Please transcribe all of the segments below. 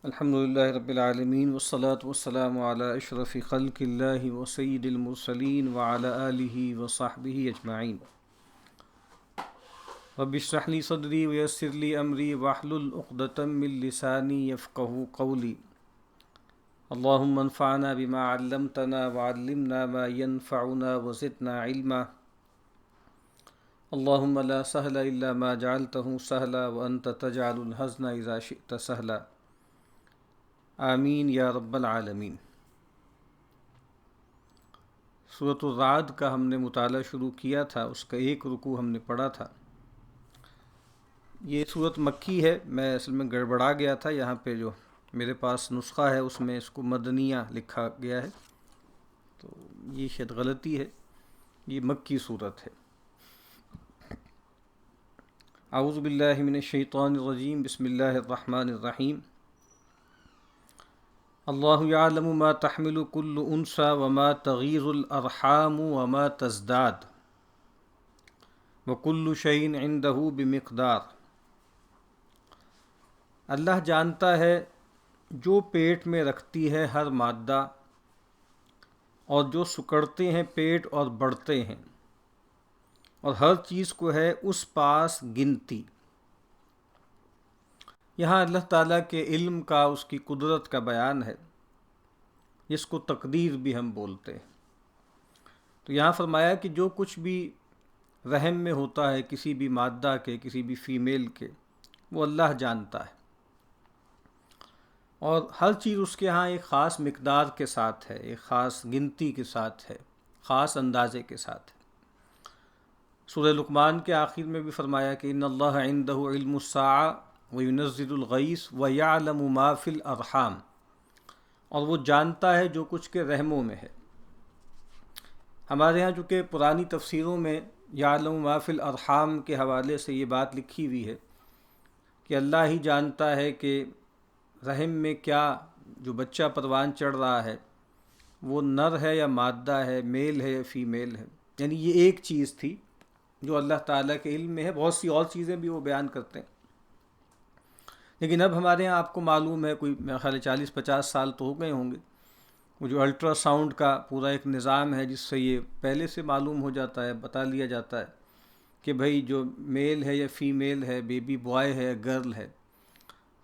الحمد للہ رب العالمین والصلاة والسلام علی اشرف خلق اللہ وسید المرسلین وعلی آلہ وصحبہ اجمعین۔ رب اشرح لی صدری ویسر لی امری واحلل عقدۃ من لسانی یفقہوا قولی۔ اللہم انفعنا بما علمتنا وعلمنا ما ينفعنا وزدنا علما۔ اللہم لا سہل الا ما جعلتہ سہلا وانت تجعل الحزن اذا شئت سہلا۔ آمین یا رب العالمین۔ سورۃ الرعد کا ہم نے مطالعہ شروع کیا تھا، اس کا ایک رکوع ہم نے پڑھا تھا۔ یہ سورۃ مکی ہے، میں اصل میں گڑبڑا گیا تھا، یہاں پہ جو میرے پاس نسخہ ہے اس میں اس کو مدنیہ لکھا گیا ہے، تو یہ شاید غلطی ہے، یہ مکی سورت ہے۔ اعوذ باللہ من الشیطان الرجیم، بسم اللہ الرحمن الرحیم۔ اللہ یعلم ما تحمل کل انثی وما تغیض الارحام وما تزداد وکل شیء عندہ بمقدار۔ اللہ جانتا ہے جو پیٹ میں رکھتی ہے ہر مادہ، اور جو سکڑتے ہیں پیٹ اور بڑھتے ہیں، اور ہر چیز کو ہے اس پاس گنتی۔ یہاں اللہ تعالیٰ کے علم کا، اس کی قدرت کا بیان ہے، جس کو تقدیر بھی ہم بولتے ہیں۔ تو یہاں فرمایا کہ جو کچھ بھی رحم میں ہوتا ہے کسی بھی مادہ کے، کسی بھی فیمیل کے، وہ اللہ جانتا ہے، اور ہر چیز اس کے ہاں ایک خاص مقدار کے ساتھ ہے، ایک خاص گنتی کے ساتھ ہے، خاص اندازے کے ساتھ ہے۔ سورہ لقمان کے آخر میں بھی فرمایا کہ ان اللہ عندہ علم الساعہ وینزل الغیث ویعلم ما فی الارحام، اور وہ جانتا ہے جو کچھ کے رحموں میں ہے۔ ہمارے ہاں چونکہ پرانی تفسیروں میں یعلم ما فی الارحام کے حوالے سے یہ بات لکھی ہوئی ہے کہ اللہ ہی جانتا ہے کہ رحم میں کیا، جو بچہ پروان چڑھ رہا ہے وہ نر ہے یا مادہ ہے، میل ہے یا فیمیل ہے، یعنی یہ ایک چیز تھی جو اللہ تعالیٰ کے علم میں ہے۔ بہت سی اور چیزیں بھی وہ بیان کرتے ہیں، لیکن اب ہمارے یہاں آپ کو معلوم ہے، کوئی میرا خیال 40-50 سال تو ہو گئے ہوں گے، وہ جو الٹرا ساؤنڈ کا پورا ایک نظام ہے جس سے یہ پہلے سے معلوم ہو جاتا ہے، بتا لیا جاتا ہے کہ بھئی جو میل ہے یا فیمیل ہے، بیبی بوائے ہے یا گرل ہے۔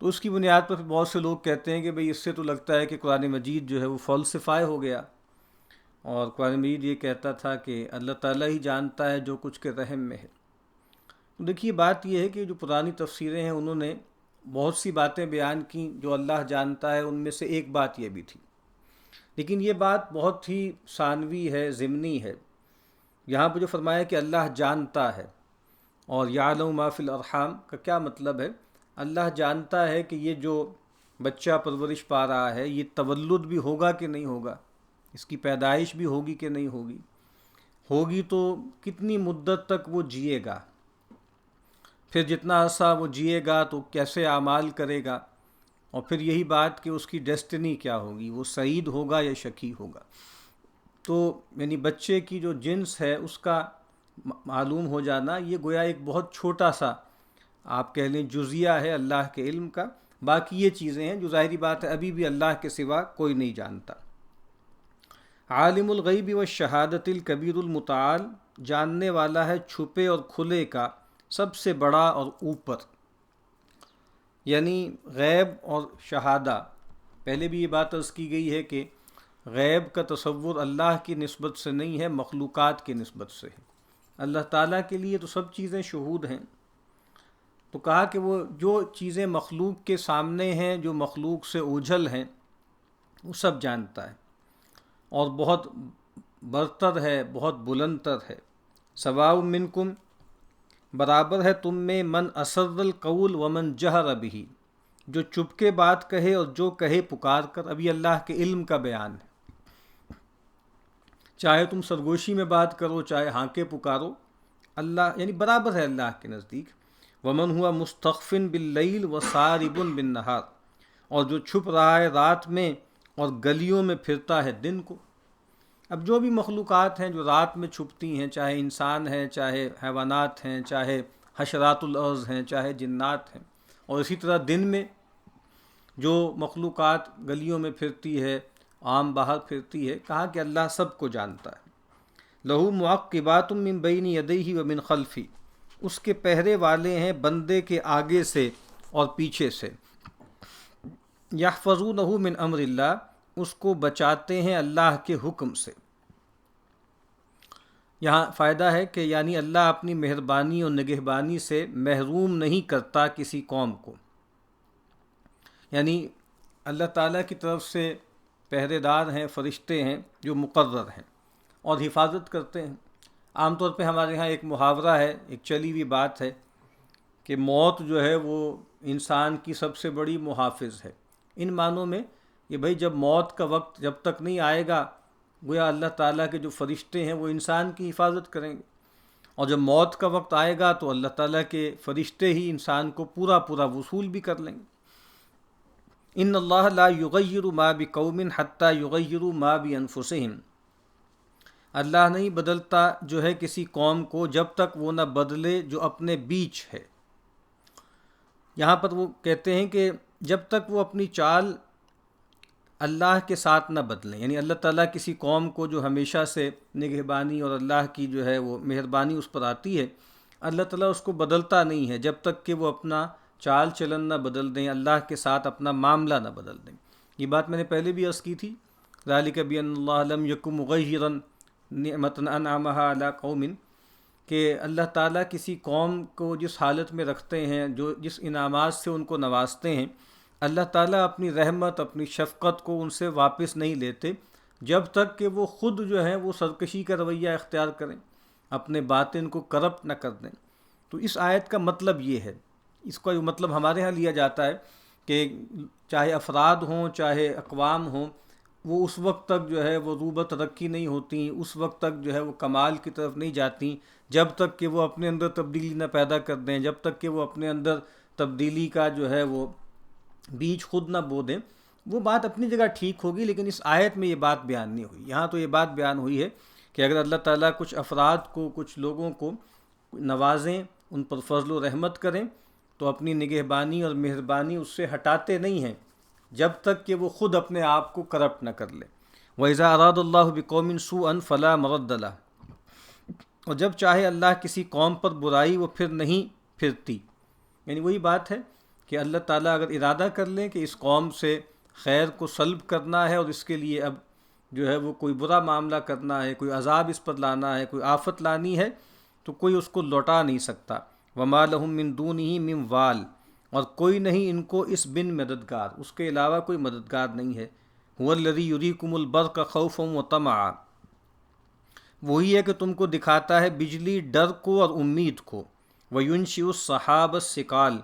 تو اس کی بنیاد پر بہت سے لوگ کہتے ہیں کہ بھئی اس سے تو لگتا ہے کہ قرآن مجید جو ہے وہ فالسیفائی ہو گیا، اور قرآن مجید یہ کہتا تھا کہ اللہ تعالیٰ ہی جانتا ہے جو کچھ کے رحم میں ہے۔ تو دیکھیے بات یہ ہے کہ جو پرانی تفسیریں ہیں انہوں نے بہت سی باتیں بیان کیں جو اللہ جانتا ہے، ان میں سے ایک بات یہ بھی تھی، لیکن یہ بات بہت ہی ثانوی ہے، ضمنی ہے۔ یہاں پہ جو فرمایا کہ اللہ جانتا ہے، اور یعلم ما فی الارحام کا کیا مطلب ہے؟ اللہ جانتا ہے کہ یہ جو بچہ پرورش پا رہا ہے یہ تولد بھی ہوگا کہ نہیں ہوگا، اس کی پیدائش بھی ہوگی کہ نہیں ہوگی، ہوگی تو کتنی مدت تک وہ جیے گا، پھر جتنا عرصہ وہ جیے گا تو کیسے اعمال کرے گا، اور پھر یہی بات کہ اس کی ڈیسٹنی کیا ہوگی، وہ سعید ہوگا یا شقی ہوگا۔ تو یعنی بچے کی جو جنس ہے اس کا معلوم ہو جانا، یہ گویا ایک بہت چھوٹا سا آپ کہہ لیں جزیہ ہے اللہ کے علم کا۔ باقی یہ چیزیں ہیں جو ظاہری بات ہے ابھی بھی اللہ کے سوا کوئی نہیں جانتا۔ عالم الغیب والشہادۃ الکبیر المتعال، جاننے والا ہے چھپے اور کھلے کا سب سے بڑا اور اوپر، یعنی غیب اور شہادہ۔ پہلے بھی یہ بات عرض کی گئی ہے کہ غیب کا تصور اللہ کی نسبت سے نہیں ہے، مخلوقات کی نسبت سے ہے۔ اللہ تعالیٰ کے لیے تو سب چیزیں شہود ہیں، تو کہا کہ وہ جو چیزیں مخلوق کے سامنے ہیں، جو مخلوق سے اوجھل ہیں، وہ سب جانتا ہے، اور بہت برتر ہے، بہت بلند تر ہے۔ سواء منکم، برابر ہے تم میں، من اسر القول ومن جہر بہ، جو چپ کے بات کہے اور جو کہے پکار کر۔ ابھی اللہ کے علم کا بیان ہے، چاہے تم سرگوشی میں بات کرو، چاہے ہانکے پکارو، اللہ یعنی برابر ہے اللہ کے نزدیک۔ ومن ہوا مستخف باللیل وسارب بالنہار، اور جو چھپ رہا ہے رات میں اور گلیوں میں پھرتا ہے دن کو۔ اب جو بھی مخلوقات ہیں جو رات میں چھپتی ہیں، چاہے انسان ہیں، چاہے حیوانات ہیں، چاہے حشرات الارض ہیں، چاہے جنات ہیں، اور اسی طرح دن میں، جو مخلوقات گلیوں میں پھرتی ہے، عام باہر پھرتی ہے، کہا کہ اللہ سب کو جانتا ہے۔ لہو معقبات من بین یدیہ و من خلفی، اس کے پہرے والے ہیں بندے کے آگے سے اور پیچھے سے۔ یحفظونہ من امر اللہ، اس کو بچاتے ہیں اللہ کے حکم سے۔ یہاں فائدہ ہے کہ یعنی اللہ اپنی مہربانی اور نگہبانی سے محروم نہیں کرتا کسی قوم کو، یعنی اللہ تعالیٰ کی طرف سے پہرے دار ہیں، فرشتے ہیں جو مقرر ہیں اور حفاظت کرتے ہیں۔ عام طور پہ ہمارے ہاں ایک محاورہ ہے، ایک چلی ہوئی بات ہے کہ موت جو ہے وہ انسان کی سب سے بڑی محافظ ہے۔ ان معنوں میں کہ بھئی جب موت کا وقت جب تک نہیں آئے گا، گویا اللہ تعالیٰ کے جو فرشتے ہیں وہ انسان کی حفاظت کریں گے، اور جب موت کا وقت آئے گا تو اللہ تعالیٰ کے فرشتے ہی انسان کو پورا وصول بھی کر لیں گے۔ ان اللہ لا یغیر ما بقوم حتی یغیروا ما بانفسہم، اللہ نہیں بدلتا جو ہے کسی قوم کو جب تک وہ نہ بدلے جو اپنے بیچ ہے۔ یہاں پر وہ کہتے ہیں کہ جب تک وہ اپنی چال اللہ کے ساتھ نہ بدلیں، یعنی اللہ تعالیٰ کسی قوم کو جو ہمیشہ سے نگہبانی اور اللہ کی جو ہے وہ مہربانی اس پر آتی ہے، اللہ تعالیٰ اس کو بدلتا نہیں ہے جب تک کہ وہ اپنا چال چلن نہ بدل دیں، اللہ کے ساتھ اپنا معاملہ نہ بدل دیں۔ یہ بات میں نے پہلے بھی عرض کی تھی، ذالک بأن اللہ لم یک مغیرا نعمۃ انعمھا علی قوم، کہ اللہ تعالیٰ کسی قوم کو جس حالت میں رکھتے ہیں، جو جس انعامات سے ان کو نوازتے ہیں، اللہ تعالیٰ اپنی رحمت، اپنی شفقت کو ان سے واپس نہیں لیتے جب تک کہ وہ خود جو ہے وہ سرکشی کا رویہ اختیار کریں، اپنے باطن کو کرپٹ نہ کر دیں۔ تو اس آیت کا مطلب یہ ہے، اس کا جو مطلب ہمارے ہاں لیا جاتا ہے کہ چاہے افراد ہوں چاہے اقوام ہوں، وہ اس وقت تک جو ہے وہ روبہ ترقی نہیں ہوتی، اس وقت تک جو ہے وہ کمال کی طرف نہیں جاتی جب تک کہ وہ اپنے اندر تبدیلی نہ پیدا کر دیں، جب تک کہ وہ اپنے اندر تبدیلی کا جو ہے وہ بیج خود نہ بو دیں۔ وہ بات اپنی جگہ ٹھیک ہوگی، لیکن اس آیت میں یہ بات بیان نہیں ہوئی۔ یہاں تو یہ بات بیان ہوئی ہے کہ اگر اللہ تعالیٰ کچھ افراد کو، کچھ لوگوں کو نوازیں، ان پر فضل و رحمت کریں، تو اپنی نگہبانی اور مہربانی اس سے ہٹاتے نہیں ہیں جب تک کہ وہ خود اپنے آپ کو کرپٹ نہ کر لے۔ وَإِذَا أَرَادَ اللَّهُ بِقَوْمٍ سُوءًا فَلَا مَرَدَّ لَهُ، اور جب چاہے اللہ کسی قوم پر برائی وہ پھر نہیں پھرتی، یعنی وہی بات ہے کہ اللہ تعالیٰ اگر ارادہ کر لیں کہ اس قوم سے خیر کو سلب کرنا ہے اور اس کے لیے اب جو ہے وہ کوئی برا معاملہ کرنا ہے، کوئی عذاب اس پر لانا ہے، کوئی آفت لانی ہے، تو کوئی اس کو لوٹا نہیں سکتا۔ وَمَا لَهُم مِّن دُونِهِ مِّن وَالٍ، اور کوئی نہیں ان کو اس بن مددگار، اس کے علاوہ کوئی مددگار نہیں ہے۔ هُوَ الَّذِي يُرِيكُمُ الْبَرْقَ خَوْفًا وَطَمَعًا، وہی ہے کہ تم کو دکھاتا ہے بجلی ڈر کو اور امید کو۔ وَيُنشِئُ السَّحَابَ الثِّقَالَ،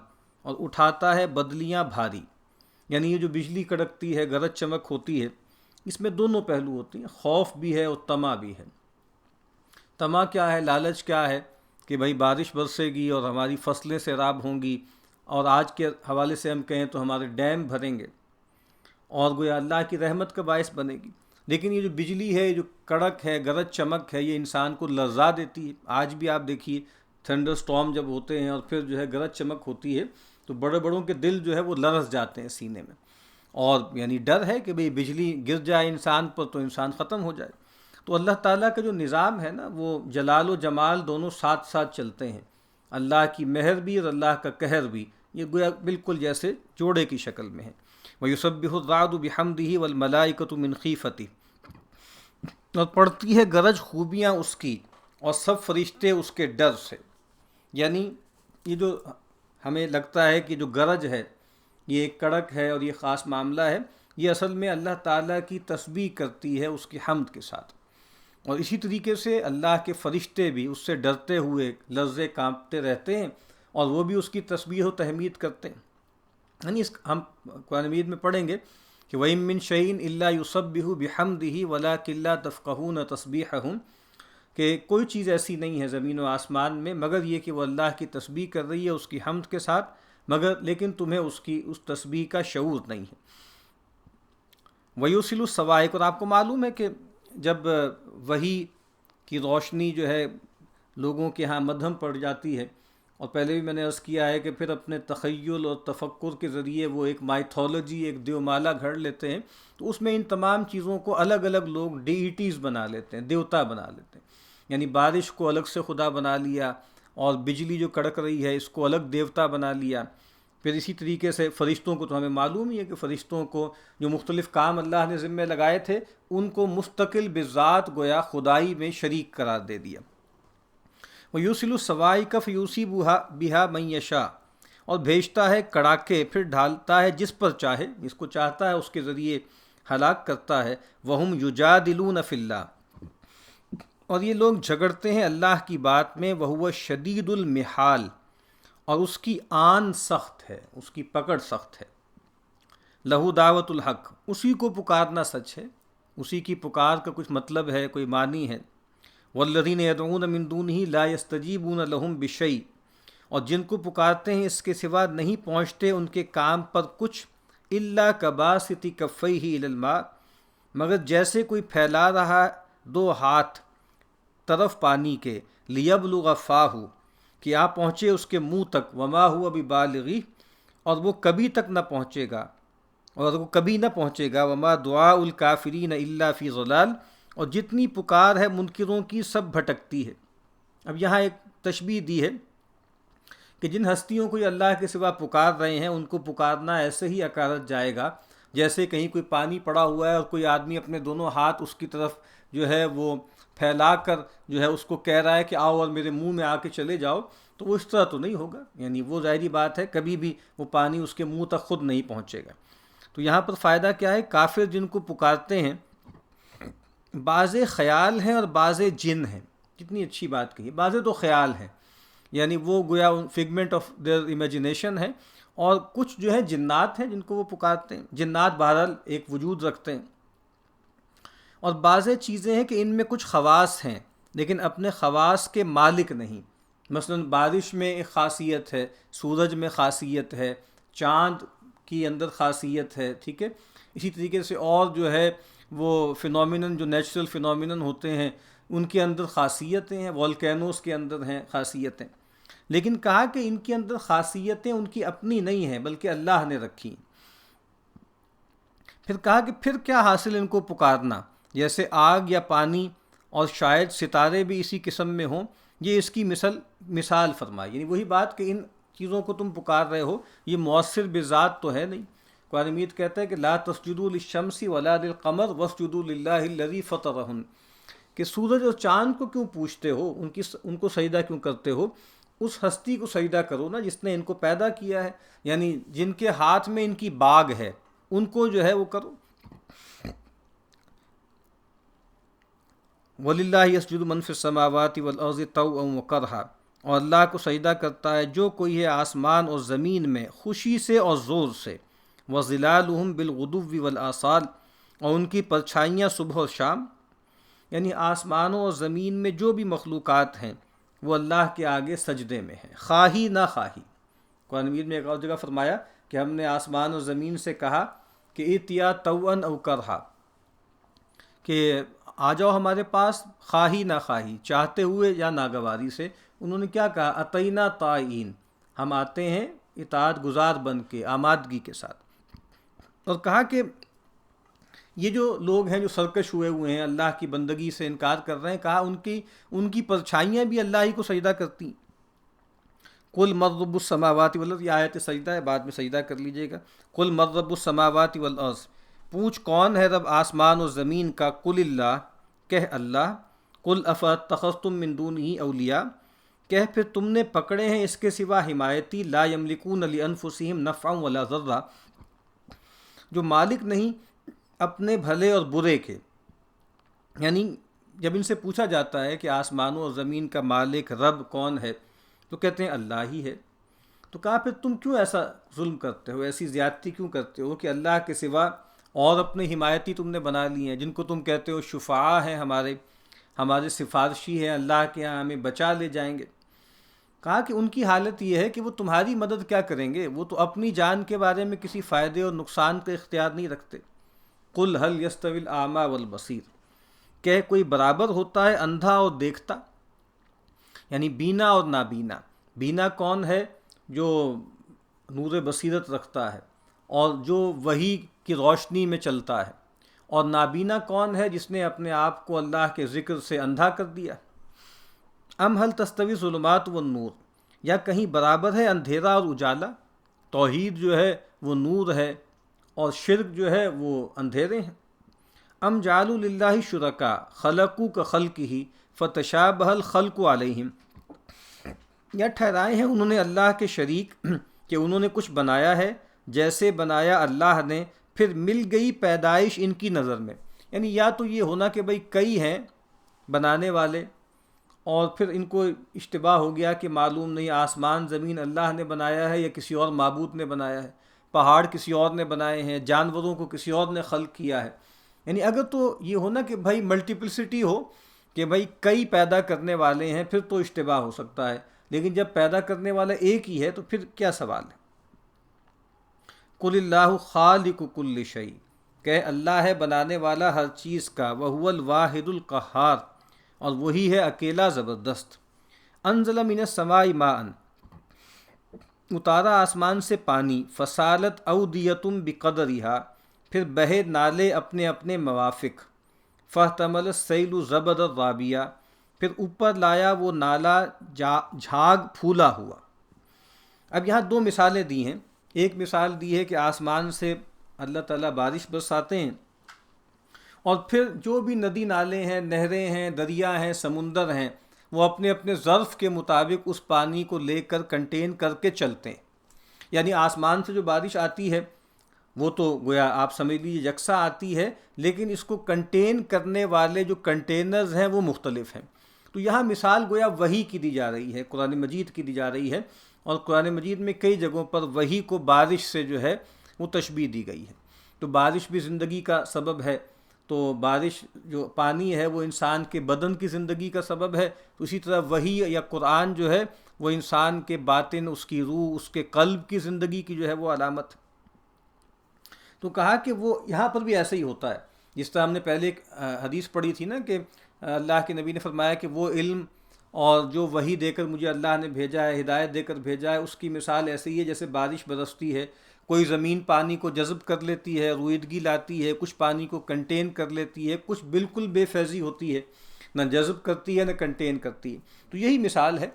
اور اٹھاتا ہے بدلیاں بھاری، یعنی یہ جو بجلی کڑکتی ہے، گرج چمک ہوتی ہے، اس میں دونوں پہلو ہوتے ہیں، خوف بھی ہے اور طمع بھی ہے۔ طمع کیا ہے، لالچ کیا ہے کہ بھئی بارش برسے گی اور ہماری فصلیں سیراب ہوں گی، اور آج کے حوالے سے ہم کہیں تو ہمارے ڈیم بھریں گے اور گویا اللہ کی رحمت کا باعث بنے گی۔ لیکن یہ جو بجلی ہے، یہ جو کڑک ہے، گرج چمک ہے، یہ انسان کو لرزا دیتی ہے۔ آج بھی آپ دیکھیے تھنڈر سٹارم جب ہوتے ہیں اور پھر جو ہے گرج چمک ہوتی ہے تو بڑے بڑوں کے دل جو ہے وہ لرز جاتے ہیں سینے میں، اور یعنی ڈر ہے کہ بھئی بجلی گر جائے انسان پر تو انسان ختم ہو جائے۔ تو اللہ تعالیٰ کا جو نظام ہے نا، وہ جلال و جمال دونوں ساتھ ساتھ چلتے ہیں، اللہ کی مہر بھی اور اللہ کا قہر بھی، یہ گویا بالکل جیسے جوڑے کی شکل میں ہے۔ وَيُسَبِّحُ الرَّعْدُ بِحَمْدِهِ وَالْمَلَائِكَةُ مِنْ خِیفَتِهِ، اور پڑھتی ہے گرج خوبیاں اس کی اور سب فرشتے اس کے ڈر سے۔ یعنی یہ جو ہمیں لگتا ہے کہ جو گرج ہے یہ ایک کڑک ہے اور یہ خاص معاملہ ہے، یہ اصل میں اللہ تعالیٰ کی تسبیح کرتی ہے اس کی حمد کے ساتھ، اور اسی طریقے سے اللہ کے فرشتے بھی اس سے ڈرتے ہوئے لرزے کانپتے رہتے ہیں اور وہ بھی اس کی تسبیح و تحمید کرتے ہیں۔ یعنی ہم قرآن مجید میں پڑھیں گے کہ وَإِن مِّن شَيْءٍ إِلَّا يُسَبِّحُ بِحَمْدِهِ وَلَٰكِن لَّا تَفْقَهُونَ تَسْبِيحَهُمْ، کہ کوئی چیز ایسی نہیں ہے زمین و آسمان میں مگر یہ کہ وہ اللہ کی تسبیح کر رہی ہے اس کی حمد کے ساتھ، لیکن تمہیں اس تسبیح کا شعور نہیں ہے۔ وَيُرْسِلُ الصَّوَاعِقَ، اور آپ کو معلوم ہے کہ جب وحی کی روشنی جو ہے لوگوں کے ہاں مدھم پڑ جاتی ہے اور پہلے بھی میں نے عرض کیا ہے کہ پھر اپنے تخیل اور تفکر کے ذریعے وہ ایک مائتھولوجی، ایک دیومالا گھڑ لیتے ہیں، تو اس میں ان تمام چیزوں کو الگ الگ لوگ ڈیٹیز بنا لیتے ہیں، دیوتا بنا لیتے ہیں۔ یعنی بارش کو الگ سے خدا بنا لیا، اور بجلی جو کڑک رہی ہے اس کو الگ دیوتا بنا لیا۔ پھر اسی طریقے سے فرشتوں کو تو ہمیں معلوم ہی ہے کہ فرشتوں کو جو مختلف کام اللہ نے ذمہ لگائے تھے ان کو مستقل بذات گویا خدائی میں شریک قرار دے دیا۔ وَيُرْسِلُ الصَّوَاعِقَ فَيُصِيبُ بِهَا مَن يَشَاءُ، اور بھیجتا ہے کڑاکے، پھر ڈھالتا ہے جس پر چاہے، جس کو چاہتا ہے اس کے ذریعے ہلاک کرتا ہے۔ وَهُمْ يُجَادِلُونَ فِي اللَّهِ، اور یہ لوگ جھگڑتے ہیں اللہ کی بات میں۔ وَهُوَ شَدِيدُ الْمِحَالِ، اور اس کی آن سخت ہے، اس کی پکڑ سخت ہے۔ لہو دعوت الحق، اسی کو پکارنا سچ ہے، اسی کی پکار کا کچھ مطلب ہے، کوئی معنی ہے۔ والذین یدعون من دونہ لا یستجیبون لہم بشیء، اور جن کو پکارتے ہیں اس کے سوا نہیں پہنچتے ان کے کام پر کچھ، الا کباسط کفیہ الی الماء، مگر جیسے کوئی پھیلا رہا دو ہاتھ طرف پانی کے، لیبلغ فاہ، کہ آپ پہنچے اس کے منہ تک، وما ہوا ببالغہ، اور وہ کبھی تک نہ پہنچے گا، اور وہ کبھی نہ پہنچے گا۔ وما دعاء الکافرین الا فی ضلال، اور جتنی پکار ہے منکروں کی سب بھٹکتی ہے۔ اب یہاں ایک تشبیہ دی ہے کہ جن ہستیوں کو یہ اللہ کے سوا پکار رہے ہیں ان کو پکارنا ایسے ہی اکارت جائے گا جیسے کہیں کوئی پانی پڑا ہوا ہے اور کوئی آدمی اپنے دونوں ہاتھ اس کی طرف جو ہے وہ پھیلا کر جو ہے اس کو کہہ رہا ہے کہ آؤ اور میرے منہ میں آ کے چلے جاؤ، تو وہ اس طرح تو نہیں ہوگا، یعنی وہ ظاہری بات ہے کبھی بھی وہ پانی اس کے منہ تک خود نہیں پہنچے گا۔ تو یہاں پر فائدہ کیا ہے؟ کافر جن کو پکارتے ہیں بعض خیال ہیں اور بعض جن ہیں۔ کتنی اچھی بات کہی، بعض تو خیال ہیں، یعنی وہ گویا فگمنٹ آف دیئر امیجنیشن ہے، اور کچھ جو ہے جنات ہیں جن کو وہ پکارتے ہیں۔ جنات بہرحال ایک وجود رکھتے ہیں، اور بعض چیزیں ہیں کہ ان میں کچھ خواص ہیں لیکن اپنے خواص کے مالک نہیں۔ مثلا بارش میں ایک خاصیت ہے، سورج میں خاصیت ہے، چاند کی اندر خاصیت ہے، ٹھیک ہے۔ اسی طریقے سے اور جو ہے وہ فینومینن، جو نیچرل فینومینن ہوتے ہیں ان کے اندر خاصیتیں ہیں، والکینوز کے اندر ہیں خاصیتیں، لیکن کہا کہ ان کے اندر خاصیتیں ان کی اپنی نہیں ہیں بلکہ اللہ نے رکھی۔ پھر کہا کہ پھر کیا حاصل ان کو پکارنا، جیسے آگ یا پانی اور شاید ستارے بھی اسی قسم میں ہوں، یہ اس کی مثال فرمائی، یعنی وہی بات کہ ان چیزوں کو تم پکار رہے ہو یہ مؤثر بذات تو ہے نہیں۔ قرآن مجید کہتا ہے کہ لا تسجدوا للشمس ولا للقمر واسجدوا للہ الذی فطرہن، کہ سورج اور چاند کو کیوں پوجتے ہو، ان کو سجدہ کیوں کرتے ہو، اس ہستی کو سجدہ کرو نا جس نے ان کو پیدا کیا ہے، یعنی جن کے ہاتھ میں ان کی باغ ہے ان کو جو ہے وہ کرو۔ وَلِلَّهِ يَسْجُدُ مَن فِي السَّمَاوَاتِ وَالْأَرْضِ طَوْعًا وَكَرْهًا، اور اللہ کو سجدہ کرتا ہے جو کوئی ہے آسمان اور زمین میں خوشی سے اور زور سے۔ وَظِلَالُهُمْ بِالْغُدُوِّ وَالْآصَالِ، اور ان کی پرچھائیاں صبح اور شام، یعنی آسمانوں اور زمین میں جو بھی مخلوقات ہیں وہ اللہ کے آگے سجدے میں ہیں، خواہی نہ خواہی۔ قرآن مجید میں ایک اور جگہ فرمایا کہ ہم نے آسمان اور زمین سے کہا کہ ائتیا طوعا او کرہا، کہ آ جاؤ ہمارے پاس خواہی نہ خواہی، چاہتے ہوئے یا ناگواری سے۔ انہوں نے کیا کہا؟ اتینا طائعین، ہم آتے ہیں اطاعت گزار بن کے، آمادگی کے ساتھ۔ اور کہا کہ یہ جو لوگ ہیں جو سرکش ہوئے ہیں اللہ کی بندگی سے انکار کر رہے ہیں، کہا ان کی پرچھائیاں بھی اللہ ہی کو سجدہ کرتی۔ قل من رب السماوات والارض، یہ آیت سجدہ ہے، بعد میں سجدہ کر لیجئے گا۔ قل من رب السماوات والارض، پوچھ کون ہے رب آسمان و زمین کا؟ قل اللہ، کہہ اللہ۔ قل افاتخذتم من دونہ اولیاء، کہہ پھر تم نے پکڑے ہیں اس کے سوا حمایتی، لا یملکون لانفسہم نفعا ولا ضرا، جو مالک نہیں اپنے بھلے اور برے کے۔ یعنی جب ان سے پوچھا جاتا ہے کہ آسمانوں اور زمین کا مالک رب کون ہے تو کہتے ہیں اللہ ہی ہے۔ تو کہا پھر تم کیوں ایسا ظلم کرتے ہو، ایسی زیادتی کیوں کرتے ہو کہ اللہ کے سوا اور اپنے حمایتی تم نے بنا لی ہیں، جن کو تم کہتے ہو شفعاء ہیں، ہمارے سفارشی ہیں، اللہ کے ہاں ہمیں بچا لے جائیں گے۔ کہا کہ ان کی حالت یہ ہے کہ وہ تمہاری مدد کیا کریں گے، وہ تو اپنی جان کے بارے میں کسی فائدے اور نقصان کا اختیار نہیں رکھتے۔ قل هل يستوي الاعمى والبصیر، کہ کوئی برابر ہوتا ہے اندھا اور دیکھتا، یعنی بینا اور نابینا، بینا کون ہے؟ جو نور بصیرت رکھتا ہے اور جو وحی کی روشنی میں چلتا ہے، اور نابینا کون ہے؟ جس نے اپنے آپ کو اللہ کے ذکر سے اندھا کر دیا۔ ام حل تستوی ظلمات والنور، یا کہیں برابر ہے اندھیرا اور اجالا؟ توحید جو ہے وہ نور ہے اور شرک جو ہے وہ اندھیرے ہیں۔ ام جعلوا للہ شرکا خلقوا کخلقہ فتشابہ الخلق علیہم، یا ٹھہرائے ہیں انہوں نے اللہ کے شریک کہ انہوں نے کچھ بنایا ہے جیسے بنایا اللہ نے، پھر مل گئی پیدائش ان کی نظر میں۔ یعنی یا تو یہ ہونا کہ بھئی کئی ہیں بنانے والے، اور پھر ان کو اشتباہ ہو گیا کہ معلوم نہیں آسمان زمین اللہ نے بنایا ہے یا کسی اور معبود نے بنایا ہے، پہاڑ کسی اور نے بنائے ہیں، جانوروں کو کسی اور نے خلق کیا ہے۔ یعنی اگر تو یہ ہونا کہ بھائی ملٹیپلسٹی ہو، کہ بھائی کئی پیدا کرنے والے ہیں، پھر تو اشتباہ ہو سکتا ہے، لیکن جب پیدا کرنے والا ایک ہی ہے تو پھر کیا سوال ہے؟ قل اللہ خالق کل شیء، کہ اللہ ہے بنانے والا ہر چیز کا، وہو الواحد القہار، اور وہی ہے اکیلا زبردست۔ انزل من السماء ماء، اتارا آسمان سے پانی، فسالت اودیۃ بقدرہا، پھر بہے نالے اپنے اپنے موافق، فاحتمل السیل زبد الرابیہ، پھر اوپر لایا وہ نالا جھاگ پھولا ہوا۔ اب یہاں دو مثالیں دی ہیں۔ ایک مثال دی ہے کہ آسمان سے اللہ تعالیٰ بارش برساتے ہیں، اور پھر جو بھی ندی نالے ہیں، نہریں ہیں، دریا ہیں، سمندر ہیں، وہ اپنے اپنے ظرف کے مطابق اس پانی کو لے کر کنٹین کر کے چلتے ہیں۔ یعنی آسمان سے جو بارش آتی ہے وہ تو گویا آپ سمجھ لیجیے یکساں آتی ہے، لیکن اس کو کنٹین کرنے والے جو کنٹینرز ہیں وہ مختلف ہیں۔ تو یہاں مثال گویا وحی کی دی جا رہی ہے، قرآن مجید کی دی جا رہی ہے، اور قرآن مجید میں کئی جگہوں پر وحی کو بارش سے جو ہے وہ تشبیہ دی گئی ہے۔ تو بارش بھی زندگی کا سبب ہے، تو بارش جو پانی ہے وہ انسان کے بدن کی زندگی کا سبب ہے، تو اسی طرح وحی یا قرآن جو ہے وہ انسان کے باطن، اس کی روح، اس کے قلب کی زندگی کی جو ہے وہ علامت ہے۔ تو کہا کہ وہ یہاں پر بھی ایسا ہی ہوتا ہے، جس طرح ہم نے پہلے ایک حدیث پڑھی تھی نا کہ اللہ کے نبی نے فرمایا کہ وہ علم اور جو وحی دے کر مجھے اللہ نے بھیجا ہے، ہدایت دے کر بھیجا ہے، اس کی مثال ایسی ہی ہے جیسے بارش برستی ہے، کوئی زمین پانی کو جذب کر لیتی ہے، رویدگی لاتی ہے، کچھ پانی کو کنٹین کر لیتی ہے، کچھ بالکل بے فیضی ہوتی ہے، نہ جذب کرتی ہے نہ کنٹین کرتی ہے۔ تو یہی مثال ہے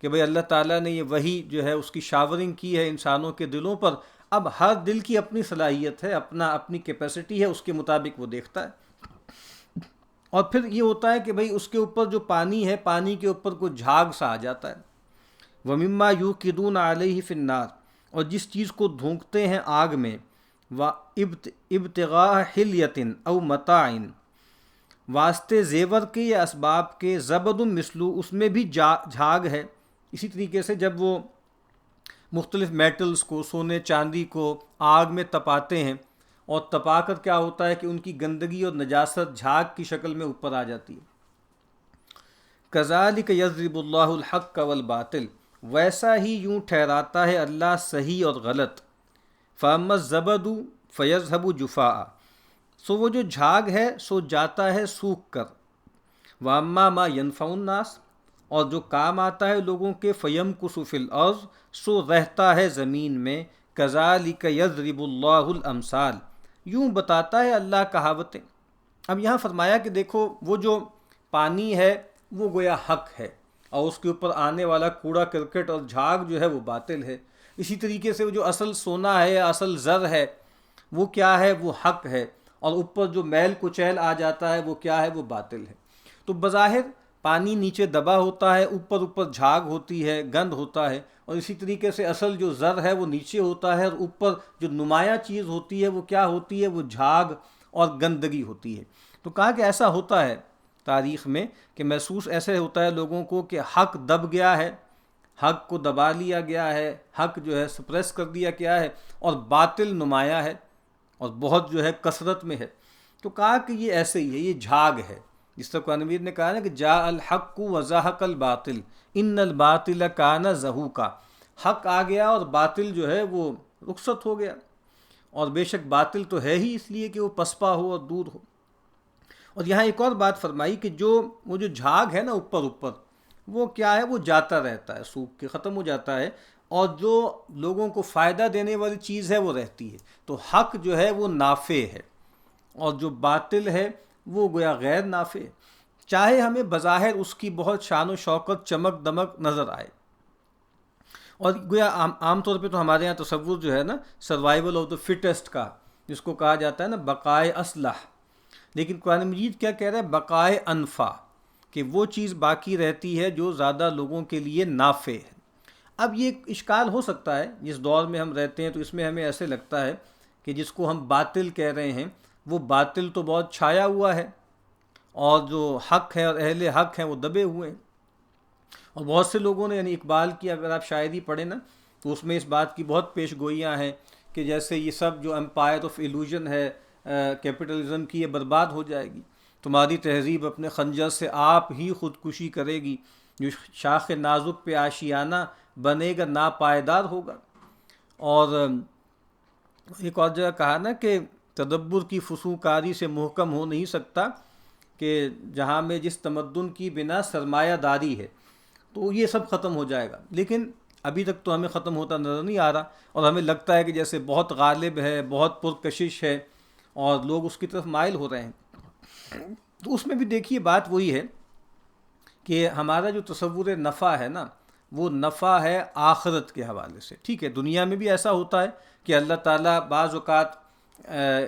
کہ بھئی اللہ تعالیٰ نے یہ وحی جو ہے اس کی شاورنگ کی ہے انسانوں کے دلوں پر۔ اب ہر دل کی اپنی صلاحیت ہے، اپنی کیپیسٹی ہے، اس کے مطابق وہ دیکھتا ہے۔ اور پھر یہ ہوتا ہے کہ بھئی اس کے اوپر جو پانی ہے، پانی کے اوپر کوئی جھاگ سا آ جاتا ہے۔ وَمِمَّا يُوقِدُونَ عَلَيْهِ فِي النَّارِ، اور جس چیز کو دھونکتے ہیں آگ میں، ابتغاء حلیۃ او متاع، واسطے زیور کے یا اسباب کے، زبد مثلو، اس میں بھی جھاگ ہے۔ اسی طریقے سے جب وہ مختلف میٹلز کو، سونے چاندی کو آگ میں تپاتے ہیں، اور تپا کر کیا ہوتا ہے کہ ان کی گندگی اور نجاست جھاگ کی شکل میں اوپر آ جاتی ہے۔ کذالک یضرب اللہ الحق والباطل، ویسا ہی یوں ٹھہراتا ہے اللہ صحیح اور غلط۔ فاما الزبد فیذهب جفاء، سو وہ جو جھاگ ہے سو جاتا ہے سوکھ کر۔ واما ما ينفع الناس، اور جو کام آتا ہے لوگوں کے، فیمکث فی الارض، سو رہتا ہے زمین میں۔ کذالک یضرب اللہ الامثال، یوں بتاتا ہے اللہ کہاوتیں۔ اب یہاں فرمایا کہ دیکھو وہ جو پانی ہے وہ گویا حق ہے، اور اس کے اوپر آنے والا کوڑا کرکٹ اور جھاگ جو ہے وہ باطل ہے۔ اسی طریقے سے وہ جو اصل سونا ہے یا اصل زر ہے وہ کیا ہے؟ وہ حق ہے، اور اوپر جو میل کچیل آ جاتا ہے وہ کیا ہے؟ وہ باطل ہے۔ تو بظاہر پانی نیچے دبا ہوتا ہے، اوپر جھاگ ہوتی ہے، گند ہوتا ہے، اور اسی طریقے سے اصل جو زر ہے وہ نیچے ہوتا ہے، اور اوپر جو نمایاں چیز ہوتی ہے وہ کیا ہوتی ہے؟ وہ جھاگ اور گندگی ہوتی ہے۔ تو کہا کہ ایسا ہوتا ہے تاریخ میں، کہ محسوس ایسے ہوتا ہے لوگوں کو کہ حق دب گیا ہے، حق کو دبا لیا گیا ہے، حق جو ہے سپریس کر دیا گیا ہے، اور باطل نمایاں ہے اور بہت جو ہے کثرت میں ہے۔ تو کہا کہ یہ ایسے ہی ہے، یہ جھاگ ہے، جس طرح قرآن مجید نے کہا نا کہ جاء الحق وزہق الباطل ان الباطل کان زہوقا، حق آ گیا اور باطل جو ہے وہ رخصت ہو گیا، اور بے شک باطل تو ہے ہی اس لیے کہ وہ پسپا ہو اور دور ہو۔ اور یہاں ایک اور بات فرمائی کہ وہ جو جھاگ ہے نا اوپر، وہ کیا ہے، وہ جاتا رہتا ہے، سوکھ کے ختم ہو جاتا ہے، اور جو لوگوں کو فائدہ دینے والی چیز ہے وہ رہتی ہے۔ تو حق جو ہے وہ نافع ہے، اور جو باطل ہے وہ گویا غیر نافع ہے، چاہے ہمیں بظاہر اس کی بہت شان و شوکت، چمک دمک نظر آئے۔ اور گویا عام طور پہ تو ہمارے یہاں تصور جو ہے نا سروائیول آف دا فٹسٹ کا، جس کو کہا جاتا ہے نا بقائے اصلح، لیکن قرآن مجید کیا کہہ رہا ہے؟ بقائے انفع، کہ وہ چیز باقی رہتی ہے جو زیادہ لوگوں کے لیے نافع ہے۔ اب یہ ایک اشکال ہو سکتا ہے، جس دور میں ہم رہتے ہیں تو اس میں ہمیں ایسے لگتا ہے کہ جس کو ہم باطل کہہ رہے ہیں وہ باطل تو بہت چھایا ہوا ہے، اور جو حق ہے اور اہل حق ہیں وہ دبے ہوئے ہیں۔ اور بہت سے لوگوں نے، یعنی اقبال کی اگر آپ شاعری پڑھیں نا تو اس میں اس بات کی بہت پیش گوئیاں ہیں کہ جیسے یہ سب جو امپائر آف ایلوژن ہے کیپٹلزم کی، یہ برباد ہو جائے گی، تمہاری تہذیب اپنے خنجر سے آپ ہی خودکشی کرے گی، جو شاخ نازک پہ آشیانہ بنے گا ناپائیدار ہوگا۔ اور ایک اور جگہ کہا نا کہ تدبر کی فسوکاری سے محکم ہو نہیں سکتا، کہ جہاں میں جس تمدن کی بنا سرمایہ داری ہے، تو یہ سب ختم ہو جائے گا۔ لیکن ابھی تک تو ہمیں ختم ہوتا نظر نہیں آ رہا، اور ہمیں لگتا ہے کہ جیسے بہت غالب ہے، بہت پرکشش ہے، اور لوگ اس کی طرف مائل ہو رہے ہیں۔ تو اس میں بھی دیکھیے بات وہی ہے کہ ہمارا جو تصور نفع ہے نا، وہ نفع ہے آخرت کے حوالے سے۔ ٹھیک ہے، دنیا میں بھی ایسا ہوتا ہے کہ اللہ تعالیٰ بعض اوقات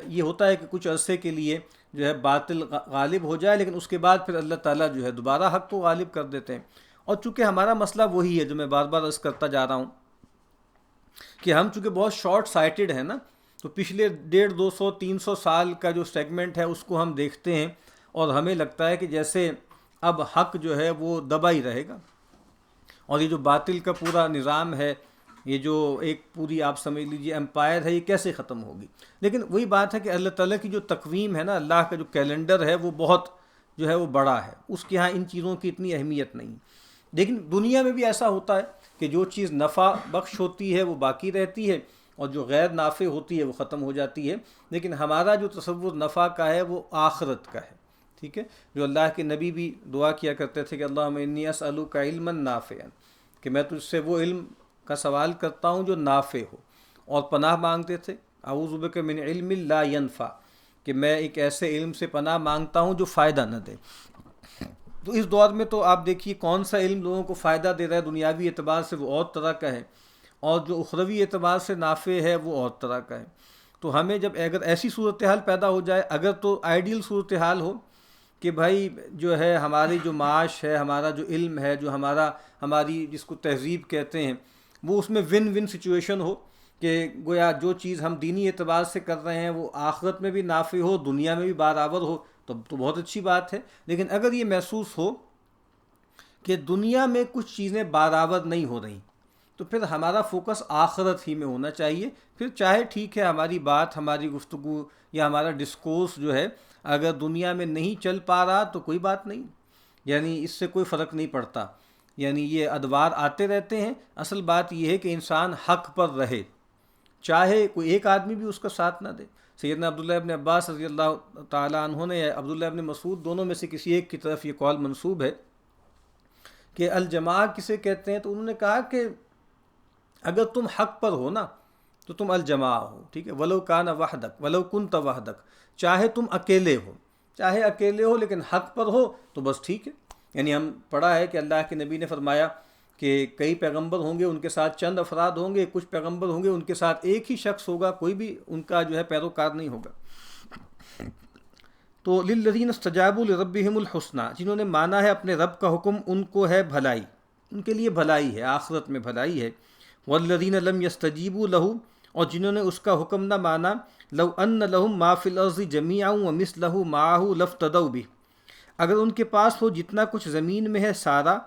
یہ ہوتا ہے کہ کچھ عرصے کے لیے جو ہے باطل غالب ہو جائے، لیکن اس کے بعد پھر اللہ تعالیٰ جو ہے دوبارہ حق کو غالب کر دیتے ہیں۔ اور چونکہ ہمارا مسئلہ وہی ہے جو میں بار بار عرض کرتا جا رہا ہوں کہ ہم چونکہ بہت شارٹ سائٹڈ ہیں نا، تو پچھلے 150-200-300 سال کا جو سیگمنٹ ہے اس کو ہم دیکھتے ہیں، اور ہمیں لگتا ہے کہ جیسے اب حق جو ہے وہ دبا ہی رہے گا، اور یہ جو باطل کا پورا نظام ہے، یہ جو ایک پوری آپ سمجھ لیجیے امپائر ہے، یہ کیسے ختم ہوگی۔ لیکن وہی بات ہے کہ اللہ تعالیٰ کی جو تقویم ہے نا، اللہ کا جو کیلنڈر ہے وہ بہت جو ہے وہ بڑا ہے، اس کے ہاں ان چیزوں کی اتنی اہمیت نہیں۔ لیکن دنیا میں بھی ایسا ہوتا ہے کہ جو چیز نفع بخش ہوتی ہے وہ باقی رہتی ہے، اور جو غیر نافع ہوتی ہے وہ ختم ہو جاتی ہے۔ لیکن ہمارا جو تصور نفع کا ہے وہ آخرت کا ہے، ٹھیک ہے، جو اللہ کے نبی بھی دعا کیا کرتے تھے کہ اللہم انی اسألک علما نافعا، کہ میں تجھ سے وہ علم کا سوال کرتا ہوں جو نافع ہو، اور پناہ مانگتے تھے اعوذ بک من علم لا ینفع، کہ میں ایک ایسے علم سے پناہ مانگتا ہوں جو فائدہ نہ دے۔ تو اس دور میں تو آپ دیکھیے کون سا علم لوگوں کو فائدہ دے رہا ہے، دنیاوی اعتبار سے وہ اور طرح کا ہے، اور جو اخروی اعتبار سے نافع ہے وہ اور طرح کا ہے۔ تو ہمیں جب اگر ایسی صورتحال پیدا ہو جائے، اگر تو آئیڈیل صورتحال ہو کہ بھائی جو ہے ہماری جو معاش ہے، ہمارا جو علم ہے، جو ہماری جس کو تہذیب کہتے ہیں، وہ اس میں ون ون سچویشن ہو، کہ گویا جو چیز ہم دینی اعتبار سے کر رہے ہیں وہ آخرت میں بھی نافع ہو، دنیا میں بھی برابر ہو، تو بہت اچھی بات ہے۔ لیکن اگر یہ محسوس ہو کہ دنیا میں کچھ چیزیں برابر نہیں ہو رہی، تو پھر ہمارا فوکس آخرت ہی میں ہونا چاہیے۔ پھر چاہے ٹھیک ہے ہماری بات، ہماری گفتگو یا ہمارا ڈسکورس جو ہے اگر دنیا میں نہیں چل پا رہا تو کوئی بات نہیں، یعنی اس سے کوئی فرق نہیں پڑتا، یعنی یہ ادوار آتے رہتے ہیں۔ اصل بات یہ ہے کہ انسان حق پر رہے، چاہے کوئی ایک آدمی بھی اس کا ساتھ نہ دے۔ سیدنا عبداللہ ابن عباس رضی اللہ تعالیٰ عنہ نے، یا عبداللہ ابن مسعود، دونوں میں سے کسی ایک کی طرف یہ قول منسوب ہے کہ الجماع کسے کہتے ہیں، تو انہوں نے کہا کہ اگر تم حق پر ہو نا تو تم الجماع ہو، ٹھیک ہے، ولو کان وحدک ولو کنت وحدک، چاہے تم اکیلے ہو لیکن حق پر ہو تو بس ٹھیک ہے۔ یعنی ہم پڑھا ہے کہ اللہ کے نبی نے فرمایا کہ کئی پیغمبر ہوں گے، ان کے ساتھ چند افراد ہوں گے، کچھ پیغمبر ہوں گے ان کے ساتھ ایک ہی شخص ہوگا، کوئی بھی ان کا جو ہے پیروکار نہیں ہوگا۔ تو للذین استجابوا لربہم الحسنی، جنہوں نے مانا ہے اپنے رب کا حکم، ان کو ہے بھلائی، ان کے لیے بھلائی ہے، آخرت میں بھلائی ہے۔ والذین لم یستجیبوا لہ، اور جنہوں نے اس کا حکم نہ مانا، لو ان لہم ما فی الارض جمیعا ومثلہ معہ لافتدوا بہ، اگر ان کے پاس ہو جتنا کچھ زمین میں ہے سارا،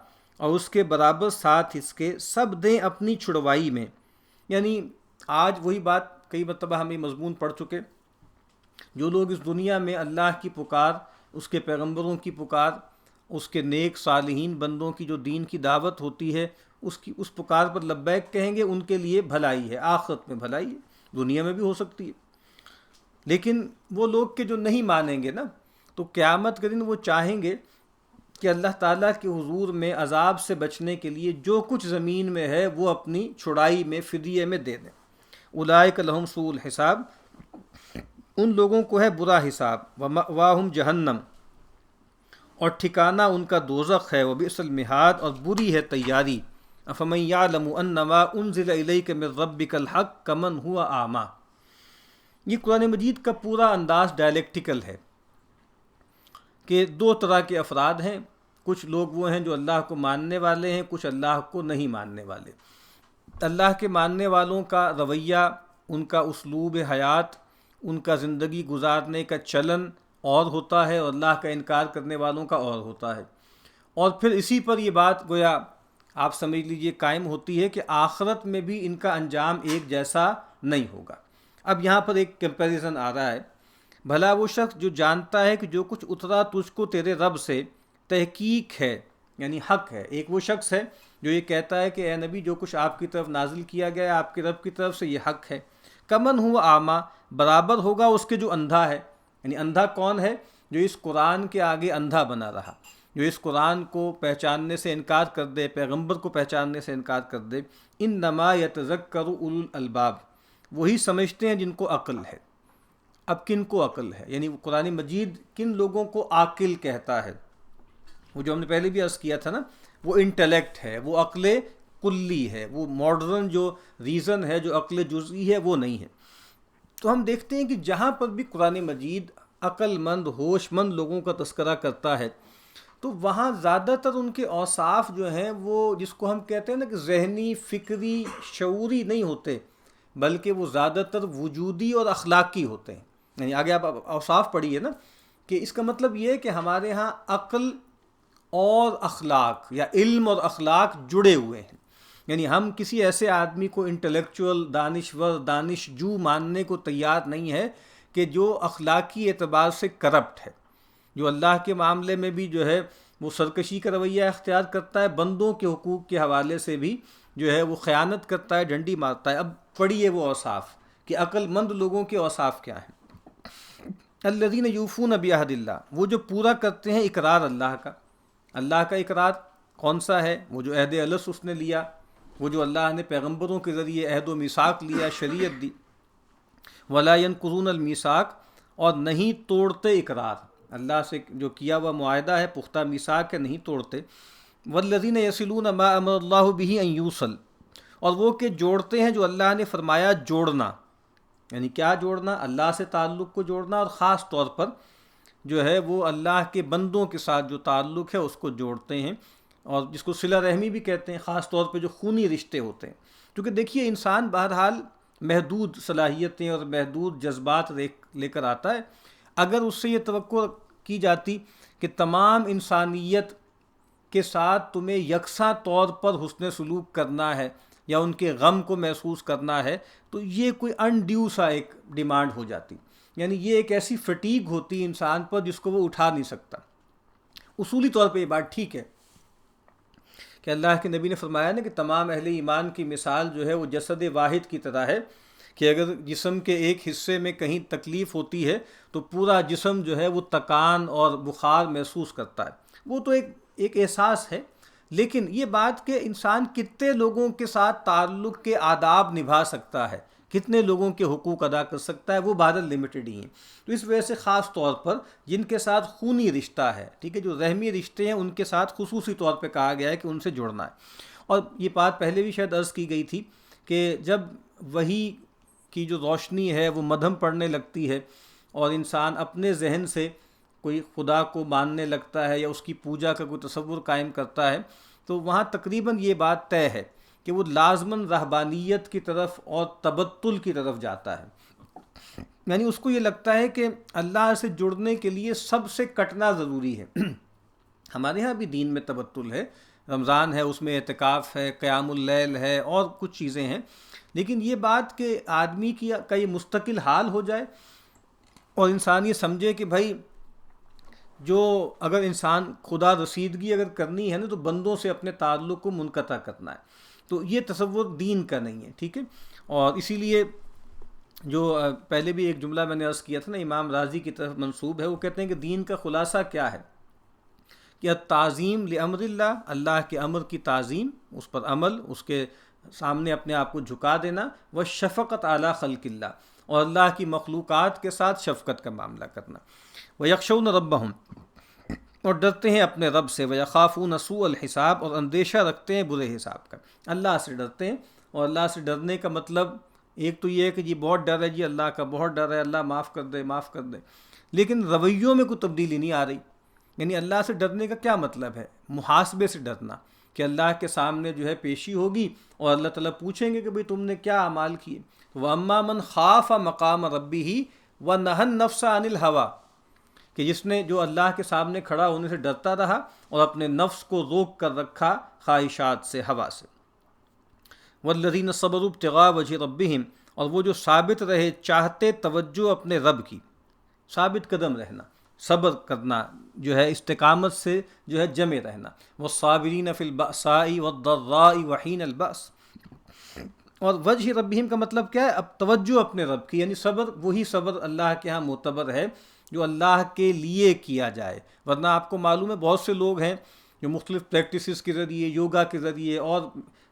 اور اس کے برابر ساتھ اس کے، سب دیں اپنی چھڑوائی میں۔ یعنی آج وہی بات کئی مرتبہ ہم یہ مضمون پڑھ چکے، جو لوگ اس دنیا میں اللہ کی پکار، اس کے پیغمبروں کی پکار، اس کے نیک صالحین بندوں کی جو دین کی دعوت ہوتی ہے، اس پکار پر لبیک کہیں گے، ان کے لیے بھلائی ہے، آخرت میں بھلائی ہے، دنیا میں بھی ہو سکتی ہے۔ لیکن وہ لوگ کہ جو نہیں مانیں گے نا، تو قیامت کے دن وہ چاہیں گے کہ اللہ تعالیٰ کے حضور میں عذاب سے بچنے کے لیے جو کچھ زمین میں ہے وہ اپنی چھڑائی میں فدیے میں دے دیں۔ اولئک لہم سوء الحساب، ان لوگوں کو ہے برا حساب، ومأواہم جہنم، اور ٹھکانہ ان کا دوزخ ہے، وبئس المہاد، اور بری ہے تیاری۔ افمن یعلم انما انزل الیک من ربک الحق کمن هو اعمی۔ یہ قرآن مجید کا پورا انداز ڈائلیکٹیکل ہے کہ دو طرح کے افراد ہیں، کچھ لوگ وہ ہیں جو اللہ کو ماننے والے ہیں، کچھ اللہ کو نہیں ماننے والے۔ اللہ کے ماننے والوں کا رویہ، ان کا اسلوب حیات، ان کا زندگی گزارنے کا چلن اور ہوتا ہے، اور اللہ کا انکار کرنے والوں کا اور ہوتا ہے۔ اور پھر اسی پر یہ بات گویا آپ سمجھ لیجئے قائم ہوتی ہے کہ آخرت میں بھی ان کا انجام ایک جیسا نہیں ہوگا۔ اب یہاں پر ایک کمپیریزن آ رہا ہے، بھلا وہ شخص جو جانتا ہے کہ جو کچھ اترا تجھ کو تیرے رب سے تحقیق ہے، یعنی حق ہے۔ ایک وہ شخص ہے جو یہ کہتا ہے کہ اے نبی جو کچھ آپ کی طرف نازل کیا گیا ہے آپ کے رب کی طرف سے یہ حق ہے، کمن ہوا اعمیٰ، برابر ہوگا اس کے جو اندھا ہے۔ یعنی اندھا کون ہے؟ جو اس قرآن کے آگے اندھا بنا رہا، جو اس قرآن کو پہچاننے سے انکار کر دے، پیغمبر کو پہچاننے سے انکار کر دے۔ انما یتذکر اولو الالباب، وہی سمجھتے ہیں جن کو عقل ہے۔ اب کن کو عقل ہے؟ یعنی قرآن مجید کن لوگوں کو عاقل کہتا ہے؟ وہ جو ہم نے پہلے بھی عرض کیا تھا نا، وہ انٹلیکٹ ہے، وہ عقل کلی ہے، وہ ماڈرن جو ریزن ہے، جو عقل جزئی ہے، وہ نہیں ہے۔ تو ہم دیکھتے ہیں کہ جہاں پر بھی قرآن مجید عقل مند، ہوش مند لوگوں کا تذکرہ کرتا ہے تو وہاں زیادہ تر ان کے اوصاف جو ہیں وہ جس کو ہم کہتے ہیں نا کہ ذہنی، فکری، شعوری نہیں ہوتے، بلکہ وہ زیادہ تر وجودی اور اخلاقی ہوتے ہیں۔ یعنی آگے آپ اوصاف پڑھیے نا، کہ اس کا مطلب یہ ہے کہ ہمارے ہاں عقل اور اخلاق یا علم اور اخلاق جڑے ہوئے ہیں۔ یعنی ہم کسی ایسے آدمی کو انٹلیکچوئل، دانشور، دانشجو ماننے کو تیار نہیں ہے کہ جو اخلاقی اعتبار سے کرپٹ ہے، جو اللہ کے معاملے میں بھی جو ہے وہ سرکشی کا رویہ اختیار کرتا ہے، بندوں کے حقوق کے حوالے سے بھی جو ہے وہ خیانت کرتا ہے، ڈنڈی مارتا ہے۔ اب پڑھیے وہ اوصاف کہ عقل مند لوگوں کے اوصاف کیا ہیں۔ الذین یوفون بعہد اللہ، وہ جو پورا کرتے ہیں اقرار اللہ کا۔ اللہ کا اقرار کون سا ہے؟ وہ جو عہد الست اس نے لیا، وہ جو اللہ نے پیغمبروں کے ذریعے عہد و میثاق لیا، شریعت دی۔ ولا ینقضون المیثاق، اور نہیں توڑتے اقرار، اللہ سے جو کیا ہوا معاہدہ ہے، پختہ میثاق ہے، نہیں توڑتے۔ والذین یصلون ما امر اللہ بہ ان یوصل، اور وہ کہ جوڑتے ہیں جو اللہ نے فرمایا جوڑنا۔ یعنی کیا جوڑنا؟ اللہ سے تعلق کو جوڑنا، اور خاص طور پر جو ہے وہ اللہ کے بندوں کے ساتھ جو تعلق ہے اس کو جوڑتے ہیں، اور جس کو صلہ رحمی بھی کہتے ہیں، خاص طور پہ جو خونی رشتے ہوتے ہیں۔ کیونکہ دیکھیے انسان بہرحال محدود صلاحیتیں اور محدود جذبات لے کر آتا ہے۔ اگر اس سے یہ توقع کی جاتی کہ تمام انسانیت کے ساتھ تمہیں یکساں طور پر حسن سلوک کرنا ہے یا ان کے غم کو محسوس کرنا ہے، تو یہ کوئی انڈیو سا ایک ڈیمانڈ ہو جاتی، یعنی یہ ایک ایسی فٹیگ ہوتی انسان پر جس کو وہ اٹھا نہیں سکتا۔ اصولی طور پہ یہ بات ٹھیک ہے کہ اللہ کے نبی نے فرمایا نا کہ تمام اہل ایمان کی مثال جو ہے وہ جسد واحد کی طرح ہے، کہ اگر جسم کے ایک حصے میں کہیں تکلیف ہوتی ہے تو پورا جسم جو ہے وہ تکان اور بخار محسوس کرتا ہے۔ وہ تو ایک احساس ہے، لیکن یہ بات کہ انسان کتنے لوگوں کے ساتھ تعلق کے آداب نبھا سکتا ہے، کتنے لوگوں کے حقوق ادا کر سکتا ہے، وہ بہرحال لمیٹڈ ہی ہیں۔ تو اس وجہ سے خاص طور پر جن کے ساتھ خونی رشتہ ہے، ٹھیک ہے، جو رحمی رشتے ہیں، ان کے ساتھ خصوصی طور پہ کہا گیا ہے کہ ان سے جڑنا ہے۔ اور یہ بات پہلے بھی شاید عرض کی گئی تھی کہ جب وحی کی جو روشنی ہے وہ مدھم پڑنے لگتی ہے اور انسان اپنے ذہن سے کوئی خدا کو ماننے لگتا ہے یا اس کی پوجا کا کوئی تصور قائم کرتا ہے، تو وہاں تقریباً یہ بات طے ہے کہ وہ لازماً رہبانیت کی طرف اور تبتل کی طرف جاتا ہے۔ یعنی اس کو یہ لگتا ہے کہ اللہ سے جڑنے کے لیے سب سے کٹنا ضروری ہے۔ ہمارے ہاں بھی دین میں تبتل ہے، رمضان ہے، اس میں اعتکاف ہے، قیام اللیل ہے، اور کچھ چیزیں ہیں، لیکن یہ بات کہ آدمی کا یہ مستقل حال ہو جائے اور انسان یہ سمجھے کہ بھائی جو اگر انسان خدا رسیدگی اگر کرنی ہے نا تو بندوں سے اپنے تعلق کو منقطع کرنا ہے، تو یہ تصور دین کا نہیں ہے، ٹھیک ہے۔ اور اسی لیے جو پہلے بھی ایک جملہ میں نے عرض کیا تھا نا، امام راضی کی طرف منسوب ہے، وہ کہتے ہیں کہ دین کا خلاصہ کیا ہے؟ کہ تعظیم لامر اللہ، اللہ کے امر کی تعظیم، اس پر عمل، اس کے سامنے اپنے آپ کو جھکا دینا، وہ شفقت اعلیٰ خلق اللہ، اور اللہ کی مخلوقات کے ساتھ شفقت کا معاملہ کرنا، وہ یخشون ربہم، اور ڈرتے ہیں اپنے رب سے، وَيَخَافُونَ سُوءَ الْحِسَاب، اور اندیشہ رکھتے ہیں برے حساب کا، اللہ سے ڈرتے ہیں۔ اور اللہ سے ڈرنے کا مطلب ایک تو یہ ہے کہ جی بہت ڈر ہے، جی اللہ کا بہت ڈر ہے، اللہ معاف کر دے معاف کر دے، لیکن رویوں میں کوئی تبدیلی نہیں آ رہی۔ یعنی اللہ سے ڈرنے کا کیا مطلب ہے؟ محاسبے سے ڈرنا، کہ اللہ کے سامنے جو ہے پیشی ہوگی اور اللہ تعالیٰ پوچھیں گے کہ بھئی تم نے کیا اعمال کیے۔ وَأَمَّا مَنْ خَافَ مَقَامَ رَبِّهِ وَنَهَى النَّفْسَ عَنِ الْهَوَىٰ، کہ جس نے جو اللہ کے سامنے کھڑا ہونے سے ڈرتا رہا اور اپنے نفس کو روک کر رکھا خواہشات سے، ہوا سے۔ وَالَّذِينَ صَبَرُوا ابْتِغَاءَ وَجْهِ رَبِّهِمْ، اور وہ جو ثابت رہے چاہتے توجہ اپنے رب کی، ثابت قدم رہنا، صبر کرنا جو ہے، استقامت سے جو ہے جمع رہنا۔ وَالصَّابِرِينَ فِي الْبَأْسَاءِ وَالضَّرَّاءِ وَحِينَ الْبَأْسِ، اور وجہ ربہم کا مطلب کیا ہے؟ اب توجہ اپنے رب کی، یعنی صبر، وہی صبر اللہ کے ہاں معتبر ہے جو اللہ کے لیے کیا جائے۔ ورنہ آپ کو معلوم ہے بہت سے لوگ ہیں جو مختلف پریکٹسز کے ذریعے، یوگا کے ذریعے، اور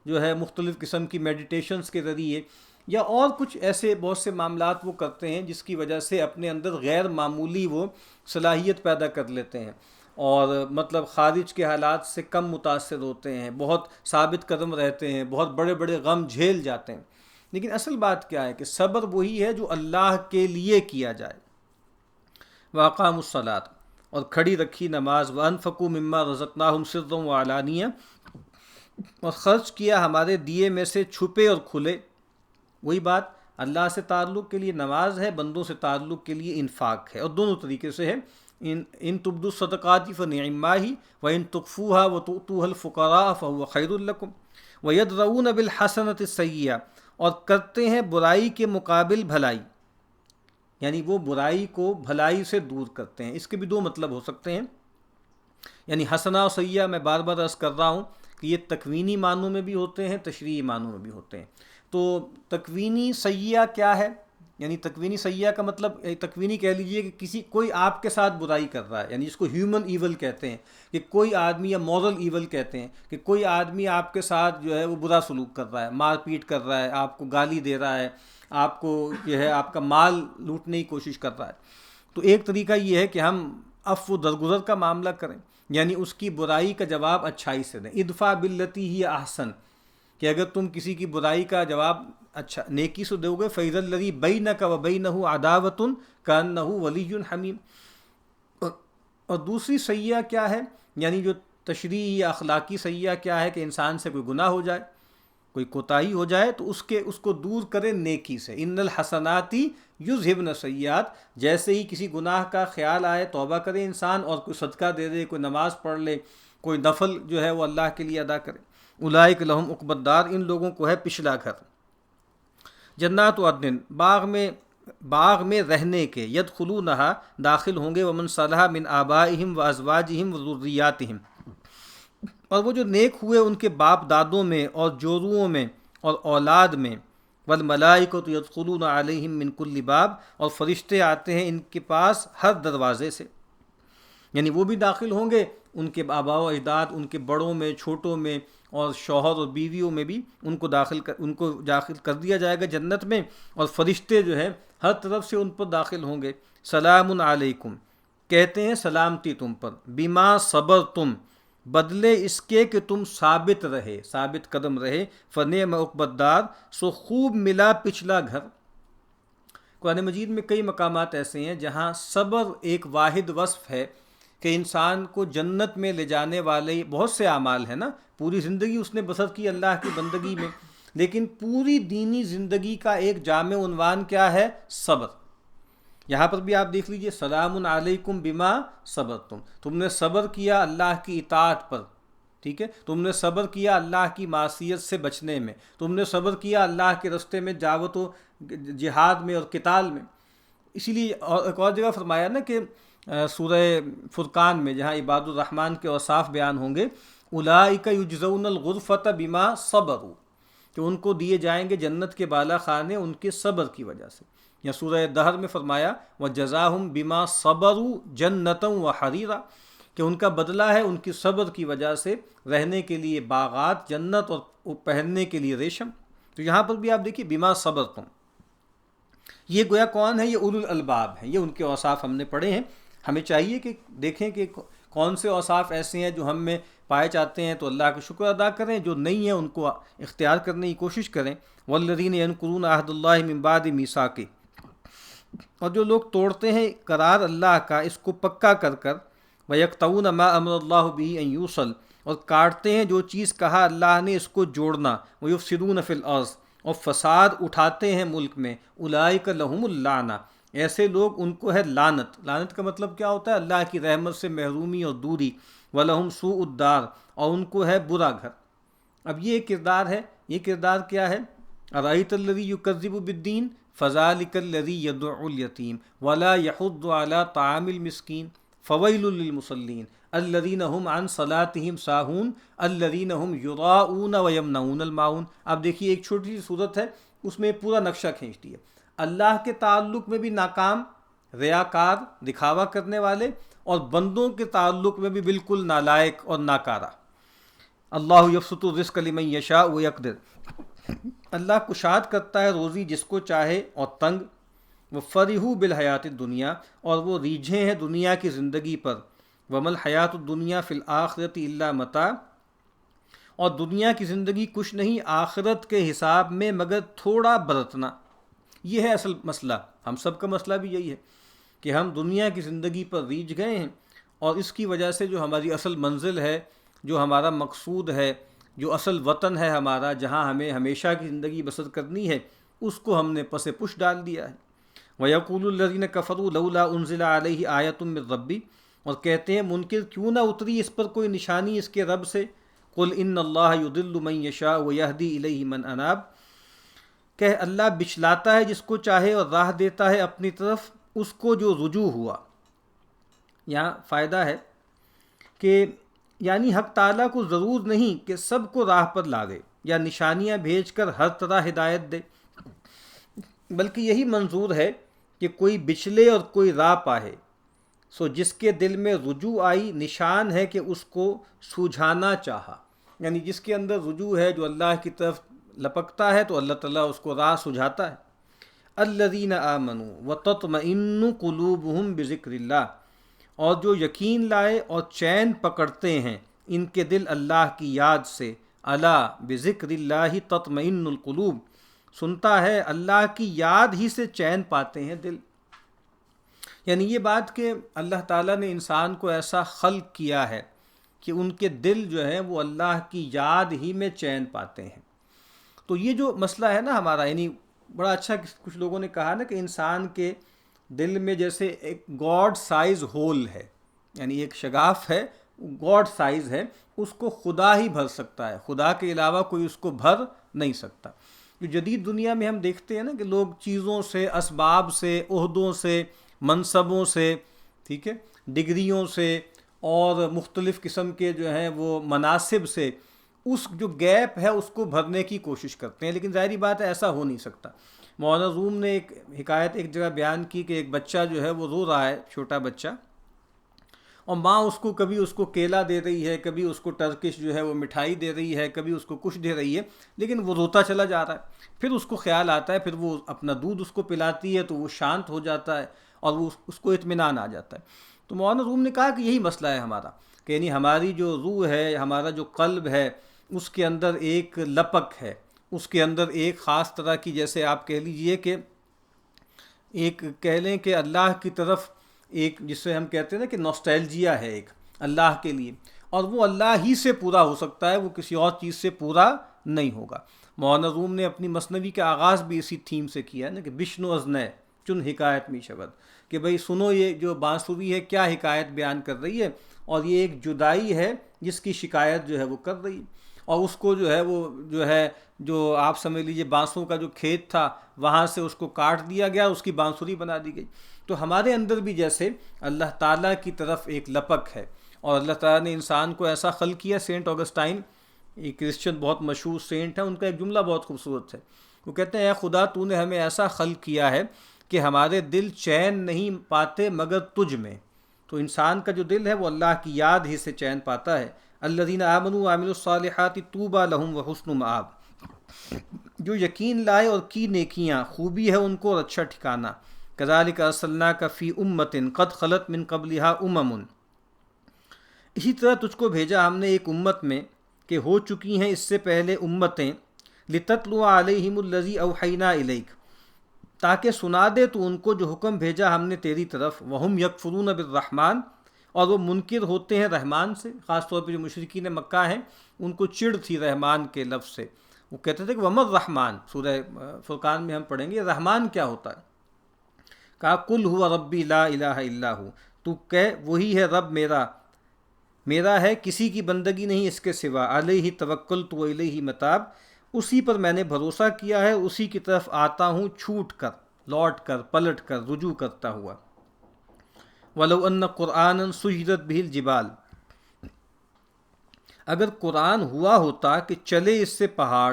جو ہے مختلف قسم کی میڈیٹیشنز کے ذریعے، یا اور کچھ ایسے بہت سے معاملات وہ کرتے ہیں جس کی وجہ سے اپنے اندر غیر معمولی وہ صلاحیت پیدا کر لیتے ہیں، اور مطلب خارج کے حالات سے کم متاثر ہوتے ہیں، بہت ثابت قدم رہتے ہیں، بہت بڑے بڑے غم جھیل جاتے ہیں۔ لیکن اصل بات کیا ہے کہ صبر وہی ہے جو اللہ کے لیے کیا جائے۔ وَأَقَامُوا الصَّلَاةَ، اور کھڑی رکھی نماز، وَأَنفَقُوا مِمَّا رَزَقْنَاهُمْ سِرًّا وَعَلَانِيَةً، اور خرچ کیا ہمارے دیے میں سے چھپے اور کھلے۔ وہی بات، اللہ سے تعلق کے لیے نماز ہے، بندوں سے تعلق کے لیے انفاق ہے، اور دونوں طریقے سے ہے۔ ان تبدوا الصدقات فنعما ہی، وان تخفوها وتؤتوها الفقراء فهو خیر لکم، ویدرؤون بالحسنۃ السیئۃ، اور کرتے ہیں برائی کے مقابل بھلائی، یعنی وہ برائی کو بھلائی سے دور کرتے ہیں۔ اس کے بھی دو مطلب ہو سکتے ہیں، یعنی حسنہ و سیئہ میں بار بار عرض کر رہا ہوں کہ یہ تکوینی معنوں میں بھی ہوتے ہیں، تشریعی معنوں میں بھی ہوتے ہیں۔ تو تکوینی سیئہ کیا ہے؟ یعنی تکوینی سیئہ کا مطلب، تکوینی کہہ لیجئے کہ کوئی آپ کے ساتھ برائی کر رہا ہے، یعنی جس کو ہیومن ایول کہتے ہیں، کہ کوئی آدمی، یا مورل ایول کہتے ہیں، کہ کوئی آدمی آپ کے ساتھ جو ہے وہ برا سلوک کر رہا ہے، مار پیٹ کر رہا ہے، آپ کو گالی دے رہا ہے، آپ کو جو ہے آپ کا مال لوٹنے کی کوشش کر رہا ہے۔ تو ایک طریقہ یہ ہے کہ ہم عفو درگزر کا معاملہ کریں، یعنی اس کی برائی کا جواب اچھائی سے دیں۔ ادفع باللتی ہی احسن، کہ اگر تم کسی کی برائی کا جواب اچھا نیکی سے دو گے، فَإِذَا الَّذِي بَيْنَكَ وَبَيْنَهُ عَدَاوَةٌ كَأَنَّهُ وَلِيٌّ حَمِيمٌ۔ اور دوسری سیئہ کیا ہے؟ یعنی جو تشریعی یا اخلاقی سیئہ کیا ہے کہ انسان سے کوئی گناہ ہو جائے، کوئی کوتاہی ہو جائے تو اس کو دور کرے نیکی سے۔ ان الحسنات یذہبن السیئات، جیسے ہی کسی گناہ کا خیال آئے توبہ کرے انسان، اور کوئی صدقہ دے دے، کوئی نماز پڑھ لے، کوئی نفل جو ہے وہ اللہ کے لیے ادا کرے۔ اولئک لہم عقبی الدار، ان لوگوں کو ہے پچھلا گھر۔ جنات عدن، باغ میں رہنے کے، یدخلونہا، داخل ہوں گے، ومن صلح من آبائہم وازواجہم وذریاتہم، اور وہ جو نیک ہوئے ان کے باپ دادوں میں اور جوڑوں میں اور اولاد میں، والملائکۃ یدخلون علیہم من کل باب، اور فرشتے آتے ہیں ان کے پاس ہر دروازے سے، یعنی وہ بھی داخل ہوں گے، ان کے آباء و اجداد، ان کے بڑوں میں، چھوٹوں میں، اور شوہر اور بیویوں میں بھی ان کو داخل کر دیا جائے گا جنت میں، اور فرشتے جو ہے ہر طرف سے ان پر داخل ہوں گے۔ سلام علیکم، کہتے ہیں سلامتی تم پر، بما صبرتم، بدلے اس کے کہ تم ثابت قدم رہے، فنعم عقبی الدار، سو خوب ملا پچھلا گھر۔ قرآن مجید میں کئی مقامات ایسے ہیں جہاں صبر ایک واحد وصف ہے کہ انسان کو جنت میں لے جانے والے بہت سے اعمال ہیں نا، پوری زندگی اس نے بسر کی اللہ کی بندگی میں، لیکن پوری دینی زندگی کا ایک جامع عنوان کیا ہے؟ صبر۔ یہاں پر بھی آپ دیکھ لیجئے، سلام علیکم بما صبرتم، تم نے صبر کیا اللہ کی اطاعت پر، ٹھیک ہے، تم نے صبر کیا اللہ کی معصیت سے بچنے میں، تم نے صبر کیا اللہ کے راستے میں دعوت و جہاد میں اور قتال میں۔ اسی لیے ایک اور جگہ فرمایا نا کہ سورہ فرقان میں، جہاں عباد الرحمن کے اوصاف بیان ہوں گے، اولئک یجزون الغرفۃ بما صبروا، کہ ان کو دیے جائیں گے جنت کے بالا خانے ان کے صبر کی وجہ سے۔ یا سورہ دہر میں فرمایا وجزاہم بما صبروا جنۃ وحریرا، کہ ان کا بدلہ ہے ان کی صبر کی وجہ سے رہنے کے لیے باغات جنت اور پہننے کے لیے ریشم۔ تو یہاں پر بھی آپ دیکھیے بما صبرتم، یہ گویا کون ہے؟ یہ اولو الالباب ہیں، یہ ان کے اوصاف ہم نے پڑھے ہیں۔ ہمیں چاہیے کہ دیکھیں کہ کون سے اوصاف ایسے ہیں جو ہم میں پائے جاتے ہیں تو اللہ کا شکر ادا کریں، جو نہیں ہیں ان کو اختیار کرنے کی کوشش کریں۔ والذین ینقضون عہد اللہ من بعد میثاقہ، اور جو لوگ توڑتے ہیں قرار اللہ کا اس کو پکا کر کر، وَيَقْطَعُونَ مَا أَمَرَ اللَّهُ بِهِ أَن يُوصَلَ، اور کاٹتے ہیں جو چیز کہا اللہ نے اس کو جوڑنا، وَيُفْسِدُونَ فِي الْأَرْضِ، اور فساد اٹھاتے ہیں ملک میں، اولئک لہم اللعنہ، ایسے لوگ ان کو ہے لعنت۔ لعنت کا مطلب کیا ہوتا ہے؟ اللہ کی رحمت سے محرومی اور دوری، وَلَهُمْ سُوءُ الدار، اور ان کو ہے برا گھر۔ اب یہ کردار ہے، یہ کردار کیا ہے؟ أَرَأَيْتَ الَّذِي يُكَذِّبُ بِالدِّينِ فَذَلِكَ الَّذِي يَدُعُّ الْيَتِيمَ وَلَا يَحُضُّ عَلَى طَعَامِ الْمِسْكِينِ فَوَيْلٌ لِّلْمُصَلِّينَ الَّذِينَ هُمْ عَنْ صَلَاتِهِمْ سَاهُونَ الَّذِينَ هُمْ يُرَاءُونَ وَيَمْنَعُونَ الْمَاعُونَ۔ اب دیکھیے ایک چھوٹی سی صورت ہے، اس میں پورا نقشہ کھینچ دیا۔ اللہ کے تعلق میں بھی ناکام، ریاکار، دکھاوا کرنے والے، اور بندوں کے تعلق میں بھی بالکل نالائق اور ناکارہ۔ اللہ یبسط الرزق لمن یشاء ویقدر، اللہ کشاد کرتا ہے روزی جس کو چاہے اور تنگ۔ وفرحوا بالحیات الدنیا، اور وہ ریجھے ہیں دنیا کی زندگی پر۔ وما الحیات الدنیا فی الآخرۃ الا متاع، اور دنیا کی زندگی کچھ نہیں آخرت کے حساب میں مگر تھوڑا برتنا۔ یہ ہے اصل مسئلہ، ہم سب کا مسئلہ بھی یہی ہے کہ ہم دنیا کی زندگی پر ریجھ گئے ہیں، اور اس کی وجہ سے جو ہماری اصل منزل ہے، جو ہمارا مقصود ہے، جو اصل وطن ہے ہمارا، جہاں ہمیں ہمیشہ کی زندگی بسر کرنی ہے، اس کو ہم نے پس پش ڈال دیا ہے۔ وَيَقُولُ الَّذِينَ كَفَرُوا لَوْلَا أُنزِلَ عَلَيْهِ آيَةٌ مِّن رَّبِّهِ، اور کہتے ہیں منکر کیوں نہ اتری اس پر کوئی نشانی اس کے رب سے۔ قُلْ إِنَّ اللَّهَ يُضِلُّ مَن يَشَاءُ وَيَهْدِي إِلَيْهِ مَنْ أَنَابَ، کہ اللہ بچلاتا ہے جس کو چاہے اور راہ دیتا ہے اپنی طرف اس کو جو رجوع ہوا۔ یہاں فائدہ ہے کہ یعنی حق تعالیٰ کو ضرور نہیں کہ سب کو راہ پر لا دے یا نشانیاں بھیج کر ہر طرح ہدایت دے، بلکہ یہی منظور ہے کہ کوئی بچلے اور کوئی راہ پائے۔ سو جس کے دل میں رجوع آئی، نشان ہے کہ اس کو سوجھانا چاہا، یعنی جس کے اندر رجوع ہے، جو اللہ کی طرف لپکتا ہے، تو اللہ تعالیٰ اس کو راہ سجھاتا ہے۔ الذین آمنوا وتطمئن قلوبہم بذکر اللہ، اور جو یقین لائے اور چین پکڑتے ہیں ان کے دل اللہ کی یاد سے۔ الا بذکر اللہ تطمئن القلوب، سنتا ہے اللہ کی یاد ہی سے چین پاتے ہیں دل۔ یعنی یہ بات کہ اللہ تعالیٰ نے انسان کو ایسا خلق کیا ہے کہ ان کے دل جو ہیں وہ اللہ کی یاد ہی میں چین پاتے ہیں۔ تو یہ جو مسئلہ ہے نا ہمارا، یعنی بڑا اچھا کچھ لوگوں نے کہا نا کہ انسان کے دل میں جیسے ایک گاڈ سائز ہول ہے، یعنی ایک شگاف ہے، گاڈ سائز ہے، اس کو خدا ہی بھر سکتا ہے، خدا کے علاوہ کوئی اس کو بھر نہیں سکتا۔ جو جدید دنیا میں ہم دیکھتے ہیں نا کہ لوگ چیزوں سے، اسباب سے، عہدوں سے، منصبوں سے، ٹھیک ہے، ڈگریوں سے، اور مختلف قسم کے جو ہیں وہ مناصب سے اس جو گیپ ہے اس کو بھرنے کی کوشش کرتے ہیں، لیکن ظاہری بات ہے ایسا ہو نہیں سکتا۔ مولانا روم نے ایک حکایت ایک جگہ بیان کی کہ ایک بچہ جو ہے وہ رو رہا ہے، چھوٹا بچہ، اور ماں اس کو کبھی اس کو کیلا دے رہی ہے، کبھی اس کو ٹرکش جو ہے وہ مٹھائی دے رہی ہے، کبھی اس کو کچھ دے رہی ہے، لیکن وہ روتا چلا جا رہا ہے۔ پھر اس کو خیال آتا ہے، پھر وہ اپنا دودھ اس کو پلاتی ہے تو وہ شانت ہو جاتا ہے اور وہ اس کو اطمینان آ جاتا ہے۔ تو مولانا روم نے کہا کہ یہی مسئلہ ہے ہمارا، کہ یعنی ہماری جو روح ہے، ہمارا جو قلب ہے، اس کے اندر ایک لپک ہے، اس کے اندر ایک خاص طرح کی، جیسے آپ کہہ لیجئے کہ ایک کہہ لیں کہ اللہ کی طرف ایک، جس سے ہم کہتے ہیں نا کہ نوسٹیلجیا ہے ایک اللہ کے لیے، اور وہ اللہ ہی سے پورا ہو سکتا ہے، وہ کسی اور چیز سے پورا نہیں ہوگا۔ مولانا روم نے اپنی مثنوی کا آغاز بھی اسی تھیم سے کیا ہے نا کہ بشنو ازنے چن حکایت می شبد، کہ بھئی سنو یہ جو بانسری ہے کیا حکایت بیان کر رہی ہے، اور یہ ایک جدائی ہے جس کی شکایت جو ہے وہ کر رہی ہے، اور اس کو جو ہے وہ جو آپ سمجھ لیجئے بانسوں کا جو کھیت تھا وہاں سے اس کو کاٹ دیا گیا، اس کی بانسری بنا دی گئی۔ تو ہمارے اندر بھی جیسے اللہ تعالیٰ کی طرف ایک لپک ہے، اور اللہ تعالیٰ نے انسان کو ایسا خلق کیا۔ سینٹ آگسٹائن ایک کرسچن بہت مشہور سینٹ ہے، ان کا ایک جملہ بہت خوبصورت ہے، وہ کہتے ہیں اے خدا تو نے ہمیں ایسا خلق کیا ہے کہ ہمارے دل چین نہیں پاتے مگر تجھ میں، تو انسان کا جو دل ہے وہ اللہ کی یاد ہی سے چین پاتا ہے۔ الذین آمنوا وعملوا الصالحات طوبی لہم وحسن مآب، جو یقین لائے اور کی نیکیاں، خوبی ہے ان کو اور اچھا ٹھکانہ۔ کذالک ارسلناک فی امۃ قد خلت من قبلها امم، اسی طرح تجھ کو بھیجا ہم نے ایک امت میں کہ ہو چکی ہیں اس سے پہلے امتیں، لتتلو علیہم الذی اوحینا الیک، تاکہ سنا دے تو ان کو جو حکم بھیجا ہم نے تیری طرف، وہم یکفرون بالرحمن، اور وہ منکر ہوتے ہیں رحمان سے۔ خاص طور پہ جو مشرکین مکہ ہیں ان کو چڑ تھی رحمان کے لفظ سے، وہ کہتے تھے کہ ومر رحمان، سورہ فرقان میں ہم پڑھیں گے رحمان کیا ہوتا ہے۔ کہا قل ہوا ربی لا الہ الا ہو، تو کہہ وہی ہے رب میرا، میرا ہے کسی کی بندگی نہیں اس کے سوا، علیہ توکلت و الیہ متاب، اسی پر میں نے بھروسہ کیا ہے، اسی کی طرف آتا ہوں چھوٹ کر، لوٹ کر، پلٹ کر، رجوع کرتا ہوا۔ وَلَوْ أَنَّ قُرْآنًا سُيِّرَتْ بِهِ الْجِبَالُ، اگر قرآن ہوا ہوتا کہ چلے اس سے پہاڑ،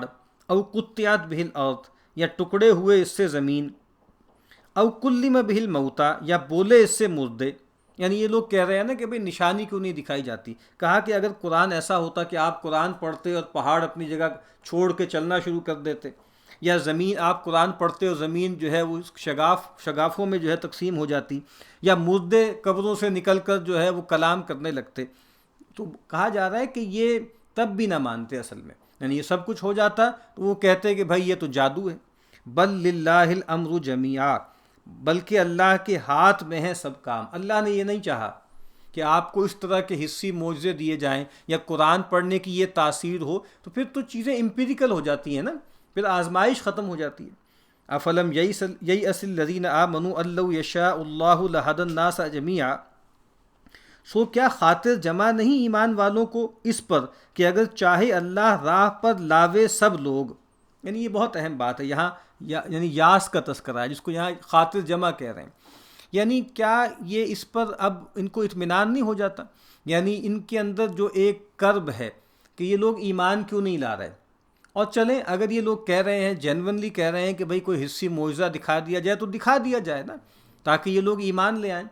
او قطعت بِهِ الْأَرْض، یا ٹکڑے ہوئے اس سے زمین، او کلم بِهِ الْمَوْتَى، یا بولے اس سے مردے۔ یعنی یہ لوگ کہہ رہے ہیں نا کہ بھئی نشانی کیوں نہیں دکھائی جاتی۔ کہا کہ اگر قرآن ایسا ہوتا کہ آپ قرآن پڑھتے اور پہاڑ اپنی جگہ چھوڑ کے چلنا شروع کر دیتے، یا زمین آپ قرآن پڑھتے اور زمین جو ہے وہ شگافوں میں جو ہے تقسیم ہو جاتی، یا مردے قبروں سے نکل کر جو ہے وہ کلام کرنے لگتے، تو کہا جا رہا ہے کہ یہ تب بھی نہ مانتے اصل میں، یعنی یہ سب کچھ ہو جاتا تو وہ کہتے کہ بھائی یہ تو جادو ہے۔ بل للہ الامر جمیعا، بلکہ اللہ کے ہاتھ میں ہے سب کام۔ اللہ نے یہ نہیں چاہا کہ آپ کو اس طرح کے حصی معجزے دیے جائیں یا قرآن پڑھنے کی یہ تاثیر ہو، تو پھر تو چیزیں امپیریکل ہو جاتی ہیں نا، پھر آزمائش ختم ہو جاتی ہے۔ افلم ییأس الذین آمنوا ان لو یشاء اللہ لہدی الناس جمیعا، سو کیا خاطر جمع نہیں ایمان والوں کو اس پر کہ اگر چاہے اللہ راہ پر لاوے سب لوگ۔ یعنی یہ بہت اہم بات ہے، یہاں یعنی یاس کا تذکرہ ہے جس کو یہاں خاطر جمع کہہ رہے ہیں۔ یعنی کیا یہ اس پر اب ان کو اطمینان نہیں ہو جاتا؟ یعنی ان کے اندر جو ایک کرب ہے کہ یہ لوگ ایمان کیوں نہیں لا رہے، اور چلیں اگر یہ لوگ کہہ رہے ہیں، جینونلی کہہ رہے ہیں کہ بھئی کوئی حصی معجزہ دکھا دیا جائے تو دکھا دیا جائے نا، تاکہ یہ لوگ ایمان لے آئیں۔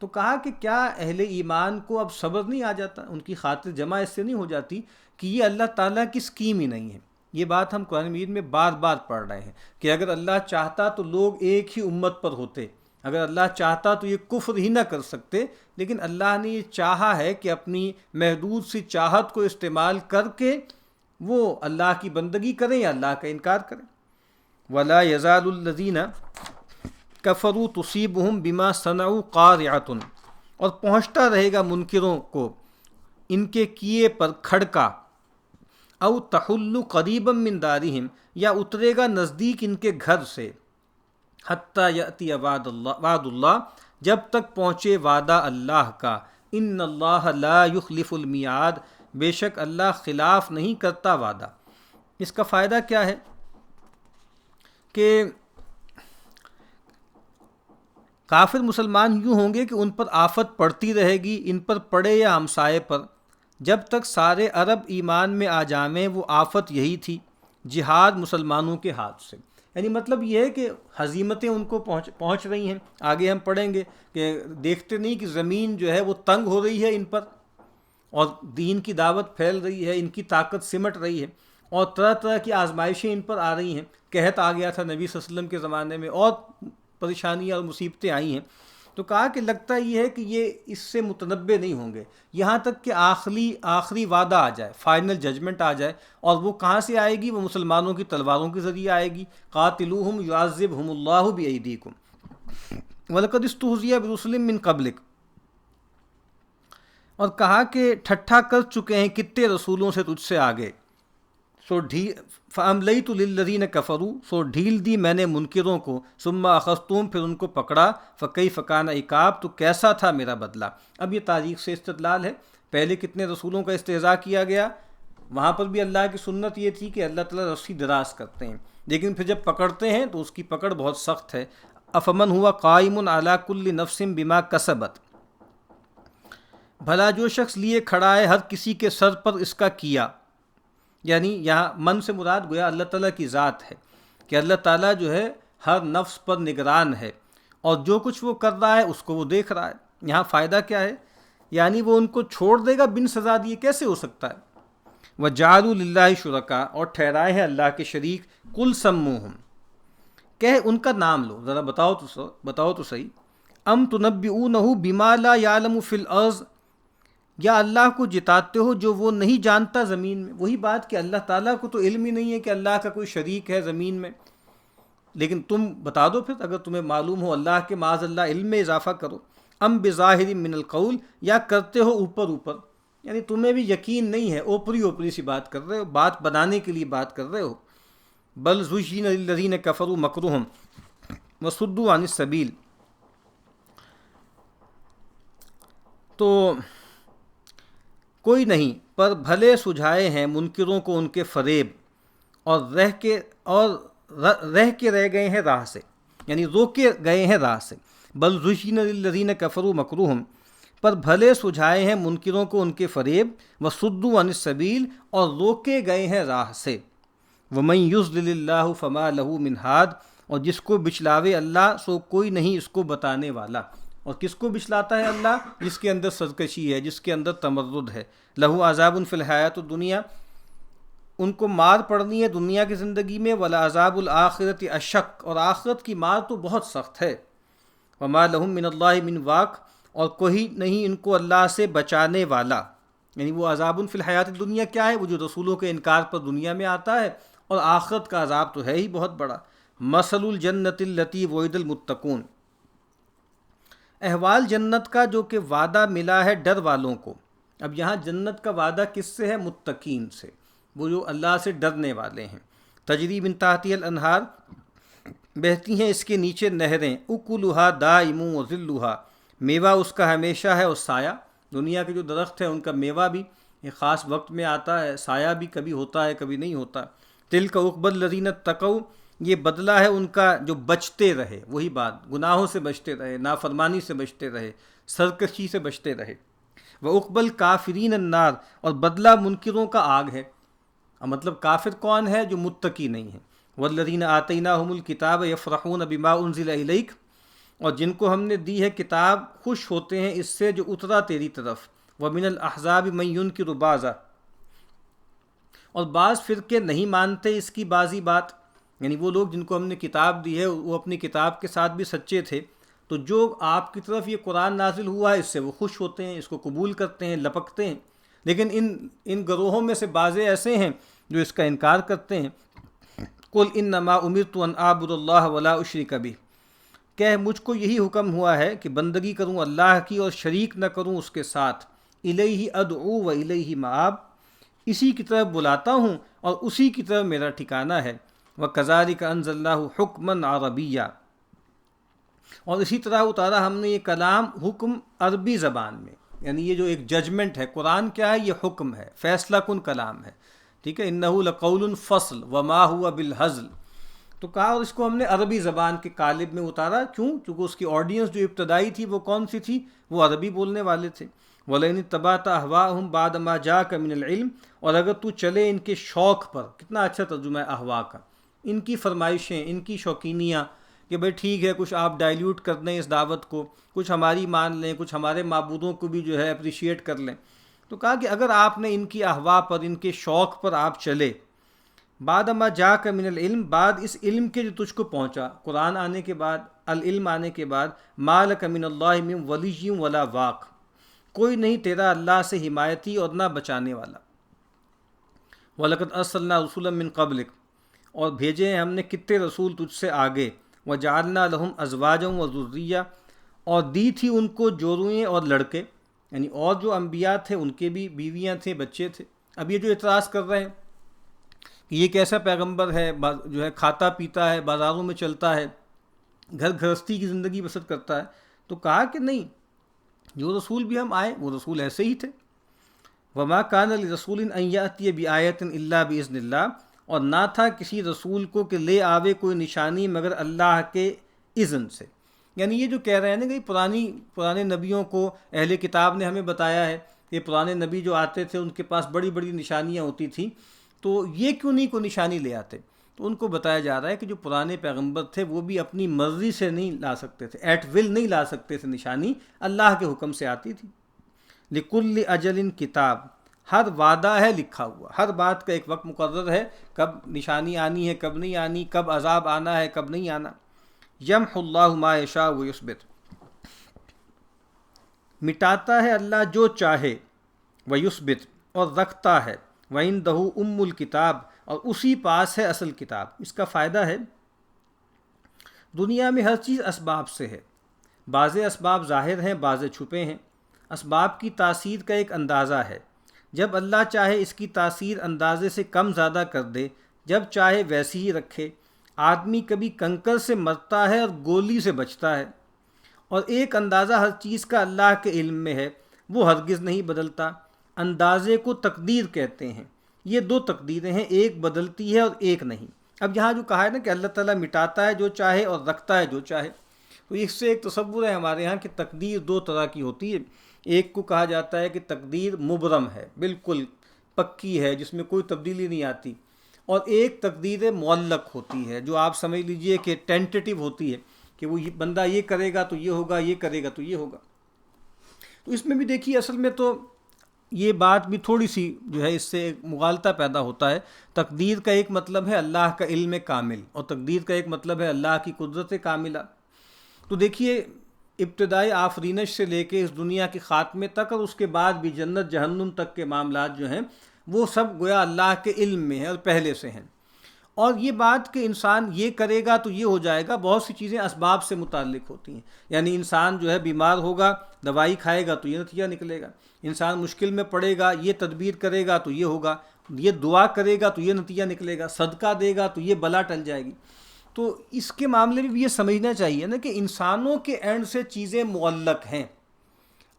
تو کہا کہ کیا اہل ایمان کو اب صبر نہیں آ جاتا، ان کی خاطر جمع اس سے نہیں ہو جاتی کہ یہ اللہ تعالیٰ کی اسکیم ہی نہیں ہے۔ یہ بات ہم قرآن مجید میں بار بار پڑھ رہے ہیں کہ اگر اللہ چاہتا تو لوگ ایک ہی امت پر ہوتے، اگر اللہ چاہتا تو یہ کفر ہی نہ کر سکتے، لیکن اللہ نے یہ چاہا ہے کہ اپنی محدود سی چاہت کو استعمال کر کے وہ اللہ کی بندگی کریں یا اللہ کا انکار کریں۔ وَلَا يَزَالُ الَّذِينَ كَفَرُوا تُصِيبُهُمْ بِمَا صَنَعُوا قَارِعَةٌ، اور پہنچتا رہے گا منکروں کو ان کے کیے پر کھڑکا، او تحل قریبا من دارہم، یا اترے گا نزدیک ان کے گھر سے، حتی یأتی وعد اللہ، جب تک پہنچے وعدہ اللہ کا، ان اللہ لا یخلف المیعاد، بے شک اللہ خلاف نہیں کرتا وعدہ۔ اس کا فائدہ کیا ہے کہ کافر مسلمان یوں ہوں گے کہ ان پر آفت پڑتی رہے گی، ان پر پڑے یا ہمسائے پر، جب تک سارے عرب ایمان میں آ جامیں وہ آفت یہی تھی، جہاد مسلمانوں کے ہاتھ سے۔ یعنی مطلب یہ ہے کہ ہزیمتیں ان کو پہنچ رہی ہیں۔ آگے ہم پڑھیں گے کہ دیکھتے نہیں کہ زمین جو ہے وہ تنگ ہو رہی ہے ان پر، اور دین کی دعوت پھیل رہی ہے، ان کی طاقت سمٹ رہی ہے، اور طرح طرح کی آزمائشیں ان پر آ رہی ہیں۔ قحط آ گیا تھا نبی صلی اللہ علیہ وسلم کے زمانے میں، اور پریشانیاں اور مصیبتیں آئی ہیں۔ تو کہا کہ لگتا یہ ہے کہ یہ اس سے متنبع نہیں ہوں گے یہاں تک کہ آخری وعدہ آ جائے، فائنل ججمنٹ آ جائے، اور وہ کہاں سے آئے گی؟ وہ مسلمانوں کی تلواروں کے ذریعے آئے گی۔ قاتلوہم یعذبہم اللہ بایدیکم وَلَقَدِ اسْتُہْزِئَ بِرُسُلٍ مِّن قَبْلِكَ، اور کہا کہ ٹھٹھا کر چکے ہیں کتنے رسولوں سے تجھ سے آگے۔ فَأَمْلَيْتُ لِلَّذِينَ كَفَرُوا، سو ڈھیل دی میں نے منکروں کو، ثُمَّ أَخَذْتُهُمْ، پھر ان کو پکڑا، فَكَيْفَ كَانَ عِقَابِ، تو کیسا تھا میرا بدلہ۔ اب یہ تاریخ سے استدلال ہے، پہلے کتنے رسولوں کا استہزاء کیا گیا، وہاں پر بھی اللہ کی سنت یہ تھی کہ اللہ تعالیٰ رسی دراز کرتے ہیں، لیکن پھر جب پکڑتے ہیں تو اس کی پکڑ بہت سخت ہے۔ أَفَمَنْ هُوَ قَائِمٌ عَلَى كُلِّ نَفْسٍ بِمَا كَسَبَتْ، بھلا جو شخص لیے کھڑا ہے ہر کسی کے سر پر اس کا کیا، یعنی یہاں من سے مراد گویا اللہ تعالیٰ کی ذات ہے کہ اللہ تعالیٰ جو ہے ہر نفس پر نگران ہے، اور جو کچھ وہ کر رہا ہے اس کو وہ دیکھ رہا ہے۔ یہاں فائدہ کیا ہے؟ یعنی وہ ان کو چھوڑ دے گا بن سزا دیے؟ کیسے ہو سکتا ہے؟ وَجَعَلُوا لِلَّهِ شُرَكَاءَ، اور ٹھہرائے ہیں اللہ کے شریک، قُلْ سَمُّوهُمْ، کہ ان کا نام لو، ذرا بتاؤ تو صحیح، ام تنبئونہ بما لا یعلم فی الارض، یا اللہ کو جتاتے ہو جو وہ نہیں جانتا زمین میں؟ وہی بات کہ اللہ تعالیٰ کو تو علم ہی نہیں ہے کہ اللہ کا کوئی شریک ہے زمین میں، لیکن تم بتا دو پھر اگر تمہیں معلوم ہو اللہ کے، معاذ اللہ علم میں اضافہ کرو۔ ام بظاہر من القول، یا کرتے ہو اوپر، یعنی تمہیں بھی یقین نہیں ہے، اوپری سی بات کر رہے ہو، بات بنانے کے لیے بات کر رہے ہو۔ بل زُيِّنَ لِلَّذِينَ كَفَرُوا مَكْرُهُمْ وَصُدُّوا عَنِ السَّبِيلِ، تو کوئی نہیں پر بھلے سجھائے ہیں منکروں کو ان کے فریب، اور رہ گئے ہیں راہ سے، یعنی روکے گئے ہیں راہ سے۔ بل زُيِّنَ لِلَّذِينَ كَفَرُوا مَكْرُهُمْ، پر بھلے سجھائے ہیں منکروں کو ان کے فریب، وَصُدُّوا عَنِ السَّبِيلِ، اور روکے گئے ہیں راہ سے۔ وَمَن يُضْلِلِ اللَّهُ فَمَا لَهُ مِنْ هَادٍ، اور جس کو بچلاوے اللہ سو کوئی نہیں اس کو بتانے والا۔ اور کس کو بچلاتا ہے اللہ؟ جس کے اندر سرکشی ہے، جس کے اندر تمرد ہے۔ لَهُ عَذَابٌ فِي الْحَيَاةِ الدُّنْيَا، ان کو مار پڑنی ہے دنیا کی زندگی میں، وَلَعَذَابُ الْآخِرَةِ أَشَقُّ، اور آخرت کی مار تو بہت سخت ہے۔ وَمَا لَهُم مِّنَ اللَّهِ مِنْ وَاقٍ، اور کوئی نہیں ان کو اللہ سے بچانے والا۔ یعنی وہ عذاب فی الحیات الدنیا کیا ہے؟ وہ جو رسولوں کے انکار پر دنیا میں آتا ہے، اور آخرت کا عذاب تو ہے ہی بہت بڑا۔ مثل الجنت التی وعد المتقون، احوال جنت کا جو کہ وعدہ ملا ہے ڈر والوں کو۔ اب یہاں جنت کا وعدہ کس سے ہے؟ متقین سے، وہ جو اللہ سے ڈرنے والے ہیں۔ تجری من تحتها الانہار، بہتی ہیں اس کے نیچے نہریں، اکلھا دائم وظلھا، میوہ اس کا ہمیشہ ہے اور سایہ۔ دنیا کے جو درخت ہیں ان کا میوہ بھی ایک خاص وقت میں آتا ہے، سایہ بھی کبھی ہوتا ہے کبھی نہیں ہوتا۔ تلک عقبی الذین اتقوا، یہ بدلہ ہے ان کا جو بچتے رہے، وہی بات، گناہوں سے بچتے رہے، نافرمانی سے بچتے رہے، سرکشی سے بچتے رہے۔ وعقبی الکافرین النار، اور بدلہ منکروں کا آگ ہے۔ مطلب کافر کون ہے؟ جو متقی نہیں ہے۔ والذین آتیناہم الکتاب یفرحون بما انزل الیک، اور جن کو ہم نے دی ہے کتاب خوش ہوتے ہیں اس سے جو اترا تیری طرف۔ ومن الاحزاب من ینکر بعضا، اور بعض فرقے نہیں مانتے اس کی بعضی بات، یعنی وہ لوگ جن کو ہم نے کتاب دی ہے وہ اپنی کتاب کے ساتھ بھی سچے تھے، تو جو آپ کی طرف یہ قرآن نازل ہوا ہے اس سے وہ خوش ہوتے ہیں، اس کو قبول کرتے ہیں، لپکتے ہیں۔ لیکن ان گروہوں میں سے بعضے ایسے ہیں جو اس کا انکار کرتے ہیں۔ قل انما امرت ان اعبد اللہ ولا اشرک بہ، کہ مجھ کو یہی حکم ہوا ہے کہ بندگی کروں اللہ کی اور شریک نہ کروں اس کے ساتھ۔ الیہ ادعو و الیہ مآب، اسی کی طرف بلاتا ہوں اور اسی کی طرف میرا ٹھکانہ ہے۔ وکذالک انزلناہ حکما عربیا، اور اسی طرح اتارا ہم نے یہ کلام حکم عربی زبان میں، یعنی یہ جو ایک ججمنٹ ہے، قرآن کیا ہے؟ یہ حکم ہے، فیصلہ کن کلام ہے، ٹھیک ہے۔ انہ لقول فصل وما هو بالہزل، تو کہا، اور اس کو ہم نے عربی زبان کے قالب میں اتارا، کیوں؟ چونکہ اس کی آڈینس جو ابتدائی تھی وہ کون سی تھی؟ وہ عربی بولنے والے تھے۔ وَلَئِنِ اتَّبَعْتَ أَهْوَاءَهُمْ بَعْدَ مَا جَاءَكَ مِنَ الْعِلْمِ، اور اگر تو چلے ان کے شوق پر، کتنا اچھا ترجمہ ہے احوا کا، ان کی فرمائشیں، ان کی شوقینیاں، کہ بھئی ٹھیک ہے کچھ آپ ڈائلیوٹ کر دیں اس دعوت کو، کچھ ہماری مان لیں، کچھ ہمارے معبودوں کو بھی جو ہے اپریشیٹ کر لیں۔ تو کہا کہ اگر آپ نے ان کی احوا پر، ان کے شوق پر آپ چلے، بعد ما جاءک من العلم، بعد اس علم کے جو تجھ کو پہنچا، قرآن آنے کے بعد، العلم آنے کے بعد، ما لک من اللہ من ولی ولا واق، کوئی نہیں تیرا اللہ سے حمایتی اور نہ بچانے والا۔ وَلَقَدْ أَرْسَلْنَا رُسُلًا مِّن قَبْلِكَ، اور بھیجے ہیں ہم نے کتنے رسول تجھ سے آگے۔ وَجَعَلْنَا لَهُمْ أَزْوَاجًا وَذُرِّيَّةً، اور دی تھی ان کو جوڑویں اور لڑکے، یعنی اور جو انبیاء تھے ان کے بھی بیویاں تھے، بچے تھے۔ اب یہ جو اعتراض کر رہے ہیں کہ یہ کیسا پیغمبر ہے جو ہے کھاتا پیتا ہے، بازاروں میں چلتا ہے، گھر گھرستی کی زندگی بسر کرتا ہے، تو کہا کہ نہیں، جو رسول بھی ہم آئے وہ رسول ایسے ہی تھے۔ وما کان لرسول ان یأتی بآیۃ الا باذن اللہ، اور نہ تھا کسی رسول کو کہ لے آوے کوئی نشانی مگر اللہ کے اذن سے۔ یعنی یہ جو کہہ رہے ہیں نا کہ پرانے نبیوں کو اہل کتاب نے ہمیں بتایا ہے کہ پرانے نبی جو آتے تھے ان کے پاس بڑی بڑی نشانیاں ہوتی تھیں، تو یہ کیوں نہیں کوئی نشانی لے آتے؟ تو ان کو بتایا جا رہا ہے کہ جو پرانے پیغمبر تھے وہ بھی اپنی مرضی سے نہیں لا سکتے تھے، ایٹ ول نہیں لا سکتے تھے نشانی، اللہ کے حکم سے آتی تھی۔ لکل اجل کتاب، ہر وعدہ ہے لکھا ہوا، ہر بات کا ایک وقت مقرر ہے، کب نشانی آنی ہے کب نہیں آنی، کب عذاب آنا ہے کب نہیں آنا۔ یمحو اللہ ما یشاء ویثبت، مٹاتا ہے اللہ جو چاہے، ویثبت، اور رکھتا ہے، وعندہ ام الکتاب، اور اسی پاس ہے اصل کتاب۔ اس کا فائدہ ہے دنیا میں ہر چیز اسباب سے ہے، بعض اسباب ظاہر ہیں بعض چھپے ہیں، اسباب کی تاثیر کا ایک اندازہ ہے، جب اللہ چاہے اس کی تاثیر اندازے سے کم زیادہ کر دے، جب چاہے ویسی ہی رکھے۔ آدمی کبھی کنکر سے مرتا ہے اور گولی سے بچتا ہے، اور ایک اندازہ ہر چیز کا اللہ کے علم میں ہے، وہ ہرگز نہیں بدلتا۔ اندازے کو تقدیر کہتے ہیں، یہ دو تقدیریں ہیں، ایک بدلتی ہے اور ایک نہیں۔ اب یہاں جو کہا ہے نا کہ اللہ تعالیٰ مٹاتا ہے جو چاہے اور رکھتا ہے جو چاہے، تو اس سے ایک تصور ہے ہمارے ہاں کہ تقدیر دو طرح کی ہوتی ہے۔ ایک کو کہا جاتا ہے کہ تقدیر مبرم ہے، بالکل پکی ہے، جس میں کوئی تبدیلی نہیں آتی، اور ایک تقدیر معلق ہوتی ہے جو آپ سمجھ لیجئے کہ ٹینٹیٹیو ہوتی ہے، کہ وہ بندہ یہ کرے گا تو یہ ہوگا، یہ کرے گا تو یہ ہوگا۔ تو اس میں بھی دیکھیے اصل میں تو یہ بات بھی تھوڑی سی جو ہے اس سے ایک مغالطہ پیدا ہوتا ہے۔ تقدیر کا ایک مطلب ہے اللہ کا علم کامل، اور تقدیر کا ایک مطلب ہے اللہ کی قدرت کاملہ۔ تو دیکھیے ابتدائی آفرینش سے لے کے اس دنیا کے خاتمے تک، اور اس کے بعد بھی جنت جہنم تک کے معاملات جو ہیں وہ سب گویا اللہ کے علم میں ہیں اور پہلے سے ہیں۔ اور یہ بات کہ انسان یہ کرے گا تو یہ ہو جائے گا، بہت سی چیزیں اسباب سے متعلق ہوتی ہیں۔ یعنی انسان جو ہے بیمار ہوگا، دوائی کھائے گا تو یہ نتیجہ نکلے گا، انسان مشکل میں پڑے گا، یہ تدبیر کرے گا تو یہ ہوگا، یہ دعا کرے گا تو یہ نتیجہ نکلے گا، صدقہ دے گا تو یہ بلا ٹل جائے گی۔ تو اس کے معاملے میں بھی یہ سمجھنا چاہیے نا کہ انسانوں کے اینڈ سے چیزیں معلق ہیں،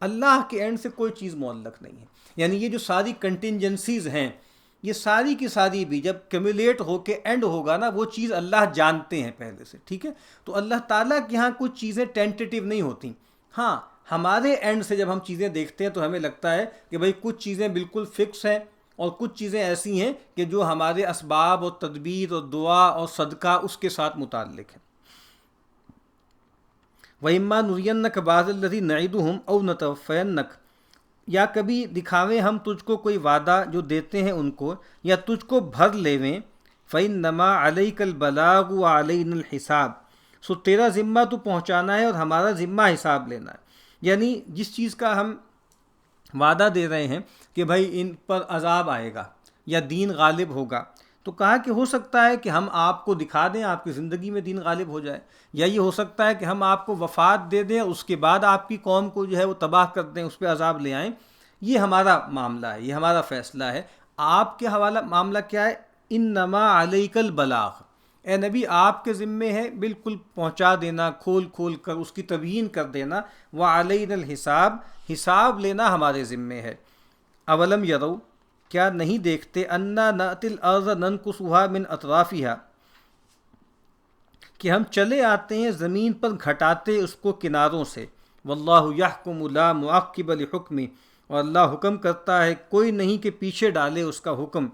اللہ کے اینڈ سے کوئی چیز معلق نہیں ہے۔ یعنی یہ جو ساری کنٹینجنسیز ہیں، یہ ساری کی ساری بھی جب کیمولیٹ ہو کے اینڈ ہوگا نا، وہ چیز اللہ جانتے ہیں پہلے سے، ٹھیک ہے۔ تو اللہ تعالیٰ کے ہاں کچھ چیزیں ٹینٹیٹیو نہیں ہوتی۔ ہاں ہمارے اینڈ سے جب ہم چیزیں دیکھتے ہیں تو ہمیں لگتا ہے کہ بھئی کچھ چیزیں بالکل فکس ہیں، اور کچھ چیزیں ایسی ہیں کہ جو ہمارے اسباب اور تدبیر اور دعا اور صدقہ اس کے ساتھ متعلق ہیں۔ وَإِمَّا نُرِيَنَّكَ بَعْضَ الَّذِي نَعِدُهُمْ أَوْ نَتَوَفَّيَنَّكَ، یا کبھی دکھاویں ہم تجھ کو کوئی وعدہ جو دیتے ہیں ان کو، یا تجھ کو بھر لیویں۔ فَإِنَّمَا عَلَيْكَ الْبَلَاغُ وَعَلَيْنَا الْحِسَابُ، سو تیرا ذمہ تو پہنچانا ہے اور ہمارا ذمہ حساب لینا ہے۔ یعنی جس چیز کا ہم وعدہ دے رہے ہیں کہ بھائی ان پر عذاب آئے گا یا دین غالب ہوگا، تو کہا کہ ہو سکتا ہے کہ ہم آپ کو دکھا دیں، آپ کی زندگی میں دین غالب ہو جائے، یا یہ ہو سکتا ہے کہ ہم آپ کو وفات دے دیں، اس کے بعد آپ کی قوم کو جو ہے وہ تباہ کر دیں، اس پہ عذاب لے آئیں۔ یہ ہمارا معاملہ ہے، یہ ہمارا فیصلہ ہے۔ آپ کے حوالہ معاملہ کیا ہے؟ انما علیک البلاغ، اے نبی آپ کے ذمے ہے بالکل پہنچا دینا، کھول کھول کر اس کی تبیین کر دینا۔ وعلینا الحساب، حساب لینا ہمارے ذمے ہے۔ اولم یروا، کیا نہیں دیکھتے، انا نأتی الارض ننقصها من اطرافها، کہ ہم چلے آتے ہیں زمین پر گھٹاتے اس کو کناروں سے۔ واللہ یحکم لا معقب لحکمہ، اور اللہ حکم کرتا ہے کوئی نہیں کہ پیچھے ڈالے اس کا حکم۔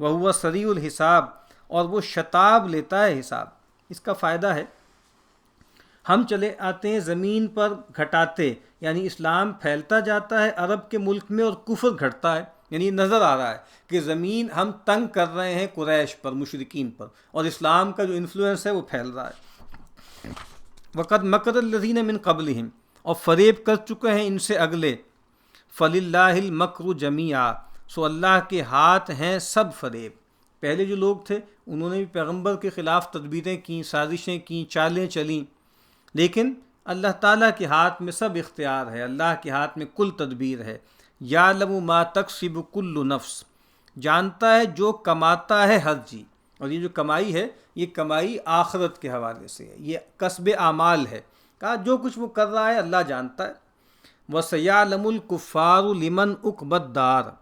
وہو سریع الحساب، اور وہ شتاب لیتا ہے حساب۔ اس کا فائدہ ہے ہم چلے آتے ہیں زمین پر گھٹاتے، یعنی اسلام پھیلتا جاتا ہے عرب کے ملک میں اور کفر گھٹتا ہے، یعنی نظر آ رہا ہے کہ زمین ہم تنگ کر رہے ہیں قریش پر، مشرکین پر، اور اسلام کا جو انفلوئنس ہے وہ پھیل رہا ہے۔ وقد مکر الذین من قبلہم، اور فریب کر چکے ہیں ان سے اگلے۔ فللہ المکر جمیعا، سو اللہ کے ہاتھ ہیں سب فریب۔ پہلے جو لوگ تھے انہوں نے بھی پیغمبر کے خلاف تدبیریں کیں، سازشیں کیں، چالیں چلیں، لیکن اللہ تعالیٰ کے ہاتھ میں سب اختیار ہے، اللہ کے ہاتھ میں کل تدبیر ہے۔ یعلم ما تکسب کل نفس، جانتا ہے جو کماتا ہے ہر جی، اور یہ جو کمائی ہے یہ کمائی آخرت کے حوالے سے ہے، یہ کسب اعمال ہے، کہا جو کچھ وہ کر رہا ہے اللہ جانتا ہے۔ وَسَيَعْلَمُ الْكُفَّارُ لِمَنْ عُقْبَى الدَّارِ،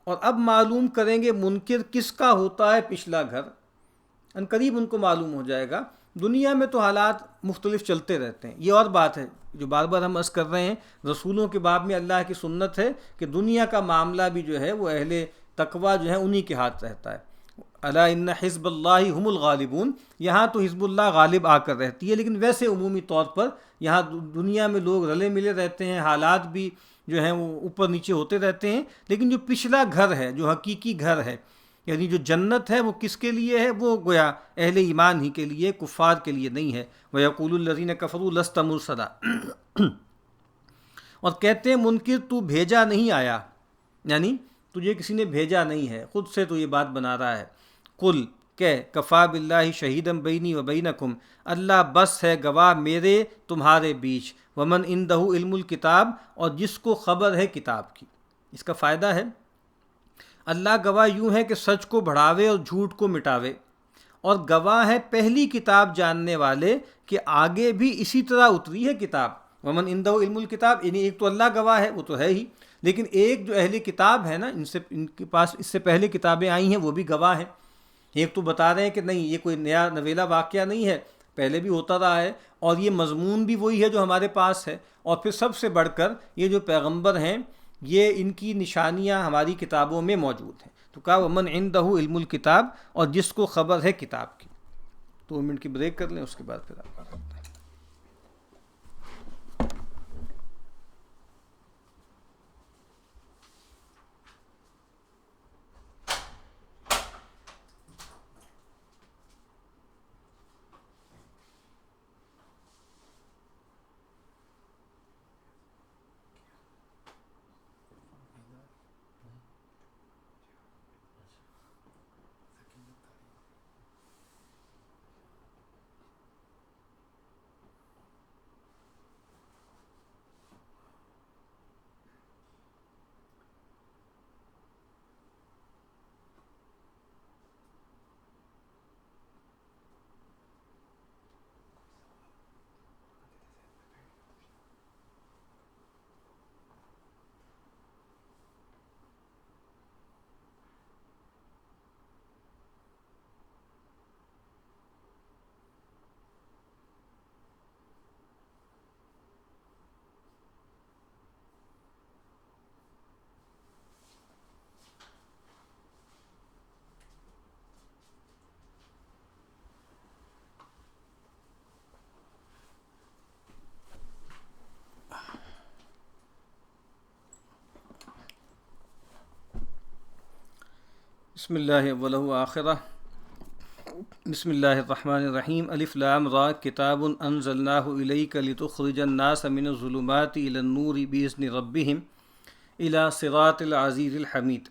اور اب معلوم کریں گے منکر کس کا ہوتا ہے پچھلا گھر، ان قریب ان کو معلوم ہو جائے گا۔ دنیا میں تو حالات مختلف چلتے رہتے ہیں، یہ اور بات ہے جو بار بار ہم عرض کر رہے ہیں، رسولوں کے باب میں اللہ کی سنت ہے کہ دنیا کا معاملہ بھی جو ہے وہ اہل تقویٰ جو ہے انہی کے ہاتھ رہتا ہے۔ الا ان حزب اللہ ہم الغالبون، یہاں تو حزب اللہ غالب آ کر رہتی ہے، لیکن ویسے عمومی طور پر یہاں دنیا میں لوگ رلے ملے رہتے ہیں، حالات بھی جو ہیں وہ اوپر نیچے ہوتے رہتے ہیں، لیکن جو پچھلا گھر ہے، جو حقیقی گھر ہے، یعنی جو جنت ہے، وہ کس کے لیے ہے؟ وہ گویا اہل ایمان ہی کے لیے، کفار کے لیے نہیں ہے۔ وَيَقُولُ الَّذِينَ كَفَرُوا لَسْتَ مُرْسَلًا، اور کہتے ہیں منکر تو بھیجا نہیں آیا، یعنی تجھے کسی نے بھیجا نہیں ہے، خود سے تو یہ بات بنا رہا ہے۔ قل کہ کفا باللہ شہیدم بینی و بینکم، اللہ بس ہے گواہ میرے تمہارے بیچ، ومن عندہ علم الکتاب، اور جس کو خبر ہے کتاب کی۔ اس کا فائدہ ہے اللہ گواہ یوں ہے کہ سچ کو بڑھاوے اور جھوٹ کو مٹاوے، اور گواہ ہے پہلی کتاب جاننے والے کہ آگے بھی اسی طرح اتری ہے کتاب۔ ومن عندہ علم الکتاب، یعنی ایک تو اللہ گواہ ہے، وہ تو ہے ہی، لیکن ایک جو اہل کتاب ہے نا، ان کے پاس اس سے پہلے کتابیں آئی ہیں، وہ بھی گواہ ہیں۔ ایک تو بتا رہے ہیں کہ نہیں، یہ کوئی نیا نویلا واقعہ نہیں ہے، پہلے بھی ہوتا رہا ہے، اور یہ مضمون بھی وہی ہے جو ہمارے پاس ہے، اور پھر سب سے بڑھ کر یہ جو پیغمبر ہیں، یہ ان کی نشانیاں ہماری کتابوں میں موجود ہیں۔ تو کہا ومن عندہ علم الکتاب، اور جس کو خبر ہے کتاب کی۔ 2 منٹ کی بریک کر لیں، اس کے بعد پھر آپ کرتے ہیں۔ بسم اللہ اولہ و آخرہ، بسم اللہ الرحمن الرحیم۔ الف لام را، کتاب انزلناہ الیک لتخرج الناس من الظلمات الی النور باذن ربہم الی صراط العزیز الحمید۔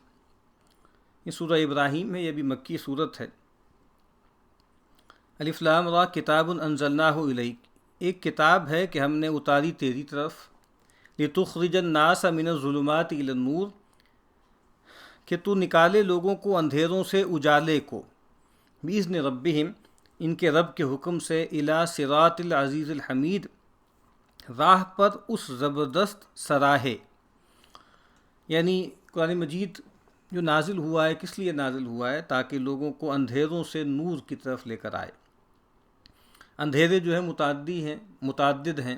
یہ سورہ ابراہیم ہے، یہ بھی مکی صورت ہے۔ الف لام را کتاب انزلناہ الیک، ایک کتاب ہے کہ ہم نے اتاری تیری طرف، لتخرج الناس من الظلمات الی النور، کہ تو نکالے لوگوں کو اندھیروں سے اجالے کو، باذن ربہم، ان کے رب کے حکم سے، الی صراط العزیز الحمید، راہ پر اس زبردست سراہے۔ یعنی قرآن مجید جو نازل ہوا ہے، کس لیے نازل ہوا ہے؟ تاکہ لوگوں کو اندھیروں سے نور کی طرف لے کر آئے۔ اندھیرے جو ہیں متعدد ہیں،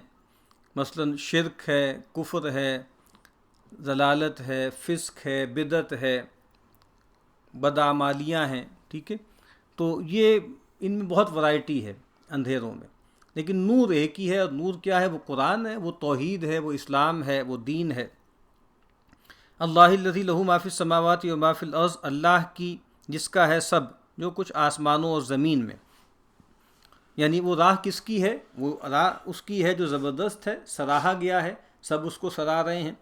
مثلا شرک ہے، کفر ہے، ضلالت ہے، فسق ہے، بدعت ہے، بدعمالیاں ہیں، ٹھیک ہے؟ تو یہ ان میں بہت ورائٹی ہے اندھیروں میں، لیکن نور ایک ہی ہے، اور نور کیا ہے؟ وہ قرآن ہے، وہ توحید ہے، وہ اسلام ہے، وہ دین ہے۔ اللہ الذی لہ ما فی السماوات و ما فی الارض، اللہ کی جس کا ہے سب جو کچھ آسمانوں اور زمین میں۔ یعنی وہ راہ کس کی ہے؟ وہ راہ اس کی ہے جو زبردست ہے، سراہا گیا ہے، سب اس کو سراہ رہے ہیں،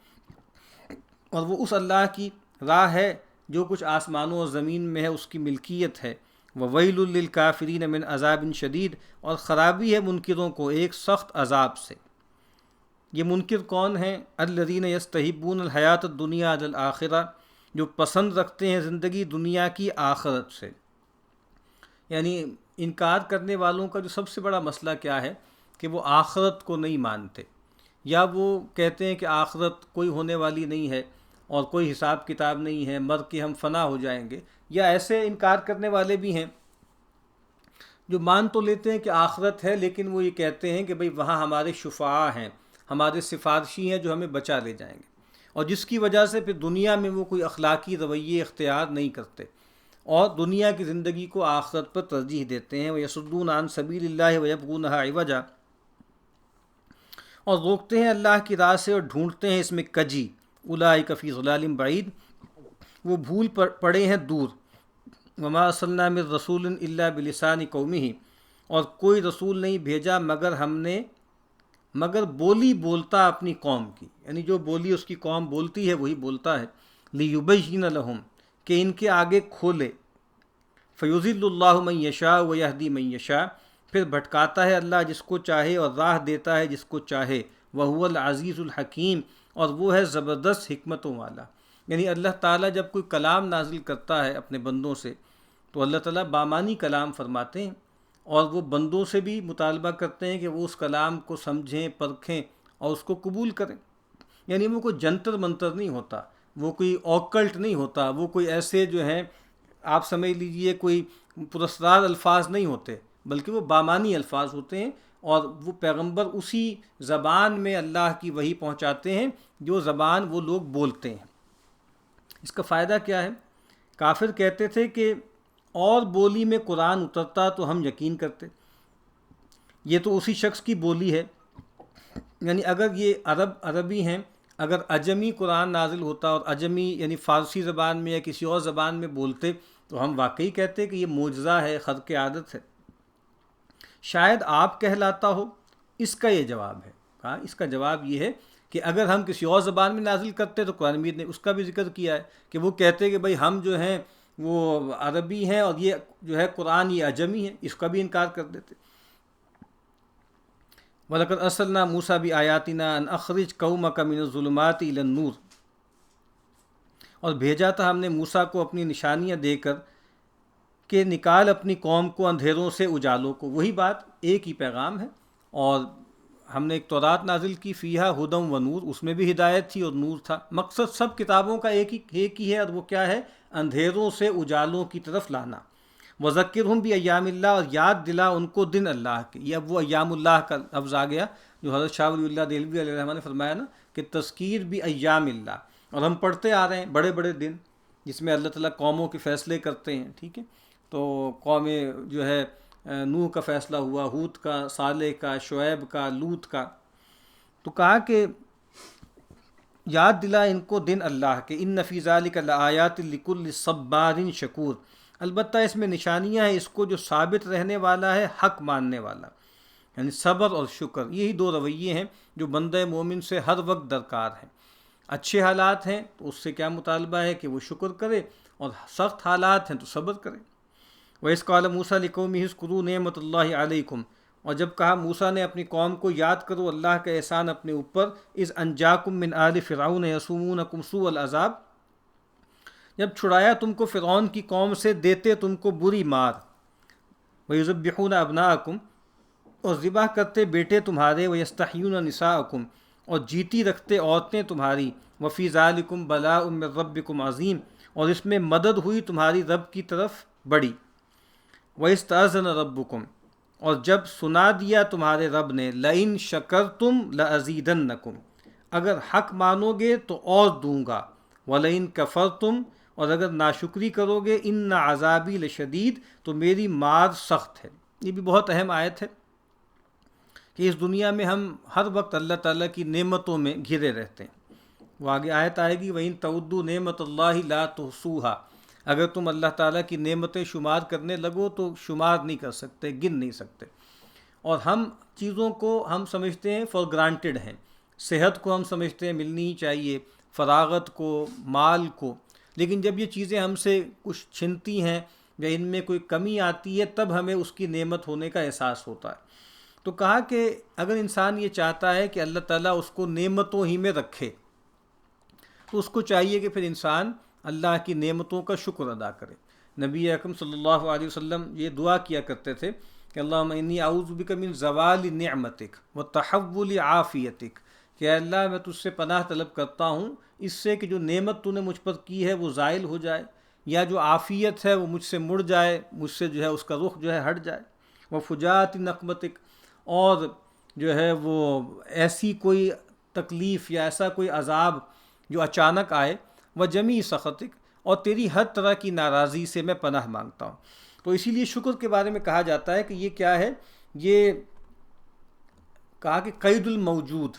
اور وہ اس اللہ کی راہ ہے جو کچھ آسمانوں اور زمین میں ہے، اس کی ملکیت ہے۔ وَوَيْلٌ لِّلْكَافِرِينَ مِنْ عَذَابٍ شَدِيدٍ، اور خرابی ہے منکروں کو ایک سخت عذاب سے۔ یہ منکر کون ہیں؟ الذین یستحبون الحیات الدنیا علی الآخرہ، جو پسند رکھتے ہیں زندگی دنیا کی آخرت سے۔ یعنی انکار کرنے والوں کا جو سب سے بڑا مسئلہ کیا ہے کہ وہ آخرت کو نہیں مانتے، یا وہ کہتے ہیں کہ آخرت کوئی ہونے والی نہیں ہے اور کوئی حساب کتاب نہیں ہے، مر کے ہم فنا ہو جائیں گے۔ یا ایسے انکار کرنے والے بھی ہیں جو مان تو لیتے ہیں کہ آخرت ہے، لیکن وہ یہ کہتے ہیں کہ بھئی وہاں ہمارے شفعاء ہیں، ہمارے سفارشی ہیں جو ہمیں بچا لے جائیں گے، اور جس کی وجہ سے پھر دنیا میں وہ کوئی اخلاقی رویے اختیار نہیں کرتے۔ اور دنیا کی زندگی کو آخرت پر ترجیح دیتے ہیں. وَيَصُدُّونَ عَن سَبِيلِ اللَّهِ وَيَبْغُونَهَا عِوَجًا، اور روکتے ہیں اللہ کی راہ سے اور ڈھونڈتے ہیں اس میں کجی. اولئک فی ضلال بعید، وہ بھول پڑے ہیں دور. وما ارسلنا من رسول الا بلسان قومہ، اور کوئی رسول نہیں بھیجا مگر بولی بولتا اپنی قوم کی، یعنی جو بولی اس کی قوم بولتی ہے وہی بولتا ہے. لیبین لہم، کہ ان کے آگے کھولے. فیضل اللہ من یشاء ویہدی من یشاء، پھر بھٹکاتا ہے اللہ جس کو چاہے اور راہ دیتا ہے جس کو چاہے. وہو العزیز الحکیم، اور وہ ہے زبردست حکمتوں والا. یعنی اللہ تعالیٰ جب کوئی کلام نازل کرتا ہے اپنے بندوں سے تو اللہ تعالیٰ بامانی کلام فرماتے ہیں، اور وہ بندوں سے بھی مطالبہ کرتے ہیں کہ وہ اس کلام کو سمجھیں، پرکھیں اور اس کو قبول کریں. یعنی وہ کوئی جنتر منتر نہیں ہوتا، وہ کوئی اوکلٹ نہیں ہوتا، وہ کوئی ایسے جو ہیں آپ سمجھ لیجئے کوئی پراسرار الفاظ نہیں ہوتے، بلکہ وہ بامانی الفاظ ہوتے ہیں. اور وہ پیغمبر اسی زبان میں اللہ کی وحی پہنچاتے ہیں جو زبان وہ لوگ بولتے ہیں. اس کا فائدہ کیا ہے؟ کافر کہتے تھے کہ اور بولی میں قرآن اترتا تو ہم یقین کرتے، یہ تو اسی شخص کی بولی ہے. یعنی اگر یہ عربی ہیں، اگر عجمی قرآن نازل ہوتا اور عجمی یعنی فارسی زبان میں یا کسی اور زبان میں بولتے تو ہم واقعی کہتے کہ یہ معجزہ ہے، خرق عادت ہے. شاید آپ کہلاتا ہو، اس کا یہ جواب ہے. ہاں، اس کا جواب یہ ہے کہ اگر ہم کسی اور زبان میں نازل کرتے تو قرآن مجید نے اس کا بھی ذکر کیا ہے کہ وہ کہتے کہ بھئی ہم جو ہیں وہ عربی ہیں اور یہ جو ہے قرآن یہ عجمی ہے، اس کا بھی انکار کر دیتے. وَلَقَدْ أَرْسَلْنَا مُوسَىٰ بِآيَاتِنَا أَنْ أَخْرِجْ قَوْمَكَ مِنَ الظُّلُمَاتِ إِلَى النُّورِ، اور بھیجا تھا ہم نے موسیٰ کو اپنی نشانیاں دے کر کہ نکال اپنی قوم کو اندھیروں سے اجالوں کو. وہی بات، ایک ہی پیغام ہے. اور ہم نے ایک تورات نازل کی، فیہا ہدی و نور، اس میں بھی ہدایت تھی اور نور تھا. مقصد سب کتابوں کا ایک ہی ہے، اور وہ کیا ہے؟ اندھیروں سے اجالوں کی طرف لانا. وذکرہم بایام اللہ، اور یاد دلا ان کو دن اللہ کے. یہ اب وہ ایام اللہ کا لفظ آ گیا جو حضرت شاہ ولی اللہ دہلوی علیہ الرحمہ نے فرمایا نا کہ تذکیر بھی ایام اللہ. اور ہم پڑھتے آ رہے ہیں بڑے بڑے دن جس میں اللہ تعالیٰ قوموں کے فیصلے کرتے ہیں. ٹھیک ہے، تو قوم جو ہے نوح کا فیصلہ ہوا، ہود کا، صالح کا، شعیب کا، لوط کا. تو کہا کہ یاد دلا ان کو دن اللہ کے. ان فی ذلک لآیات لکل صبار شکور، البتہ اس میں نشانیاں ہیں اس کو جو ثابت رہنے والا ہے، حق ماننے والا. یعنی صبر اور شکر، یہی دو رویے ہیں جو بندہ مومن سے ہر وقت درکار ہیں. اچھے حالات ہیں تو اس سے کیا مطالبہ ہے کہ وہ شکر کرے، اور سخت حالات ہیں تو صبر کرے. وَإِذْ قَالَ مُوسَىٰ لِقَوْمِهِ اذْكُرُوا نِعْمَتَ اللَّهِ عَلَيْكُمْ، اور جب کہا موسیٰ نے اپنی قوم کو یاد کرو اللہ کا احسان اپنے اوپر. اذ انجاکم من آل فرعون یسومونکم سوء العذاب، جب چھڑایا تم کو فرعون کی قوم سے، دیتے تم کو بری مار. ویذبحون ابناءکم، اور ذبح کرتے بیٹے تمہارے. ویستحیون نساءکم، اور جیتی رکھتے عورتیں تمہاری. وفی ذالکم بلاء من ربکم عظیم، اور اس میں مدد ہوئی تمہاری رب کی طرف بڑی. وَإِسْتَأْذَنَ رَبُّكُمْ، اور جب سنا دیا تمہارے رب نے، لَإِن شَكَرْتُمْ لَأَزِيدَنَّكُمْ، اگر حق مانو گے تو اور دوں گا. وَلَئِن كَفَرْتُمْ، اور اگر ناشکری کرو گے، إِنَّ عَذَابِي لَشَدِيد، تو میری مار سخت ہے. یہ بھی بہت اہم آیت ہے کہ اس دنیا میں ہم ہر وقت اللہ تعالیٰ کی نعمتوں میں گھرے رہتے ہیں. وہ آگے آیت آئے گی، وَإِن تَعُدُّوا نِعْمَتَ اللَّهِ لَا تُحْصُوهَا، اگر تم اللہ تعالیٰ کی نعمتیں شمار کرنے لگو تو شمار نہیں کر سکتے، گن نہیں سکتے. اور ہم چیزوں کو ہم سمجھتے ہیں فار گرانٹیڈ ہیں. صحت کو ہم سمجھتے ہیں ملنی ہی چاہیے، فراغت کو، مال کو. لیکن جب یہ چیزیں ہم سے کچھ چھنتی ہیں یا ان میں کوئی کمی آتی ہے تب ہمیں اس کی نعمت ہونے کا احساس ہوتا ہے. تو کہا کہ اگر انسان یہ چاہتا ہے کہ اللہ تعالیٰ اس کو نعمتوں ہی میں رکھے تو اس کو چاہیے کہ پھر انسان اللہ کی نعمتوں کا شکر ادا کرے. نبی اکرم صلی اللہ علیہ وسلم یہ دعا کیا کرتے تھے کہ اللہم انی اعوذ بک من زوال نعمتک وتحول عافیتک، کہ اے اللہ میں تجھ سے پناہ طلب کرتا ہوں اس سے کہ جو نعمت تو نے مجھ پر کی ہے وہ زائل ہو جائے، یا جو عافیت ہے وہ مجھ سے مڑ جائے، مجھ سے جو ہے اس کا رخ جو ہے ہٹ جائے. وفجاءت نقمتک، اور جو ہے وہ ایسی کوئی تکلیف یا ایسا کوئی عذاب جو اچانک آئے. وجمیع سخطک، اور تیری ہر طرح کی ناراضی سے میں پناہ مانگتا ہوں۔ تو اسی لیے شکر کے بارے میں کہا جاتا ہے کہ یہ کیا ہے، یہ کہا کہ قید الموجود،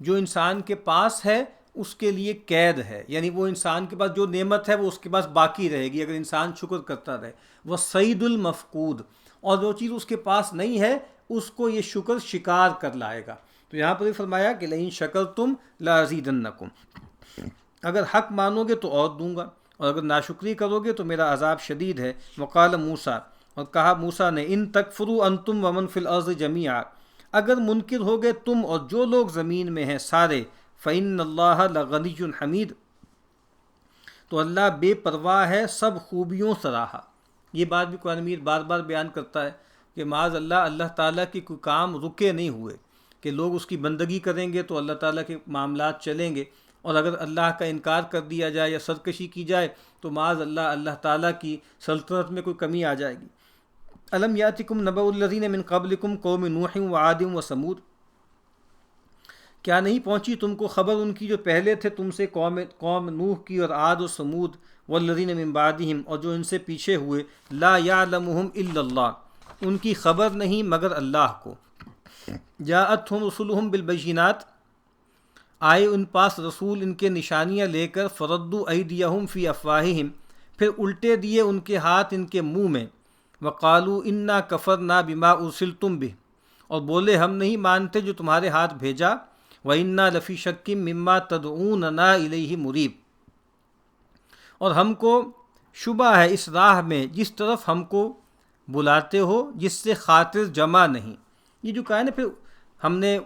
جو انسان کے پاس ہے اس کے لیے قید ہے، یعنی وہ انسان کے پاس جو نعمت ہے وہ اس کے پاس باقی رہے گی اگر انسان شکر کرتا رہے۔ وہ سعید المفقود، اور جو چیز اس کے پاس نہیں ہے اس کو یہ شکر شکار کر لائے گا۔ تو یہاں پر یہ فرمایا کہ لئن شکرتم لازیدنکم، اگر حق مانو گے تو اور دوں گا، اور اگر ناشکری کرو گے تو میرا عذاب شدید ہے۔ وقال موسیٰ، اور کہا موسیٰ نے، ان تکفروا انتم ومن فی الارض جمیعا، اگر منکر ہو گئے تم اور جو لوگ زمین میں ہیں سارے، فإن اللہ لغنی حمید، تو اللہ بے پرواہ ہے سب خوبیوں سراہا۔ یہ بات بھی قرآن مجید بار بار بیان کرتا ہے کہ معاذ اللہ تعالیٰ کے کوئی کام رکے نہیں ہوئے، کہ لوگ اس کی بندگی کریں گے تو اللہ تعالیٰ کے معاملات چلیں گے، اور اگر اللہ کا انکار کر دیا جائے یا سرکشی کی جائے تو معاذ اللہ تعالیٰ کی سلطنت میں کوئی کمی آ جائے گی۔ الم یاتکم نبأ الذین من قبلکم قوم نوح وعاد وثمود، کیا نہیں پہنچی تم کو خبر ان کی جو پہلے تھے تم سے، قوم نوح کی اور عاد و سمود، والذین من بعدہم، اور جو ان سے پیچھے ہوئے، لا یعلمہم الا اللہ، ان کی خبر نہیں مگر اللہ کو۔ جاءتہم رسلہم بالبینات، آئے ان پاس رسول ان کے نشانیاں لے کر، فردوا ایدیہم فی افواہہم، پھر الٹے دیے ان کے ہاتھ ان کے منہ میں، وقالوا انا کفرنا بما ارسلتم بہ، اور بولے ہم نہیں مانتے جو تمہارے ہاتھ بھیجا، وَإِنَّا لَفِي شَكٍّ مِّمَّا تَدْعُونَنَا إِلَيْهِ مُرِيبٍ، اور ہم کو شبہ ہے اس راہ میں جس طرف ہم کو بلاتے ہو، جس سے خاطر جمع نہیں۔ یہ جو کہا ہے نا، پھر ہم نے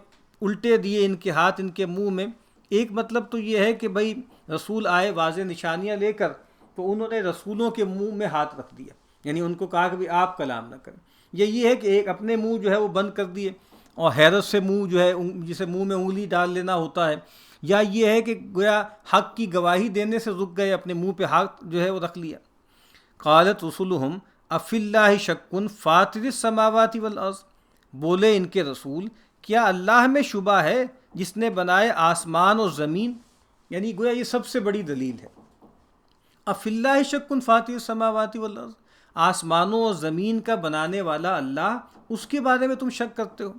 الٹے دیے ان کے ہاتھ ان کے منہ میں، ایک مطلب تو یہ ہے کہ بھئی رسول آئے واضح نشانیاں لے کر، تو انہوں نے رسولوں کے منہ میں ہاتھ رکھ دیا، یعنی ان کو کہا کہ آپ کلام نہ کریں۔ یہ ہے کہ ایک اپنے منہ جو ہے وہ بند کر دیے، اور حیرت سے منہ جو ہے جسے منہ میں انگلی ڈال لینا ہوتا ہے، یا یہ ہے کہ گویا حق کی گواہی دینے سے رک گئے، اپنے منہ پہ ہاتھ جو ہے وہ رکھ لیا۔ قالت رسلہم افی اللہ شک فاطر السماوات والارض، بولے ان کے رسول کیا اللہ میں شبہ ہے جس نے بنائے آسمان اور زمین، یعنی گویا یہ سب سے بڑی دلیل ہے۔ افی اللہ شک فاطر السماوات والارض، آسمانوں اور زمین کا بنانے والا اللہ، اس کے بارے میں تم شک کرتے ہو۔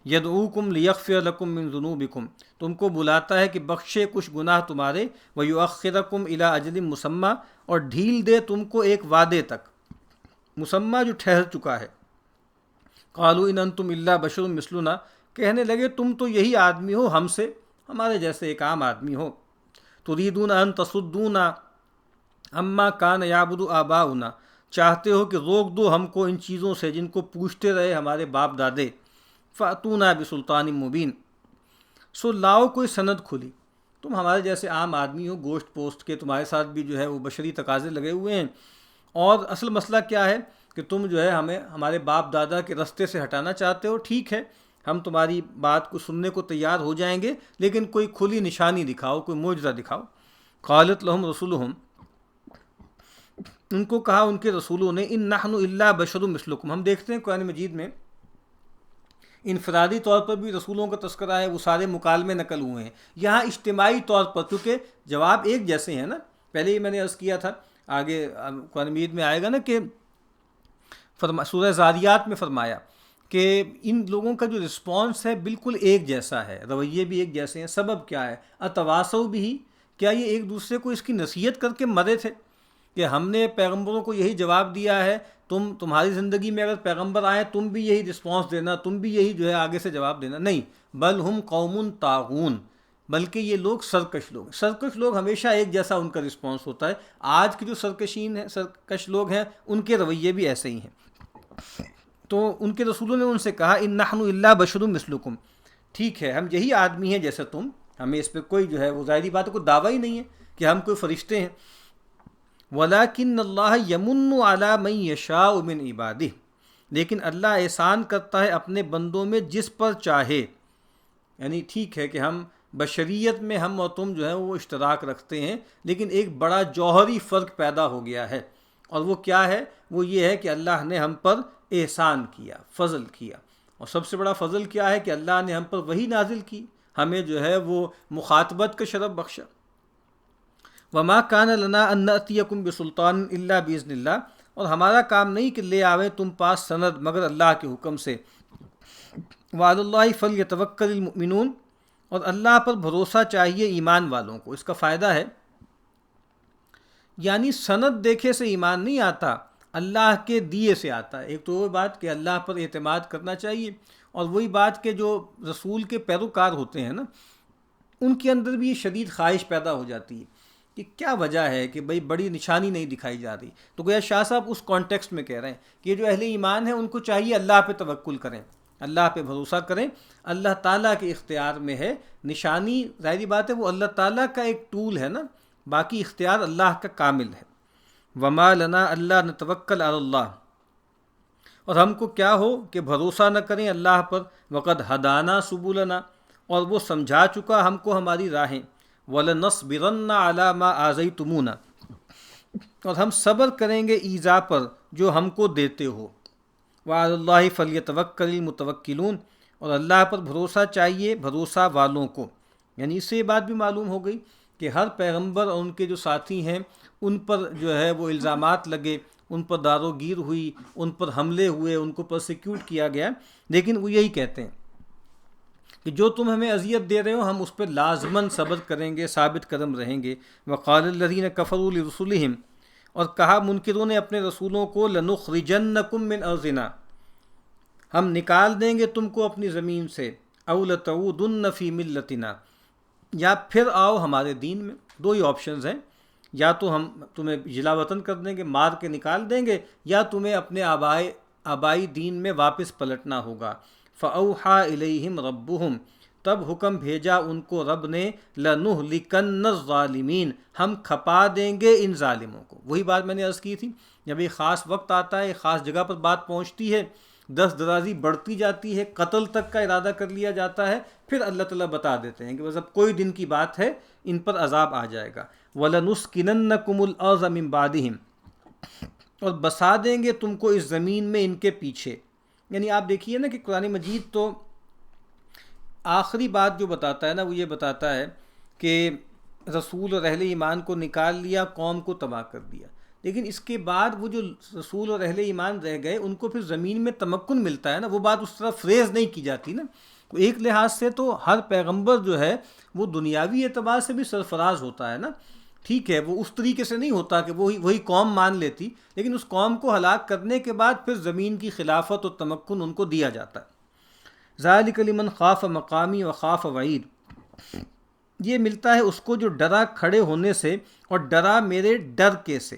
یدعوکم لیغفر لکم من ذنوبکم، تم کو بلاتا ہے کہ بخشے کچھ گناہ تمہارے، ویؤخرکم الی اجل مسمى، اور ڈھیل دے تم کو ایک وعدے تک مسمى جو ٹھہر چکا ہے۔ قالوا ان انتم الا بشر مثلنا، کہنے لگے تم تو یہی آدمی ہو ہم سے، ہمارے جیسے ایک عام آدمی ہو۔ تريدون ان تصدونا عما كان يعبد آباؤنا، چاہتے ہو کہ روک دو ہم کو ان چیزوں سے جن کو پوچھتے رہے ہمارے باپ دادے۔ فأتونا بسلطان مبین، سو لاؤ کوئی سند کھلی، تم ہمارے جیسے عام آدمی ہو، گوشت پوست کے، تمہارے ساتھ بھی جو ہے وہ بشری تقاضے لگے ہوئے ہیں، اور اصل مسئلہ کیا ہے کہ تم جو ہے ہمیں ہمارے باپ دادا کے رستے سے ہٹانا چاہتے ہو۔ ٹھیک ہے، ہم تمہاری بات کو سننے کو تیار ہو جائیں گے، لیکن کوئی کھلی نشانی دکھاؤ، کوئی معجزہ دکھاؤ۔ قالت لہم رسولہم، ان کو کہا ان کے رسولوں نے، ان نحن الا بشر مثلکم، ہم دیکھتے ہیں قرآن مجید میں انفرادی طور پر بھی رسولوں کا تذکرہ ہے، وہ سارے مکالمے نقل ہوئے ہیں، یہاں اجتماعی طور پر کیونکہ جواب ایک جیسے ہیں نا، پہلے ہی میں نے عرض کیا تھا، آگے قرآن مجید میں آئے گا نا کہ سورہ زاریات میں فرمایا کہ ان لوگوں کا جو رسپانس ہے بالکل ایک جیسا ہے، رویے بھی ایک جیسے ہیں۔ سبب کیا ہے؟ اتواصوا بھی، کیا یہ ایک دوسرے کو اس کی نصیحت کر کے مرے تھے کہ ہم نے پیغمبروں کو یہی جواب دیا ہے، تمہاری زندگی میں اگر پیغمبر آئیں تم بھی یہی رسپانس دینا، تم بھی یہی جو ہے آگے سے جواب دینا؟ نہیں، بل ہم قوم طاغون، بلکہ یہ لوگ سرکش لوگ، سرکش لوگ ہمیشہ ایک جیسا ان کا رسپانس ہوتا ہے۔ آج کے جو سرکش لوگ ہیں ان کے رویے بھی ایسے ہی ہیں۔ تو ان کے رسولوں نے ان سے کہا، ان نحن الا بشر مثلکم، ٹھیک ہے ہم یہی آدمی ہیں جیسے تم، ہمیں اس پہ کوئی جو ہے وہ ظاہری بات کوئی دعویٰ ہی نہیں ہے کہ ہم کوئی فرشتے ہیں۔ وَلَكِنَّ اللَّهَ يَمُنُّ عَلَى مَن يَشَاءُ مِنْ عِبَادِهِ، لیکن اللہ احسان کرتا ہے اپنے بندوں میں جس پر چاہے، یعنی ٹھیک ہے کہ ہم بشریت میں ہم اور تم جو ہے وہ اشتراک رکھتے ہیں، لیکن ایک بڑا جوہری فرق پیدا ہو گیا ہے، اور وہ کیا ہے؟ وہ یہ ہے کہ اللہ نے ہم پر احسان کیا، فضل کیا، اور سب سے بڑا فضل کیا ہے کہ اللہ نے ہم پر وحی نازل کی، ہمیں جو ہے وہ مخاطبت کا شرف بخشا۔ وما کان لنا ان نأتیکم بسلطان الا باذن اللہ، اور ہمارا کام نہیں کہ لے آویں تم پاس سند مگر اللہ کے حکم سے، وعلی اللہ فلیتوکل المؤمنون، اور اللہ پر بھروسہ چاہیے ایمان والوں کو۔ اس کا فائدہ ہے یعنی سند دیکھے سے ایمان نہیں آتا، اللہ کے دیے سے آتا ہے۔ ایک تو وہ بات کہ اللہ پر اعتماد کرنا چاہیے، اور وہی بات کہ جو رسول کے پیروکار ہوتے ہیں نا، ان کے اندر بھی یہ شدید خواہش پیدا ہو جاتی ہے کہ کیا وجہ ہے کہ بھئی بڑی نشانی نہیں دکھائی جا رہی۔ تو گویا شاہ صاحب اس کانٹیکسٹ میں کہہ رہے ہیں کہ جو اہل ایمان ہیں ان کو چاہیے اللہ پہ توکل کریں، اللہ پہ بھروسہ کریں، اللہ تعالیٰ کے اختیار میں ہے نشانی۔ ظاہری بات ہے وہ اللہ تعالیٰ کا ایک ٹول ہے نا، باقی اختیار اللہ کا کامل ہے۔ وما لنا اللہ نتوکل علی اللہ، اور ہم کو کیا ہو کہ بھروسہ نہ کریں اللہ پر، وقد ہدانا سبلنا، اور وہ سمجھا چکا ہم کو ہماری راہیں، وَلَنَصْبِرَنَّ عَلَى مَا آذَيْتُمُونَا، اور ہم صبر کریں گے ایذا پر جو ہم کو دیتے ہو، وعلی اللہ فلیتوکل المتوکلون، اور اللہ پر بھروسہ چاہیے بھروسہ والوں کو۔ یعنی اس سے یہ بات بھی معلوم ہو گئی کہ ہر پیغمبر اور ان کے جو ساتھی ہیں ان پر جو ہے وہ الزامات لگے، ان پر دار و گیر ہوئی، ان پر حملے ہوئے، ان کو پرسیکیوٹ کیا گیا، لیکن وہ یہی کہتے ہیں کہ جو تم ہمیں اذیت دے رہے ہو ہم اس پہ لازماً صبر کریں گے، ثابت قدم رہیں گے۔ وقال الذین کفروا لرسلہم، اور کہا منکروں نے اپنے رسولوں کو، لنخرجنکم من ارضنا، ہم نکال دیں گے تم کو اپنی زمین سے، او لتعودن فی ملتنا، یا پھر آؤ ہمارے دین میں۔ دو ہی آپشنز ہیں، یا تو ہم تمہیں جلا وطن کر دیں گے، مار کے نکال دیں گے، یا تمہیں اپنے آبائی دین میں واپس پلٹنا ہوگا۔ فَأَوْحَىٰ إِلَيْهِمْ رَبُّهُمْ، تب حکم بھیجا ان کو رب نے، لَنُهْلِكَنَّ الظَّالِمِينَ، ہم کھپا دیں گے ان ظالموں کو۔ وہی بات میں نے عرض کی تھی، جب ایک خاص وقت آتا ہے، ایک خاص جگہ پر بات پہنچتی ہے، دست درازی بڑھتی جاتی ہے، قتل تک کا ارادہ کر لیا جاتا ہے، پھر اللہ تعالیٰ بتا دیتے ہیں کہ بس اب کوئی دن کی بات ہے، ان پر عذاب آ جائے گا۔ وَلَنُسْكِنَنَّكُمُ الْأَرْضَ مِن بَعْدِهِمْ، اور بسا دیں گے تم کو اس زمین میں ان کے پیچھے۔ یعنی آپ دیکھیے نا کہ قرآن مجید تو آخری بات جو بتاتا ہے نا وہ یہ بتاتا ہے کہ رسول اور اہل ایمان کو نکال لیا، قوم کو تباہ کر دیا، لیکن اس کے بعد وہ جو رسول اور اہل ایمان رہ گئے ان کو پھر زمین میں تمکن ملتا ہے نا، وہ بات اس طرح فریز نہیں کی جاتی نا۔ ایک لحاظ سے تو ہر پیغمبر جو ہے وہ دنیاوی اعتبار سے بھی سرفراز ہوتا ہے نا، ٹھیک ہے وہ اس طریقے سے نہیں ہوتا کہ وہی قوم مان لیتی، لیکن اس قوم کو ہلاک کرنے کے بعد پھر زمین کی خلافت اور تمکن ان کو دیا جاتا ہے۔ ذالک لمن خاف مقامی وخاف وعید، یہ ملتا ہے اس کو جو ڈرا کھڑے ہونے سے اور ڈرا میرے ڈر کے سے،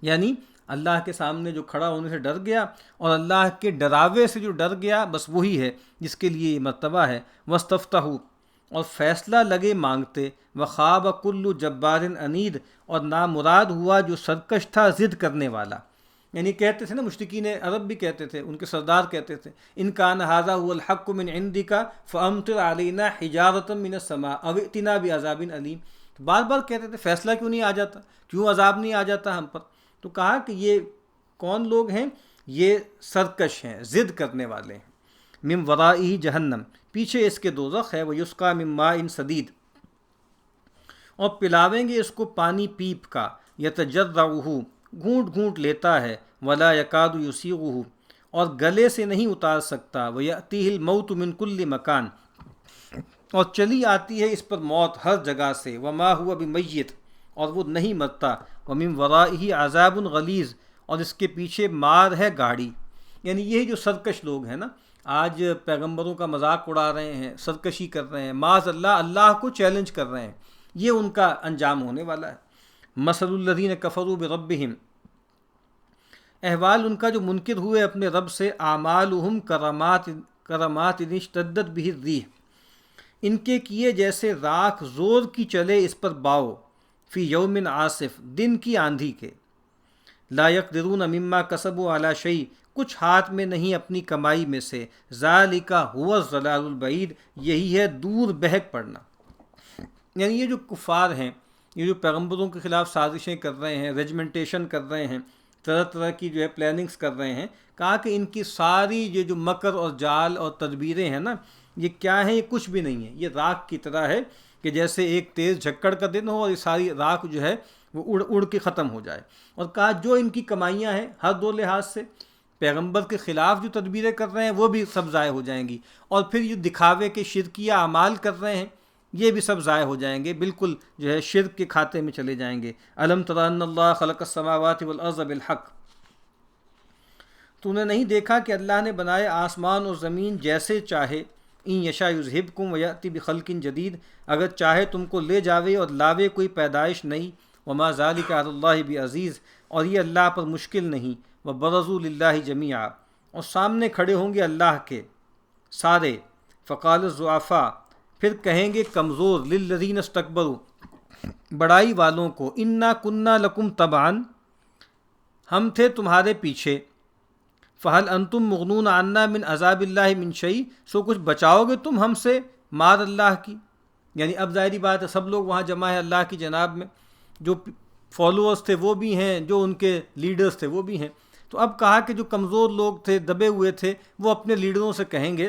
یعنی اللہ کے سامنے جو کھڑا ہونے سے ڈر گیا اور اللہ کے ڈراوے سے جو ڈر گیا، بس وہی ہے جس کے لیے یہ مرتبہ ہے۔ وَاسْتَفْتَحُوا، اور فیصلہ لگے مانگتے، وَخَابَ كُلُّ جَبَّارٍ عَنِيدٍ، اور نامراد ہوا جو سرکش تھا ضد کرنے والا۔ یعنی کہتے تھے نا مشرکین عرب بھی کہتے تھے، ان کے سردار کہتے تھے، ان کان ھذا هو الحق من عندک فامطر علینا حجارۃ من السماء او ائتنا بعذاب علیم، بار بار کہتے تھے فیصلہ کیوں نہیں آ جاتا، کیوں عذاب نہیں آ جاتا ہم پر؟ تو کہا کہ یہ کون لوگ ہیں؟ یہ سرکش ہیں، ضد کرنے والے ہیں۔ من ورائہ جہنم، پیچھے اس کے دوزخ ہے، ویسقیٰ من ماء صدید، اور پلاویں گے اس کو پانی پیپ کا، یتجرعہ، گھونٹ گھونٹ لیتا ہے، ولا یکاد یسیغہ، اور گلے سے نہیں اتار سکتا، ویأتیہ الموت من کل مکان، اور چلی آتی ہے اس پر موت ہر جگہ سے، وما ہوا بمیت، اور وہ نہیں مرتا، ومن ورائہ عذاب غلیظ، اور اس کے پیچھے مار ہے گاڑی۔ یعنی یہی جو سرکش لوگ ہیں نا، آج پیغمبروں کا مذاق اڑا رہے ہیں، سرکشی کر رہے ہیں، معاذ اللہ اللہ کو چیلنج کر رہے ہیں، یہ ان کا انجام ہونے والا ہے۔ مثل الذین کفروا بربہم، احوال ان کا جو منکر ہوئے اپنے رب سے، اعمالہم کرمات اشتدت بہ الریح، ان کے کیے جیسے راکھ زور کی چلے اس پر باؤ، فی یوم عاصف، دن کی آندھی کے، لا یقدرون مما کسبوا علی شیء، کچھ ہاتھ میں نہیں اپنی کمائی میں سے، ذالک هو الضلال البعید، یہی ہے دور بہک پڑنا۔ یعنی یہ جو کفار ہیں، یہ جو پیغمبروں کے خلاف سازشیں کر رہے ہیں، ریجمنٹیشن کر رہے ہیں، طرح طرح کی جو ہے پلاننگز کر رہے ہیں، کہا کہ ان کی ساری یہ جو مکر اور جال اور تدبیریں ہیں نا، یہ کیا ہے؟ یہ کچھ بھی نہیں ہے، یہ راکھ کی طرح ہے کہ جیسے ایک تیز جھکڑ کا دن ہو اور یہ ساری راکھ جو ہے وہ اڑ کے ختم ہو جائے۔ اور کہا جو ان کی کمائیاں ہیں ہر دو لحاظ سے، پیغمبر کے خلاف جو تدبیریں کر رہے ہیں وہ بھی سب ضائع ہو جائیں گی، اور پھر یہ دکھاوے کے شرکیہ اعمال کر رہے ہیں یہ بھی سب ضائع ہو جائیں گے، بالکل جو ہے شرک کے کھاتے میں چلے جائیں گے۔ الم تر ان اللہ خلق السماوات والارض بالحق، تو نے نہیں دیکھا کہ اللہ نے بنائے آسمان اور زمین جیسے چاہے، ان یشاء یذہبکم ویأتی بخلق جدید، اگر چاہے تم کو لے جاوے اور لاوے کوئی پیدائش نئی، وما ذلک علی اللہ بعزیز، اور یہ اللہ پر مشکل نہیں، وبرزوا للہ جمیعا، اور سامنے کھڑے ہوں گے اللہ کے سارے، فقال الضعفاء، پھر کہیں گے کمزور، للذین استکبروا، بڑائی والوں کو، انا کننا لکم تبعا، ہم تھے تمہارے پیچھے، فہل انتم مغنون عنا من عذاب اللہ من شیء، سو کچھ بچاؤ گے تم ہم سے مار اللہ کی؟ یعنی اب ظاہری بات ہے سب لوگ وہاں جمع ہے اللہ کی جناب میں، جو فالوورز تھے وہ بھی ہیں، جو ان کے لیڈرز تھے وہ بھی ہیں۔ تو اب کہا کہ جو کمزور لوگ تھے، دبے ہوئے تھے، وہ اپنے لیڈروں سے کہیں گے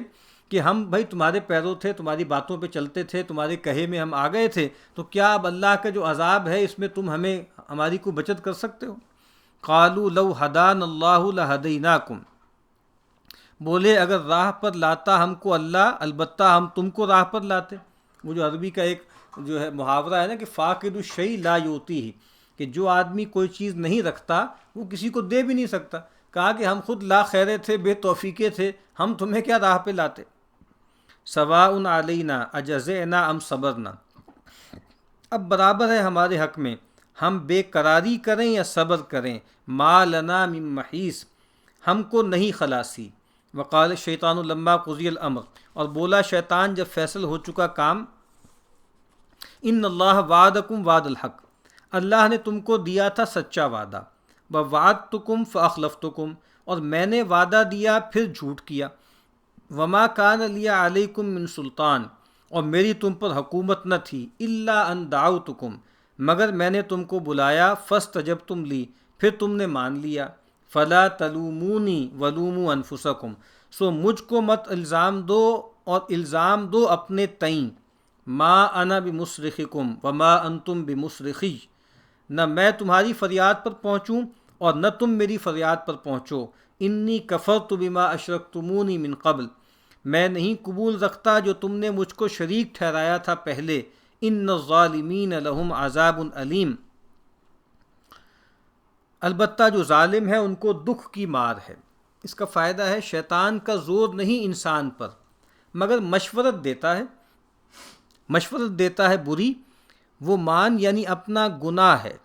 کہ ہم بھائی تمہارے پیروں تھے، تمہاری باتوں پہ چلتے تھے، تمہارے کہے میں ہم آ گئے تھے، تو کیا اب اللہ کا جو عذاب ہے اس میں تم ہماری کوئی بچت کر سکتے ہو؟ قالوا لو ہدانا اللہ لہدیناکم، بولے اگر راہ پر لاتا ہم کو اللہ، البتہ ہم تم کو راہ پر لاتے۔ وہ جو عربی کا ایک جو ہے محاورہ ہے نا کہ فاقد الشیء لا یعطیہ، کہ جو آدمی کوئی چیز نہیں رکھتا وہ کسی کو دے بھی نہیں سکتا۔ کہا کہ ہم خود لا خیرے تھے، بے توفیقے تھے، ہم تمہیں کیا راہ پہ لاتے۔ سواء علینا اجزعنا ام صبرنا، اب برابر ہے ہمارے حق میں ہم بے قراری کریں یا صبر کریں، ما لنا من محیص، ہم کو نہیں خلاصی۔ وقال الشیطان لما قضی الامر، اور بولا شیطان جب فیصل ہو چکا کام، ان اللہ وعدکم وعد الحق، اللہ نے تم کو دیا تھا سچا وعدہ، ووعدتکم فاخلفتکم، اور میں نے وعدہ دیا پھر جھوٹ کیا، وما کان لی علیکم من سلطان، اور میری تم پر حکومت نہ تھی، الا ان دعوتکم، مگر میں نے تم کو بلایا، فاستجبتم لی، پھر تم نے مان لیا، فلا تلومونی ولوموا انفسکم، سو مجھ کو مت الزام دو اور الزام دو اپنے تئیں، ما انا بمصرخکم وما انتم بمصرخی، نہ میں تمہاری فریاد پر پہنچوں اور نہ تم میری فریاد پر پہنچو، انی کفرت بما اشرکتمونی من قبل، میں نہیں قبول رکھتا جو تم نے مجھ کو شریک ٹھہرایا تھا پہلے، ان الظالمین لہم عذاب علیم، البتہ جو ظالم ہے ان کو دکھ کی مار ہے۔ اس کا فائدہ ہے شیطان کا زور نہیں انسان پر، مگر مشورت دیتا ہے بری، وہ مان یعنی اپنا گناہ ہے،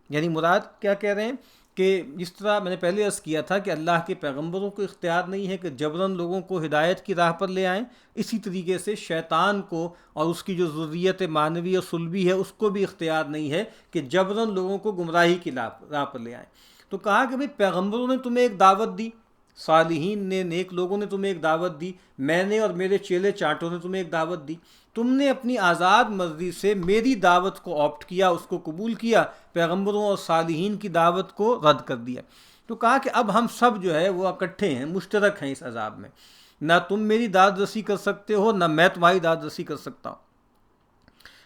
یعنی مراد کیا کہہ رہے ہیں کہ جس طرح میں نے پہلے عرض کیا تھا کہ اللہ کے پیغمبروں کو اختیار نہیں ہے کہ جبراً لوگوں کو ہدایت کی راہ پر لے آئیں، اسی طریقے سے شیطان کو اور اس کی جو ذریت معنوی اور صلبی ہے اس کو بھی اختیار نہیں ہے کہ جبراً لوگوں کو گمراہی کی راہ پر لے آئیں۔ تو کہا کہ بھئی پیغمبروں نے تمہیں ایک دعوت دی، صالحین نے، نیک لوگوں نے تمہیں ایک دعوت دی، میں نے اور میرے چیلے چانٹوں نے تمہیں ایک دعوت دی، تم نے اپنی آزاد مرضی سے میری دعوت کو آپٹ کیا، اس کو قبول کیا، پیغمبروں اور صالحین کی دعوت کو رد کر دیا۔ تو کہا کہ اب ہم سب جو ہے وہ اکٹھے ہیں، مشترک ہیں اس عذاب میں، نہ تم میری داد رسی کر سکتے ہو نہ میں تمہاری داد رسی کر سکتا ہوں۔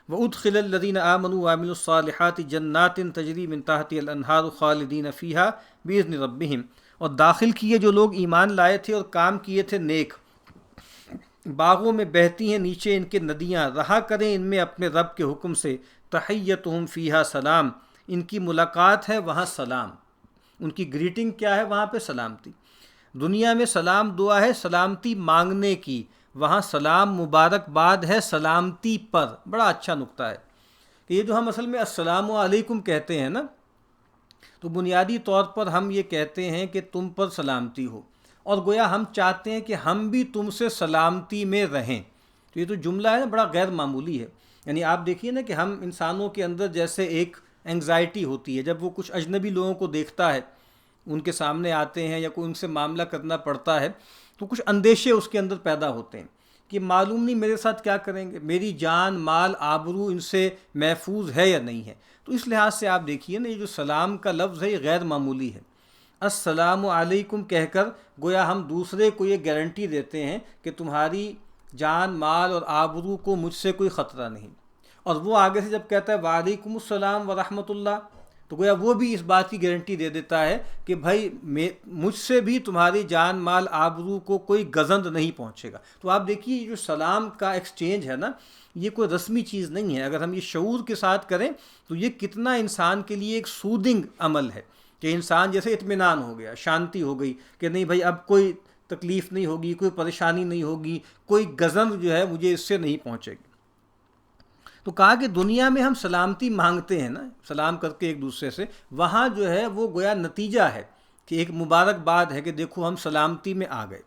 وَأُدْخِلَ الَّذِينَ آمَنُوا وَعَمِلُوا الصَّالِحَاتِ جَنَّاتٍ تَجْرِي مِن تَحْتِهَا الْأَنْهَارُ خَالِدِينَ فِيهَا بِإِذْنِ رَبِّهِمْ، اور داخل کیے جو لوگ ایمان لائے تھے اور کام کیے تھے نیک، باغوں میں بہتی ہیں نیچے ان کے ندیاں، رہا کریں ان میں اپنے رب کے حکم سے، تحیتہم فیہا سلام، ان کی ملاقات ہے وہاں سلام، ان کی گریٹنگ کیا ہے وہاں پہ سلامتی۔ دنیا میں سلام دعا ہے سلامتی مانگنے کی، وہاں سلام مبارکباد ہے سلامتی پر۔ بڑا اچھا نکتہ ہے کہ یہ جو ہم اصل میں السلام علیکم کہتے ہیں نا، تو بنیادی طور پر ہم یہ کہتے ہیں کہ تم پر سلامتی ہو، اور گویا ہم چاہتے ہیں کہ ہم بھی تم سے سلامتی میں رہیں۔ تو یہ تو جملہ ہے نا بڑا غیر معمولی ہے، یعنی آپ دیکھیے نا کہ ہم انسانوں کے اندر جیسے ایک انگزائٹی ہوتی ہے جب وہ کچھ اجنبی لوگوں کو دیکھتا ہے، ان کے سامنے آتے ہیں یا کوئی ان سے معاملہ کرنا پڑتا ہے، تو کچھ اندیشے اس کے اندر پیدا ہوتے ہیں کہ معلوم نہیں میرے ساتھ کیا کریں گے، میری جان مال آبرو ان سے محفوظ ہے یا نہیں ہے۔ تو اس لحاظ سے آپ دیکھیے نا یہ جو سلام کا لفظ ہے یہ غیر معمولی ہے۔ السلام علیکم کہہ کر گویا ہم دوسرے کو یہ گارنٹی دیتے ہیں کہ تمہاری جان مال اور آبرو کو مجھ سے کوئی خطرہ نہیں۔ اور وہ آگے سے جب کہتا ہے وعلیکم السلام ورحمۃ اللہ، تو گویا وہ بھی اس بات کی گارنٹی دے دیتا ہے کہ بھائی مجھ سے بھی تمہاری جان مال آبرو کو کوئی گزند نہیں پہنچے گا۔ تو آپ دیکھیے جو سلام کا ایکسچینج ہے نا، یہ کوئی رسمی چیز نہیں ہے۔ اگر ہم یہ شعور کے ساتھ کریں تو یہ کتنا انسان کے لیے ایک سودنگ عمل ہے کہ انسان جیسے اطمینان ہو گیا، شانتی ہو گئی کہ نہیں بھائی اب کوئی تکلیف نہیں ہوگی، کوئی پریشانی نہیں ہوگی، کوئی گزند جو ہے مجھے اس سے نہیں پہنچے گی۔ تو کہا کہ دنیا میں ہم سلامتی مانگتے ہیں نا، سلام کر کے ایک دوسرے سے، وہاں جو ہے وہ گویا نتیجہ ہے کہ ایک مبارکباد ہے کہ دیکھو ہم سلامتی میں آ گئے۔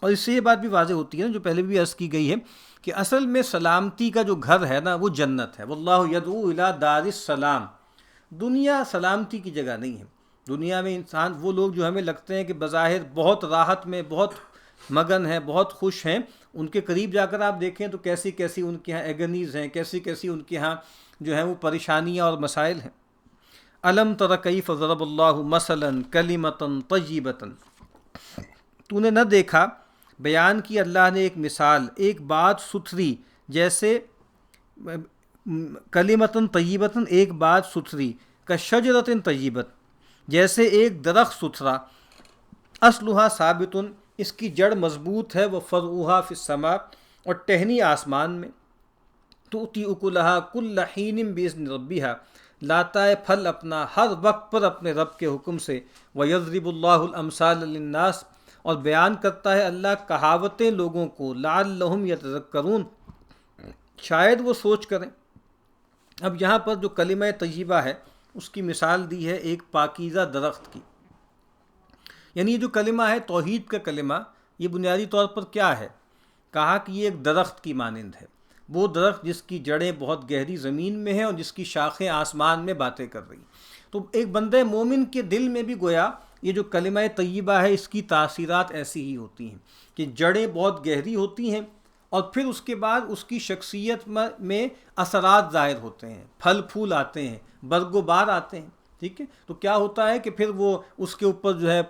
اور اس سے یہ بات بھی واضح ہوتی ہے نا جو پہلے بھی عرض کی گئی ہے کہ اصل میں سلامتی کا جو گھر ہے نا وہ جنت ہے۔ واللہ یدعو الی دار السلام۔ دنیا سلامتی کی جگہ نہیں ہے۔ دنیا میں انسان وہ لوگ جو ہمیں لگتے ہیں کہ بظاہر بہت راحت میں بہت مگن ہیں، بہت خوش ہیں، ان کے قریب جا کر آپ دیکھیں تو کیسی کیسی ان کے ہاں ایگنیز ہیں، کیسی کیسی ان کے ہاں جو ہیں وہ پریشانیاں اور مسائل ہیں۔ الم تر کیف ضرب اللہ مثلا کلمۃ طیبۃ، تو نے نہ دیکھا بیان کی اللہ نے ایک مثال، ایک بات ستھری، جیسے کلمۃ طیبۃ ایک بات ستھری، کشجرۃ طیبۃ جیسے ایک درخت ستھرا، اصلھا ثابت اس کی جڑ مضبوط ہے، وہ فرعھا فی السماء اور ٹہنی آسمان میں، تؤتی اکلھا کل حین باذن ربھا لاتا ہے پھل اپنا ہر وقت پر اپنے رب کے حکم سے، ویضرب اللہ الامثال للناس اور بیان کرتا ہے اللہ کہاوتیں لوگوں کو، لعلہم یتذکرون شاید وہ سوچ کریں۔ اب یہاں پر جو کلمہ طیبہ ہے اس کی مثال دی ہے ایک پاکیزہ درخت کی، یعنی یہ جو کلمہ ہے توحید کا کلمہ، یہ بنیادی طور پر کیا ہے؟ کہا کہ یہ ایک درخت کی مانند ہے، وہ درخت جس کی جڑیں بہت گہری زمین میں ہیں اور جس کی شاخیں آسمان میں باتیں کر رہی۔ تو ایک بندہ مومن کے دل میں بھی گویا یہ جو کلمہ طیبہ ہے اس کی تاثیرات ایسی ہی ہوتی ہیں کہ جڑیں بہت گہری ہوتی ہیں اور پھر اس کے بعد اس کی شخصیت میں اثرات ظاہر ہوتے ہیں، پھل پھول آتے ہیں، برگ و بار آتے ہیں۔ ٹھیک ہے، تو کیا ہوتا ہے کہ پھر وہ اس کے اوپر جو ہے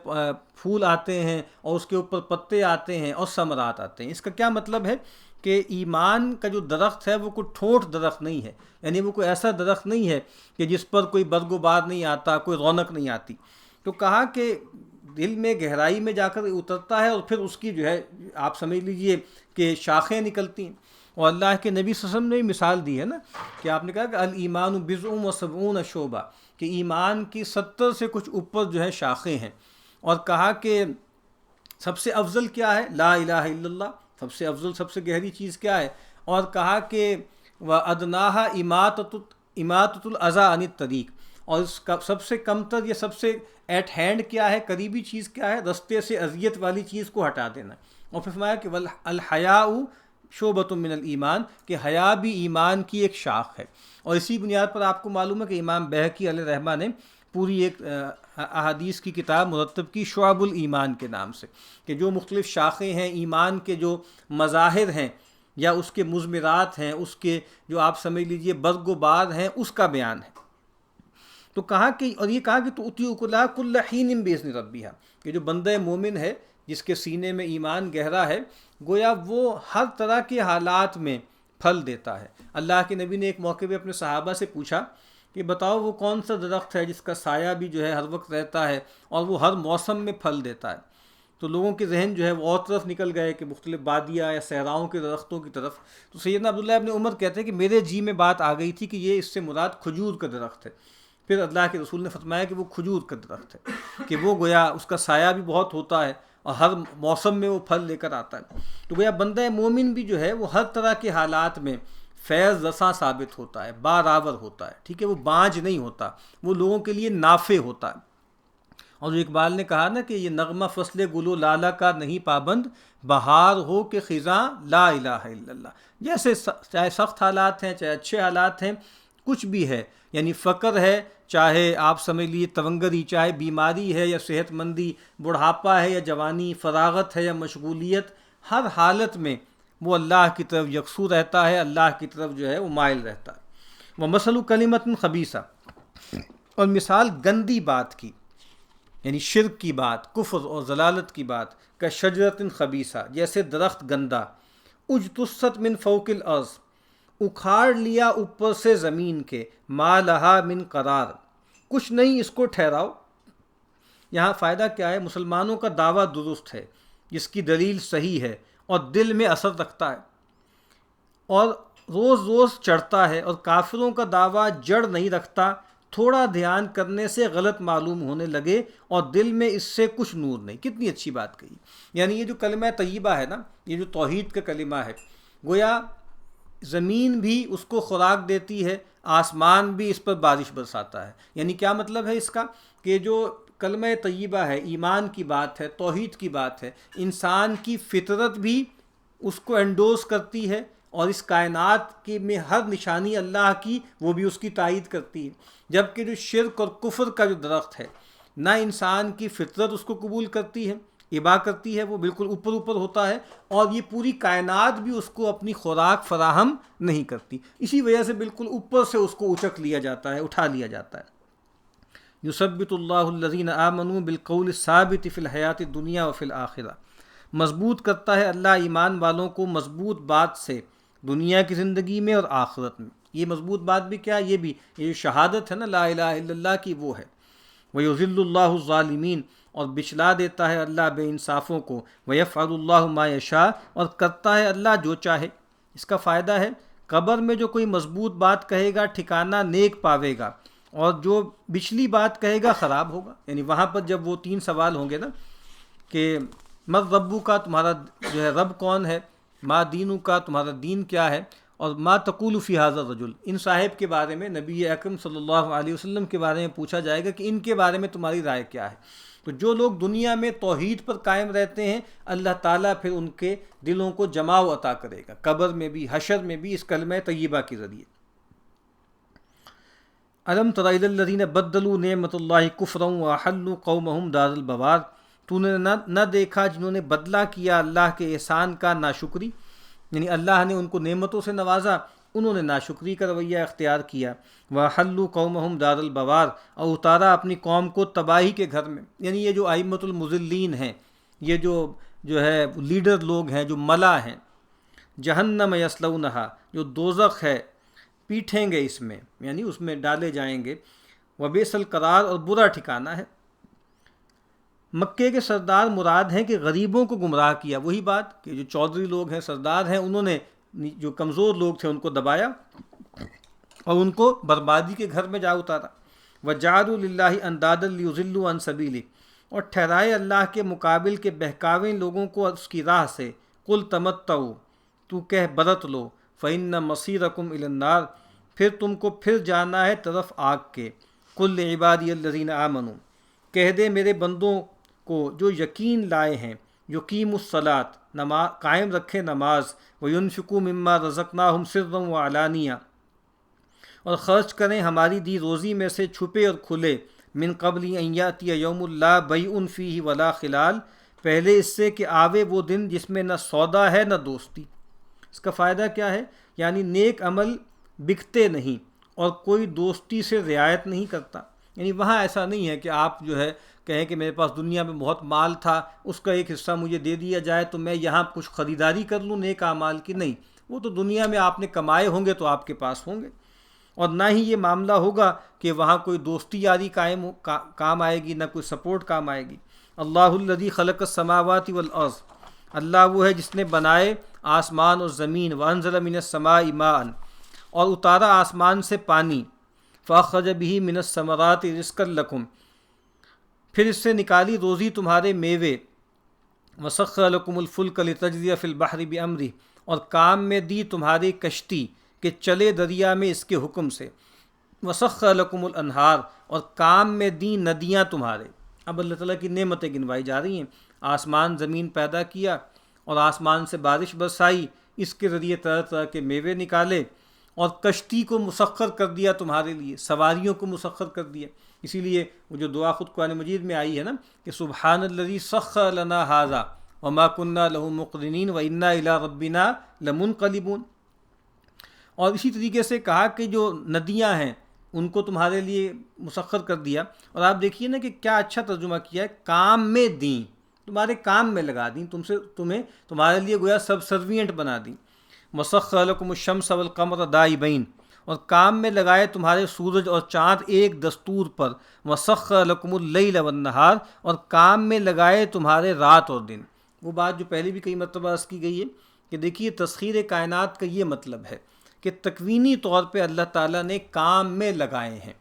پھول آتے ہیں اور اس کے اوپر پتے آتے ہیں اور ثمرات آتے ہیں۔ اس کا کیا مطلب ہے کہ ایمان کا جو درخت ہے وہ کوئی ٹھوٹ درخت نہیں ہے، یعنی وہ کوئی ایسا درخت نہیں ہے کہ جس پر کوئی برگ و بار نہیں آتا، کوئی رونق نہیں آتی۔ تو کہا کہ دل میں گہرائی میں جا کر اترتا ہے اور پھر اس کی جو ہے آپ سمجھ لیجئے کہ شاخیں نکلتی ہیں۔ اور اللہ کے نبی صلی اللہ علیہ وسلم نے بھی مثال دی ہے نا کہ آپ نے کہا کہ الایمان بضع و سبعون شعبہ، کہ ایمان کی 70 سے کچھ اوپر جو ہے شاخیں ہیں، اور کہا کہ سب سے افضل کیا ہے؟ لا الہ الا اللہ، سب سے افضل سب سے گہری چیز کیا ہے؟ اور کہا کہ وَأَدْنَاهَا إِمَاطَةُ الْأَذَىٰ عَنِ الطَّرِيق، اور اس کا سب سے کم تر یا سب سے ایٹ ہینڈ کیا ہے، قریبی چیز کیا ہے؟ رستے سے اذیت والی چیز کو ہٹا دینا۔ اور پھر فرمایا کہ الحیاء شعبۃ من الایمان، کہ حیا بھی ایمان کی ایک شاخ ہے۔ اور اسی بنیاد پر آپ کو معلوم ہے کہ امام بیہقی علیہ رحمہ نے پوری ایک احادیث کی کتاب مرتب کی شعب الایمان کے نام سے، کہ جو مختلف شاخیں ہیں ایمان کے، جو مظاہر ہیں یا اس کے مضمرات ہیں، اس کے جو آپ سمجھ لیجئے برگ و بار ہیں، اس کا بیان ہے۔ تو کہا کہ اور یہ کہا کہ تؤتی اکلھا کل حین باذن ربھا، کہ جو بندہ مومن ہے جس کے سینے میں ایمان گہرا ہے، گویا وہ ہر طرح کے حالات میں پھل دیتا ہے۔ اللہ کے نبی نے ایک موقع پہ اپنے صحابہ سے پوچھا کہ بتاؤ وہ کون سا درخت ہے جس کا سایہ بھی جو ہے ہر وقت رہتا ہے اور وہ ہر موسم میں پھل دیتا ہے؟ تو لوگوں کے ذہن جو ہے وہ اور طرف نکل گئے کہ مختلف بادیاں یا صحراؤں کے درختوں کی طرف۔ تو سیدنا عبداللہ ابن عمر کہتے ہیں کہ میرے جی میں بات آ گئی تھی کہ یہ اس سے مراد کھجور کا درخت ہے۔ پھر اللہ کے رسول نے فرمایا کہ وہ کھجور کا درخت ہے، کہ وہ گویا اس کا سایہ بھی بہت ہوتا ہے اور ہر موسم میں وہ پھل لے کر آتا ہے۔ تو گویا بندہ مومن بھی جو ہے وہ ہر طرح کے حالات میں فیض رساں ثابت ہوتا ہے، بارآور ہوتا ہے۔ ٹھیک ہے، وہ بانجھ نہیں ہوتا، وہ لوگوں کے لیے نافع ہوتا ہے۔ اور جو اقبال نے کہا نا کہ یہ نغمہ فصل گل و لالا کا نہیں پابند، بہار ہو کہ خزاں لا الہ الا اللہ۔ جیسے چاہے سخت حالات ہیں، چاہے اچھے حالات ہیں، کچھ بھی ہے، یعنی فقر ہے، چاہے آپ سمجھ لیجیے تونگری، چاہے بیماری ہے یا صحت مندی، بڑھاپا ہے یا جوانی، فراغت ہے یا مشغولیت، ہر حالت میں وہ اللہ کی طرف یکسو رہتا ہے، اللہ کی طرف جو ہے وہ مائل رہتا ہے۔ وَمَثَلُ كَلِمَةٍ خَبِيثَةٍ، اور مثال گندی بات کی، یعنی شرک کی بات، کفر اور ضلالت کی بات، کا شجرۃ خبیثہ، جیسے درخت گندا، اجتثت من فوق الارض، اکھاڑ لیا اوپر سے زمین کے، ما لہا من قرار، کچھ نہیں اس کو ٹھہراؤ۔ یہاں فائدہ کیا ہے؟ مسلمانوں کا دعویٰ درست ہے، جس کی دلیل صحیح ہے اور دل میں اثر رکھتا ہے اور روز روز چڑھتا ہے، اور کافروں کا دعویٰ جڑ نہیں رکھتا، تھوڑا دھیان کرنے سے غلط معلوم ہونے لگے اور دل میں اس سے کچھ نور نہیں۔ کتنی اچھی بات کہی۔ یعنی یہ جو کلمہ طیبہ ہے نا، یہ جو توحید کا کلمہ ہے، گویا زمین بھی اس کو خوراک دیتی ہے، آسمان بھی اس پر بارش برساتا ہے۔ یعنی کیا مطلب ہے اس کا؟ کہ جو کلمہ طیبہ ہے، ایمان کی بات ہے، توحید کی بات ہے، انسان کی فطرت بھی اس کو انڈوز کرتی ہے، اور اس کائنات کی میں ہر نشانی اللہ کی وہ بھی اس کی تائید کرتی ہے۔ جبکہ جو شرک اور کفر کا جو درخت ہے، نہ انسان کی فطرت اس کو قبول کرتی ہے، ابا کرتی ہے، وہ بالکل اوپر اوپر ہوتا ہے، اور یہ پوری کائنات بھی اس کو اپنی خوراک فراہم نہیں کرتی، اسی وجہ سے بالکل اوپر سے اس کو اچک لیا جاتا ہے، اٹھا لیا جاتا ہے۔ یثبت اللہ الذین آمنوا بالقول الثابت فی الحیات الدنیا وفی الآخرہ، مضبوط کرتا ہے اللہ ایمان والوں کو مضبوط بات سے دنیا کی زندگی میں اور آخرت میں۔ یہ مضبوط بات بھی کیا؟ یہ جو شہادت ہے نا لا الہ الا اللہ کی، وہ ہے۔ وَيُذِلُّ اللَّهُ الظَّالِمِينَ، اور بچلا دیتا ہے اللہ بے انصافوں کو۔ وَيَفْعَلُ اللَّهُ مَا يَشَاءُ، اور کرتا ہے اللہ جو چاہے۔ اس کا فائدہ ہے قبر میں جو کوئی مضبوط بات کہے گا ٹھکانہ نیک پاوے گا، اور جو بچلی بات کہے گا خراب ہوگا۔ یعنی وہاں پر جب وہ 3 سوال ہوں گے نا کہ مر ربو کا، تمہارا جو ہے رب کون ہے، ما دینو کا، تمہارا دین کیا ہے، اور ما تقول فی ھذا الرجل، ان صاحب کے بارے میں نبی اکرم صلی اللہ علیہ وسلم کے بارے میں پوچھا جائے گا کہ ان کے بارے میں تمہاری رائے کیا ہے۔ تو جو لوگ دنیا میں توحید پر قائم رہتے ہیں، اللہ تعالیٰ پھر ان کے دلوں کو جماؤ عطا کرے گا، قبر میں بھی حشر میں بھی، اس کلمہ طیبہ کے ذریعے۔ الم تر الی الذین بدلوا نعمت اللہ کفرا واحلوا قومہم دار البوار، تو نے نہ دیکھا جنہوں نے بدلہ کیا اللہ کے احسان کا ناشکری، یعنی اللہ نے ان کو نعمتوں سے نوازا، انہوں نے ناشکری کا رویہ اختیار کیا۔ وَحَلُّوا قَوْمَهُمْ دَارَ الْبَوَارِ، اور اتارا اپنی قوم کو تباہی کے گھر میں۔ یعنی یہ جو ائمۃ المضلین ہیں، یہ جو ہے لیڈر لوگ ہیں، جو ملا ہیں، جہنم یصلونہا، جو دوزخ ہے، پیٹھیں گے اس میں، یعنی اس میں ڈالے جائیں گے۔ وبئس القرار، اور برا ٹھکانہ ہے۔ مکے کے سردار مراد ہیں کہ غریبوں کو گمراہ کیا، وہی بات کہ جو چودھری لوگ ہیں، سردار ہیں، انہوں نے جو کمزور لوگ تھے ان کو دبایا اور ان کو بربادی کے گھر میں جا اتارا۔ وَجَعَلُوا لِلَّهِ أَنْدَادًا لِيُضِلُّوا عَنْ سَبِيلِهِ، اور ٹھہرائے اللہ کے مقابل کے بہکاویں لوگوں کو اس کی راہ سے۔ قُلْ تَمَتَّعُوا، تو کہہ برت لو، فَإِنَّ مَصِيرَكُمْ إِلَى النَّارِ، پھر تم کو پھر جانا ہے طرف آگ کے۔ قُلْ لِعِبَادِيَ الَّذِينَ آمَنُوا، کہہ دے میرے بندوں کو جو یقین لائے ہیں، یقیموا الصلاۃ، قائم رکھے نماز، وَيُنْفِقُوا مِمَّا رَزَقْنَاهُمْ سِرًّا وَعَلَانِيَةً، اور خرچ کریں ہماری دی روزی میں سے چھپے اور کھلے۔ من قبل ان یاتی یوم لا بیع فیہ ولا خلال، پہلے اس سے کہ آوے وہ دن جس میں نہ سودا ہے نہ دوستی۔ اس کا فائدہ کیا ہے؟ یعنی نیک عمل بکتے نہیں اور کوئی دوستی سے رعایت نہیں کرتا۔ یعنی وہاں ایسا نہیں ہے کہ آپ جو ہے کہیں کہ میرے پاس دنیا میں بہت مال تھا، اس کا ایک حصہ مجھے دے دیا جائے تو میں یہاں کچھ خریداری کر لوں نیک اعمال کی۔ نہیں، وہ تو دنیا میں آپ نے کمائے ہوں گے تو آپ کے پاس ہوں گے، اور نہ ہی یہ معاملہ ہوگا کہ وہاں کوئی دوستی یاری کام آئے گی، نہ کوئی سپورٹ کام آئے گی۔ اللہ الذی خلق السماوات والارض، اللہ وہ ہے جس نے بنائے آسمان اور زمین۔ وانزل من السماء ماء، اور اتارا آسمان سے پانی۔ فاخرج به من الثمرات رزقا لکم، پھر اس سے نکالی روزی تمہارے میوے۔ وسخر لکم الفلک لتجری فی البحر بامرہ، اور کام میں دی تمہاری کشتی کہ چلے دریا میں اس کے حکم سے۔ وسخر لکم الانہار، اور کام میں دی ندیاں تمہارے۔ اب اللہ تعالیٰ کی نعمتیں گنوائی جا رہی ہیں۔ آسمان زمین پیدا کیا اور آسمان سے بارش برسائی، اس کے ذریعے طرح طرح کے میوے نکالے، اور کشتی کو مسخر کر دیا تمہارے لیے، سواریوں کو مسخر کر دیا۔ اسی لیے وہ جو دعا خود قرآن مجید میں آئی ہے نا کہ سبحان الذی سخر لنا ھذا وما كنا له مقرنین وانا الی ربنا لمنقلبون۔ اور اسی طریقے سے کہا کہ جو ندیاں ہیں ان کو تمہارے لیے مسخر کر دیا. اور آپ دیکھیے نا کہ کیا اچھا ترجمہ کیا ہے، کام میں دیں، تمہارے کام میں لگا دیں، تمہیں تمہارے لیے گویا سب سروینٹ بنا دیں. مسخر لکم الشمس والقمر دائبین، اور کام میں لگائے تمہارے سورج اور چاند ایک دستور پر. مسخر لکم اللیل والنہار، اور کام میں لگائے تمہارے رات اور دن. وہ بات جو پہلے بھی کئی مرتبہ عرض کی گئی ہے کہ دیکھیے تسخیر کائنات کا یہ مطلب ہے کہ تکوینی طور پہ اللہ تعالیٰ نے کام میں لگائے ہیں.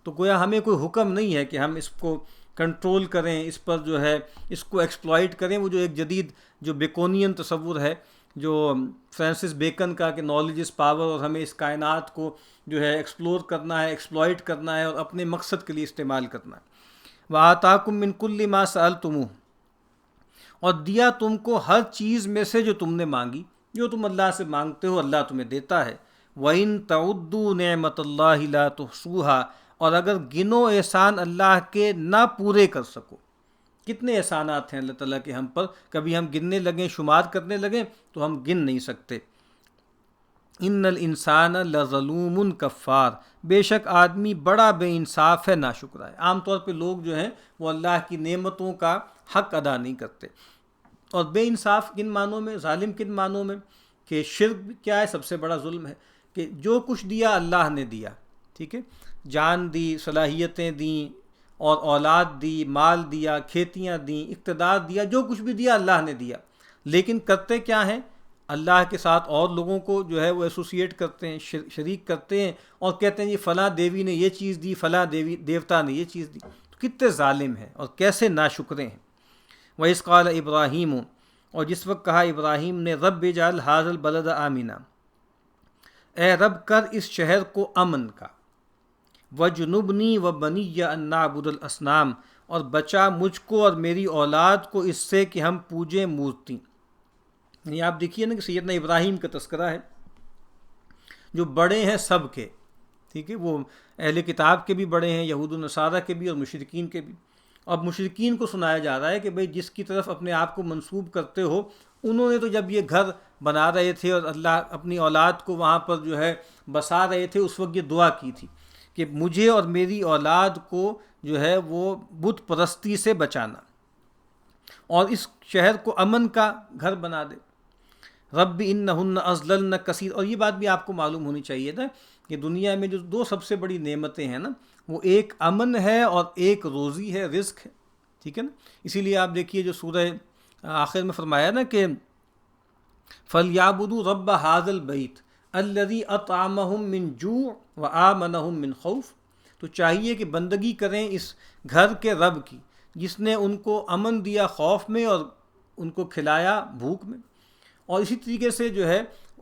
تو گویا ہمیں کوئی حکم نہیں ہے کہ ہم اس کو کنٹرول کریں، اس پر جو ہے اس کو ایکسپلائٹ کریں. وہ جو ایک جدید جو بیکونین تصور ہے جو فرانسس بیکن کا کہ نالج از پاور، اور ہمیں اس کائنات کو جو ہے ایکسپلور کرنا ہے، ایکسپلائٹ کرنا ہے اور اپنے مقصد کے لیے استعمال کرنا ہے. وَآتَاكُم مِّن كُلِّ مَا سَأَلْتُمُوهُ، اور دیا تم کو ہر چیز میں سے جو تم نے مانگی. جو تم اللہ سے مانگتے ہو اللہ تمہیں دیتا ہے. وَإِن تَعُدُّوا نِعْمَتَ اللَّهِ لَا تُحْصُوهَا، اور اگر گنو احسان اللہ کے نہ پورے کر سکو. کتنے احسانات ہیں اللہ تعالیٰ کے ہم پر، کبھی ہم گننے لگیں، شمار کرنے لگیں تو ہم گن نہیں سکتے. ان الانسان لظلوم کفار، بے شک آدمی بڑا بے انصاف ہے، ناشکرا ہے. عام طور پہ لوگ جو ہیں وہ اللہ کی نعمتوں کا حق ادا نہیں کرتے. اور بے انصاف کن معنوں میں، ظالم کن معنوں میں، کہ شرک کیا ہے، سب سے بڑا ظلم ہے کہ جو کچھ دیا اللہ نے دیا، ٹھیک ہے، جان دی، صلاحیتیں دیں اور اولاد دی، مال دیا، کھیتیاں دیں، اقتدار دیا، جو کچھ بھی دیا اللہ نے دیا. لیکن کرتے کیا ہیں، اللہ کے ساتھ اور لوگوں کو جو ہے وہ ایسوسیٹ کرتے ہیں، شریک کرتے ہیں، اور کہتے ہیں یہ فلاں دیوی نے یہ چیز دی، فلاں دیوتا نے یہ چیز دی. تو کتنے ظالم ہیں اور کیسے ناشکرے ہیں. وَإِذْ قَالَ إِبْرَاهِيمُ، اور جس وقت کہا ابراہیم نے، رب اجعل هَذَا الْبَلَدَ آمِنًا، اے رب کر اس شہر کو امن کا. وَجُنُبْنِي وَبَنِيَّ أَن نَّعْبُدَ الْأَصْنَامَ، اور بچا مجھ کو اور میری اولاد کو اس سے کہ ہم پوجیں مورتی. یعنی آپ دیکھیے نا کہ سیدنا ابراہیم کا تذکرہ ہے، جو بڑے ہیں سب کے، ٹھیک ہے، وہ اہل کتاب کے بھی بڑے ہیں، یہود و نصارہ کے بھی اور مشرکین کے بھی. اب مشرکین کو سنایا جا رہا ہے کہ بھئی جس کی طرف اپنے آپ کو منسوب کرتے ہو، انہوں نے تو جب یہ گھر بنا رہے تھے اور اللہ اپنی اولاد کو وہاں پر جو ہے بسا رہے تھے، اس وقت یہ دعا کی تھی کہ مجھے اور میری اولاد کو جو ہے وہ بت پرستی سے بچانا اور اس شہر کو امن کا گھر بنا دے. رب انہن اضللن کثیر، اور یہ بات بھی آپ کو معلوم ہونی چاہیے تھا کہ دنیا میں جو دو سب سے بڑی نعمتیں ہیں نا، وہ ایک امن ہے اور ایک روزی ہے، رزق ہے، ٹھیک ہے نا. اسی لیے آپ دیکھیے جو سورہ آخر میں فرمایا نا کہ فَلْيَعْبُدُوا رَبَّ هَذَا الْبَيْتِ الَّذِي أَطْعَمَهُم مِّن جُوعٍ وَآمَنَهُم مِّن خَوْفٍ. تو چاہیے کہ بندگی کریں اس گھر کے رب کی جس نے ان کو امن دیا خوف میں اور ان کو کھلایا بھوک میں. اور اسی طریقے سے جو ہے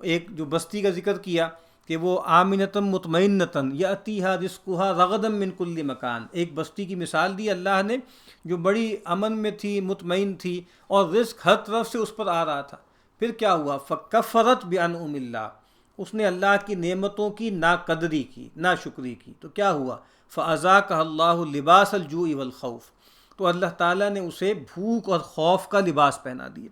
ایک جو بستی کا ذکر کیا کہ وہ آمنتم مطمئنتن یأتیہا رزقہا رغدا من کل مکان، ایک بستی کی مثال دی اللہ نے جو بڑی امن میں تھی، مطمئن تھی، اور رزق ہر طرف سے اس پر آ رہا تھا. پھر کیا ہوا، فکفرت بانعم اللہ، اس نے اللہ کی نعمتوں کی ناقدری کی، ناشکری کی. تو کیا ہوا، فاذاقها اللہ لباس الجوع والخوف، تو اللہ تعالیٰ نے اسے بھوک اور خوف کا لباس پہنا دیا.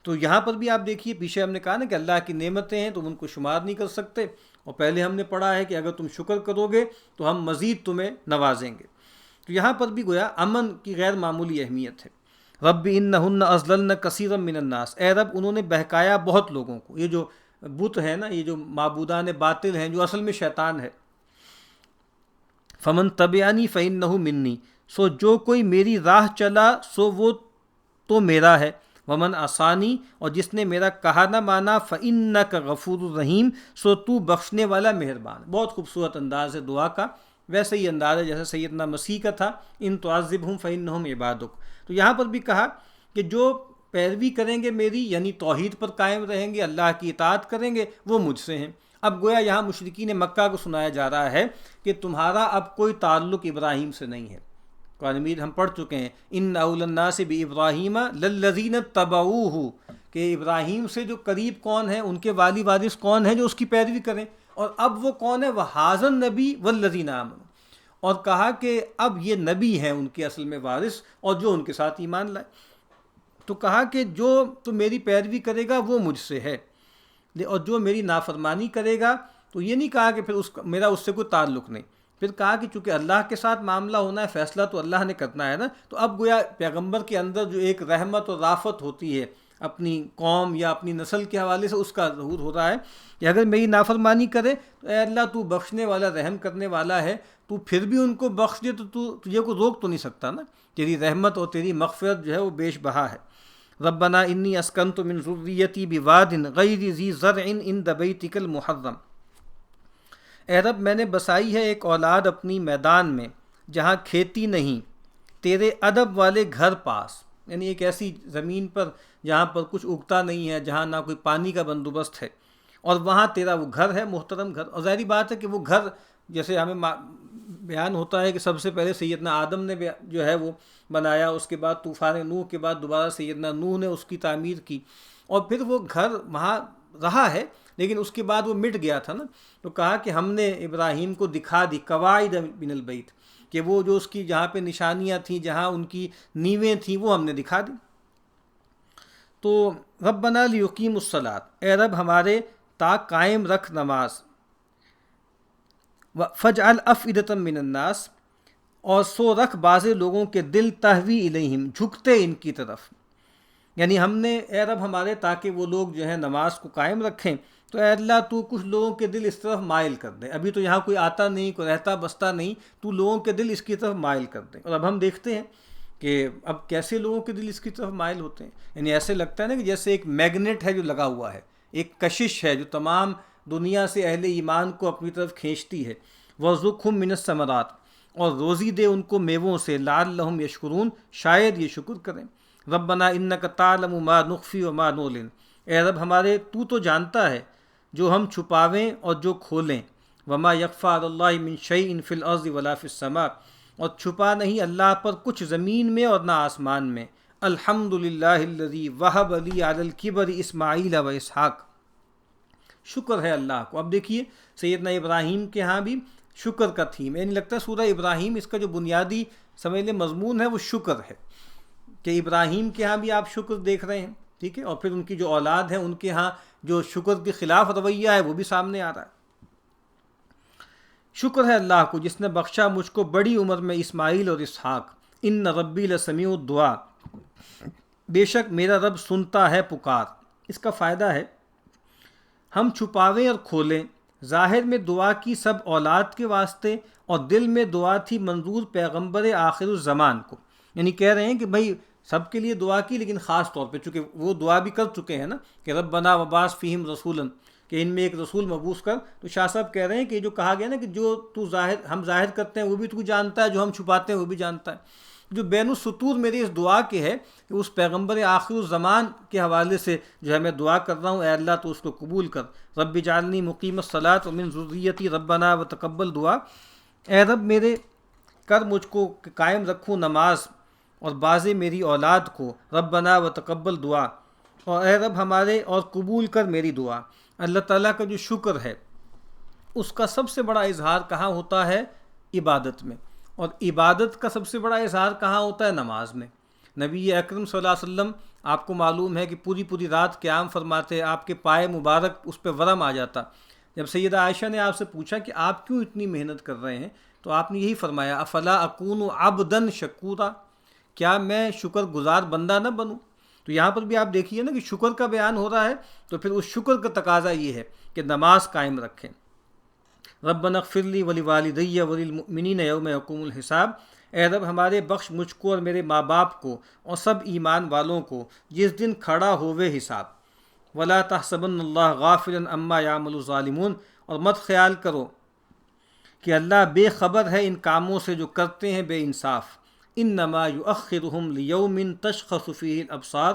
تو یہاں پر بھی آپ دیکھیے، پیچھے ہم نے کہا نا کہ اللہ کی نعمتیں ہیں تم ان کو شمار نہیں کر سکتے، اور پہلے ہم نے پڑھا ہے کہ اگر تم شکر کرو گے تو ہم مزید تمہیں نوازیں گے. تو یہاں پر بھی گویا امن کی غیر معمولی اہمیت ہے. رب انہن اضللن کثیرا من الناس، اے رب انہوں نے بہکایا بہت لوگوں کو. یہ جو بت ہیں نا، یہ جو معبودان باطل ہیں جو اصل میں شیطان ہے. فمن تبعنی فانہ منی، سو جو کوئی میری راہ چلا سو وہ تو میرا ہے. ومن عصانی، اور جس نے میرا کہا نہ مانا، فإنک غفور الرحیم، سو تو بخشنے والا مہربان. بہت خوبصورت انداز ہے دعا کا، ویسے ہی انداز ہے جیسے سیدنا مسیح کا تھا، ان تعذبہم فإنہم عبادک. تو یہاں پر بھی کہا کہ جو پیروی کریں گے میری، یعنی توحید پر قائم رہیں گے، اللہ کی اطاعت کریں گے، وہ مجھ سے ہیں. اب گویا یہاں مشرکین مکہ کو سنایا جا رہا ہے کہ تمہارا اب کوئی تعلق ابراہیم سے نہیں ہے. قرآن مجید ہم پڑھ چکے ہیں، ان اول الناس بابراہیم للذین اتبعوہ، کہ ابراہیم سے جو قریب کون ہیں، ان کے والی وارث کون ہیں جو اس کی پیروی کریں. اور اب وہ کون ہے، وہذا النبی والذین آمنوا، اور کہا کہ اب یہ نبی ہیں ان کے اصل میں وارث اور جو ان کے ساتھ ایمان لائے. تو کہا کہ جو تو میری پیروی کرے گا وہ مجھ سے ہے، اور جو میری نافرمانی کرے گا، تو یہ نہیں کہا کہ پھر میرا اس سے کوئی تعلق نہیں. پھر کہا کہ چونکہ اللہ کے ساتھ معاملہ ہونا ہے، فیصلہ تو اللہ نے کرنا ہے نا، تو اب گویا پیغمبر کے اندر جو ایک رحمت اور رافت ہوتی ہے اپنی قوم یا اپنی نسل کے حوالے سے، اس کا ظہور ہو رہا ہے کہ اگر میری نافرمانی کرے تو اے اللہ تو بخشنے والا رحم کرنے والا ہے، تو پھر بھی ان کو بخش دے تو تجھے کو روک تو نہیں سکتا نا، تیری رحمت اور تیری مغفرت جو ہے وہ بیش بہا ہے۔ ربنا انی اسکنت من ذریتی بواد غیر ذی زرع عند بیتک المحرم، اے رب میں نے بسائی ہے ایک اولاد اپنی میدان میں جہاں کھیتی نہیں، تیرے ادب والے گھر پاس، یعنی ایک ایسی زمین پر جہاں پر کچھ اگتا نہیں ہے، جہاں نہ کوئی پانی کا بندوبست ہے، اور وہاں تیرا وہ گھر ہے، محترم گھر۔ اور ظاہری بات ہے کہ وہ گھر جیسے ہمیں بیان ہوتا ہے کہ سب سے پہلے سیدنا آدم نے جو ہے وہ بنایا، اس کے بعد طوفان نوح کے بعد دوبارہ سیدنا نوح نے اس کی تعمیر کی، اور پھر وہ گھر وہاں رہا ہے، لیکن اس کے بعد وہ مٹ گیا تھا نا، تو کہا کہ ہم نے ابراہیم کو دکھا دی قواعد من البیت، کہ وہ جو اس کی جہاں پہ نشانیاں تھیں، جہاں ان کی نیویں تھیں، وہ ہم نے دکھا دی۔ تو ربنا لیقیموا الصلاۃ، اے رب ہمارے تا قائم رکھ نماز، فجعل افئدۃ من الناس، اور سو رکھ بعض لوگوں کے دل تہوی الیہم، جھکتے ان کی طرف، یعنی ہم نے اے رب ہمارے تاکہ وہ لوگ جو ہے نماز کو قائم رکھیں، تو اے اللہ تو کچھ لوگوں کے دل اس طرف مائل کر دے، ابھی تو یہاں کوئی آتا نہیں، کوئی رہتا بستا نہیں، تو لوگوں کے دل اس کی طرف مائل کر دے۔ اور اب ہم دیکھتے ہیں کہ اب کیسے لوگوں کے دل اس کی طرف مائل ہوتے ہیں، یعنی ایسے لگتا ہے نا کہ جیسے ایک میگنیٹ ہے جو لگا ہوا ہے، ایک کشش ہے جو تمام دنیا سے اہل ایمان کو اپنی طرف کھینچتی ہے۔ وَارْزُقْهُم مِّنَ الثَّمَرَاتِ، اور روزی دے ان کو میووں سے، لعلہم یشکرون، شاید یہ شکر کریں۔ ربنا انک تعلم ما نخفی وما نعلن، اے رب ہمارے تو تو جانتا ہے جو ہم چھپاویں اور جو کھولیں، وما یخفی علی اللہ من شیء فی الارض ولا فی السماء، اور چھپا نہیں اللہ پر کچھ زمین میں اور نہ آسمان میں۔ الحمد للہ الذی وہب لی علی الکبر اسماعیل و اسحاق، شکر ہے اللہ کو۔ اب دیکھیے سیدنا ابراہیم کے ہاں بھی شکر کا تھیم، یعنی لگتا ہے سورہ ابراہیم اس کا جو بنیادی سمجھ لیں مضمون ہے وہ شکر ہے، کہ ابراہیم کے ہاں بھی آپ شکر دیکھ رہے ہیں، ٹھیک ہے، اور پھر ان کی جو اولاد ہے ان کے ہاں جو شکر کے خلاف رویہ ہے وہ بھی سامنے آ رہا ہے۔ شکر ہے اللہ کو جس نے بخشا مجھ کو بڑی عمر میں اسماعیل اور اسحاق، ان ربی لسمیع الدعا، بے شک میرا رب سنتا ہے پکار۔ اس کا فائدہ ہے ہم چھپاویں اور کھولیں، ظاہر میں دعا کی سب اولاد کے واسطے، اور دل میں دعا تھی منظور پیغمبر آخر الزمان کو، یعنی کہہ رہے ہیں کہ بھائی سب کے لیے دعا کی لیکن خاص طور پہ، چونکہ وہ دعا بھی کر چکے ہیں نا کہ ربنا وبعث فیہم رسولا، کہ ان میں ایک رسول مبعوث کر، تو شاہ صاحب کہہ رہے ہیں کہ جو کہا گیا نا کہ جو تو ہم ظاہر کرتے ہیں وہ بھی تو جانتا ہے، جو ہم چھپاتے ہیں وہ بھی جانتا ہے۔ جو بین السطور میری اس دعا کے ہے کہ اس پیغمبر آخر الزمان کے حوالے سے جو ہے میں دعا کر رہا ہوں، اے اللہ تو اس کو قبول کر۔ رب اجعلنی مقیم الصلاۃ ومن ذریتی ربنا وتقبل دعا، اے رب میرے کر مجھ کو قائم رکھوں نماز اور بازے میری اولاد کو، ربنا وتقبل دعا، اور اے رب ہمارے اور قبول کر میری دعا۔ اللہ تعالیٰ کا جو شکر ہے اس کا سب سے بڑا اظہار کہاں ہوتا ہے؟ عبادت میں، اور عبادت کا سب سے بڑا اظہار کہاں ہوتا ہے؟ نماز میں۔ نبی اکرم صلی اللہ علیہ وسلم آپ کو معلوم ہے کہ پوری پوری رات قیام فرماتے، آپ کے پائے مبارک اس پہ ورم آ جاتا۔ جب سیدہ عائشہ نے آپ سے پوچھا کہ آپ کیوں اتنی محنت کر رہے ہیں، تو آپ نے یہی فرمایا افلا اکون عبدا شکورا، کیا میں شکر گزار بندہ نہ بنوں؟ تو یہاں پر بھی آپ دیکھیے نا کہ شکر کا بیان ہو رہا ہے، تو پھر اس شکر کا تقاضا یہ ہے کہ نماز قائم رکھیں۔ ربنا اغفر لی ولوالدی وللمؤمنین یوم یقوم الحساب، اے رب ہمارے بخش مجھ کو اور میرے ماں باپ کو اور سب ایمان والوں کو جس دن کھڑا ہوئے حساب۔ ولا تحسبن اللہ غافلا عما یعمل الظالمون، اور مت خیال کرو کہ اللہ بے خبر ہے ان کاموں سے جو کرتے ہیں بے انصاف۔ انما یؤخرہم لیوم تشخص فیہ الابصار،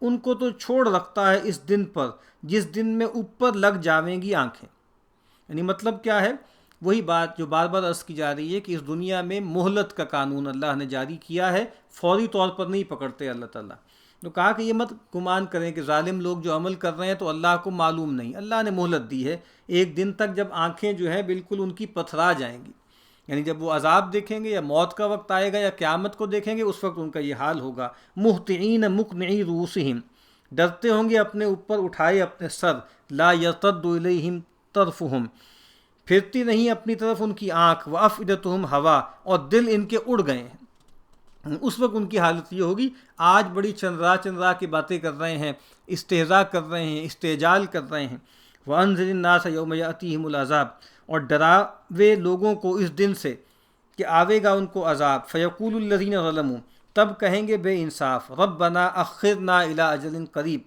ان کو تو چھوڑ رکھتا ہے اس دن پر جس دن میں اوپر لگ جاویں گی آنکھیں۔ یعنی مطلب کیا ہے؟ وہی بات جو بار بار عرض کی جا رہی ہے کہ اس دنیا میں مہلت کا قانون اللہ نے جاری کیا ہے، فوری طور پر نہیں پکڑتے اللہ تعالیٰ۔ تو کہا کہ یہ مت گمان کریں کہ ظالم لوگ جو عمل کر رہے ہیں تو اللہ کو معلوم نہیں، اللہ نے مہلت دی ہے ایک دن تک جب آنکھیں جو ہیں بالکل ان کی پتھرا جائیں گی، یعنی جب وہ عذاب دیکھیں گے یا موت کا وقت آئے گا یا قیامت کو دیکھیں گے، اس وقت ان کا یہ حال ہوگا۔ مہطعین مقنعی رؤوسہم، ڈرتے ہوں گے اپنے اوپر اٹھائے اپنے سر، لا یرتد الیہم طرفہم، پھرتی نہیں اپنی طرف ان کی آنکھ، وافئدتہم ہوا، اور دل ان کے اڑ گئے ہیں۔ اس وقت ان کی حالت یہ ہوگی، آج بڑی چندرا کی باتیں کر رہے ہیں، استہزاء کر رہے ہیں، استعجال کر رہے ہیں۔ وَأَنذِرِ النَّاسَ يَوْمَ يَأْتِيهِمُ الْعَذَابُ، اور ڈراوے لوگوں کو اس دن سے کہ آوے گا ان کو عذاب۔ فَيَقُولُ الَّذِينَ ظَلَمُوا، تب کہیں گے بے انصاف، رَبَّنَا أَخِّرْنَا إِلَىٰ أَجَلٍ قَرِيبٍ،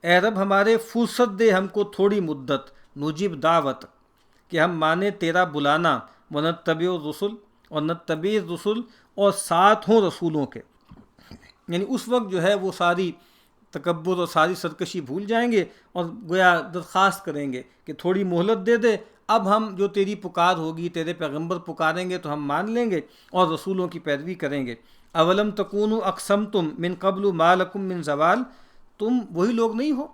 اے رب ہمارے فرصت دے ہم کو تھوڑی مدت، نجب دعوت، کہ ہم مانیں تیرا بلانا، ونتبع الرسل، اور نتبع الرسل، اور ساتھ ہوں رسولوں کے۔ یعنی اس وقت جو ہے وہ ساری تکبر اور ساری سرکشی بھول جائیں گے اور گویا درخواست کریں گے کہ تھوڑی مہلت دے دے، اب ہم جو تیری پکار ہوگی، تیرے پیغمبر پکاریں گے تو ہم مان لیں گے اور رسولوں کی پیروی کریں گے۔ اولم تکونوا اقسمتم من قبل ما لکم من زوال، تم وہی لوگ نہیں ہو،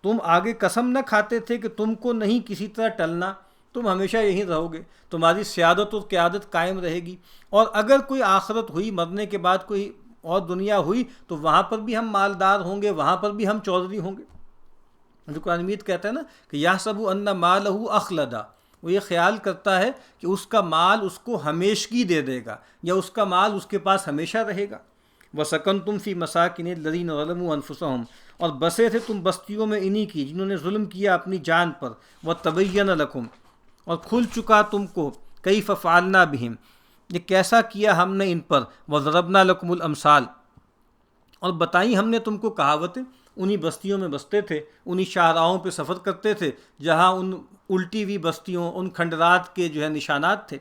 تم آگے قسم نہ کھاتے تھے کہ تم کو نہیں کسی طرح ٹلنا، تم ہمیشہ یہیں رہو گے، تمہاری سیادت اور قیادت قائم رہے گی، اور اگر کوئی آخرت ہوئی، مرنے کے بعد کوئی اور دنیا ہوئی، تو وہاں پر بھی ہم مالدار ہوں گے، وہاں پر بھی ہم چودھری ہوں گے۔ جو قرآن مجید کہتا ہے نا کہ یحسب ان مالہ اخلدا، وہ یہ خیال کرتا ہے کہ اس کا مال اس کو ہمیشگی دے دے گا، یا اس کا مال اس کے پاس ہمیشہ رہے گا۔ وَسَكَنْتُمْ فِي مَسَاكِنِ الَّذِينَ ظَلَمُوا أَنفُسَهُمْ، اور بسے تھے تم بستیوں میں انہی کی جنہوں نے ظلم کیا اپنی جان پر۔ وَتَبَيَّنَ لَكُمْ، اور کھل چکا تم کو، كَيْفَ فَعَلْنَا بِهِمْ، یہ کیسا کیا ہم نے ان پر۔ وَضَرَبْنَا لَكُمُ الْأَمْثَالَ، اور بتائیں ہم نے تم کو کہاوتیں، انہی بستیوں میں بستے تھے، انہی شاہراہوں پہ سفر کرتے تھے جہاں ان الٹی ہوئی بستیوں، ان کھنڈرات کے جو ہے نشانات تھے۔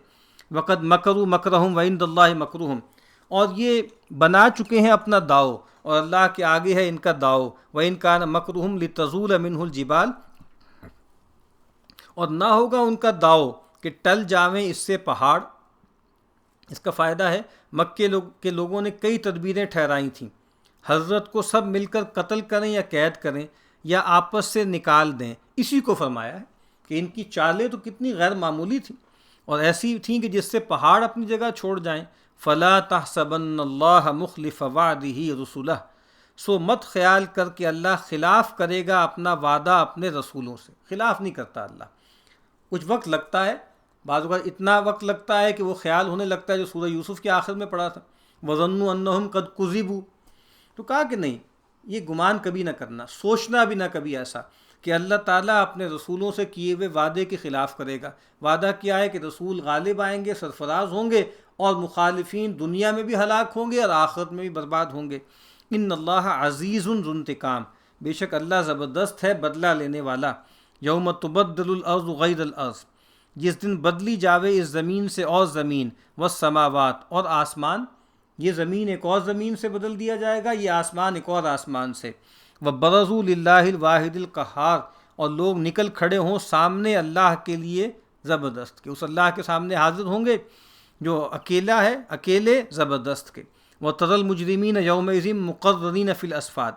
وَقَدْ مَكَرُوا مَكْرَهُمْ وَعِندَ اللَّهِ مَكْرُهُمْ، اور یہ بنا چکے ہیں اپنا داؤ، اور اللہ کے آگے ہے ان کا داؤ۔ وَإِنْ كَانَ مَكْرُهُمْ لِتَزُولَ مِنْهُ الْجِبَالُ، اور نہ ہوگا ان کا داؤ کہ ٹل جاویں اس سے پہاڑ۔ اس کا فائدہ ہے مکے کے لوگوں نے کئی تدبیریں ٹھہرائی تھیں، حضرت کو سب مل کر قتل کریں یا قید کریں یا آپس سے نکال دیں، اسی کو فرمایا ہے کہ ان کی چالیں تو کتنی غیر معمولی تھیں اور ایسی تھیں کہ جس سے پہاڑ اپنی جگہ چھوڑ جائیں۔ فَلَا تَحْسَبَنَّ اللَّهَ مُخْلِفَ وَعْدِهِ رُسُلَهُ، سو مت خیال کر کہ اللہ خلاف کرے گا اپنا وعدہ اپنے رسولوں سے، خلاف نہیں کرتا اللہ۔ کچھ وقت لگتا ہے، بعض اوقات اتنا وقت لگتا ہے کہ وہ خیال ہونے لگتا ہے جو سورہ یوسف کے آخر میں پڑھا تھا، وَظَنُّوا أَنَّهُمْ قَدْ كُذِبُوا، تو کہا کہ نہیں، یہ گمان کبھی نہ کرنا، سوچنا بھی نہ کبھی ایسا کہ اللہ تعالیٰ اپنے رسولوں سے کیے ہوئے وعدے کے خلاف کرے گا۔ وعدہ کیا ہے کہ رسول غالب آئیں گے، سرفراز ہوں گے، اور مخالفین دنیا میں بھی ہلاک ہوں گے اور آخرت میں بھی برباد ہوں گے۔ ان اللہ عزیز ذو انتقام، بے شک اللہ زبردست ہے بدلہ لینے والا۔ یوم تبدل الارض غیر الارض، جس دن بدلی جاوے اس زمین سے اور زمین، والسماوات، اور آسمان، یہ زمین ایک اور زمین سے بدل دیا جائے گا، یہ آسمان ایک اور آسمان سے۔ وَبَرَزُوا لِلَّهِ الْوَاحِدِ الْقَهَّارِ، اور لوگ نکل کھڑے ہوں سامنے اللہ کے لیے زبردست کے، اس اللہ کے سامنے حاضر ہوں گے جو اکیلا ہے، اکیلے زبردست کے۔ وَتَرَى الْمُجْرِمِينَ يَوْمَئِذٍ مُقَرَّنِينَ فِي الْأَصْفَادِ،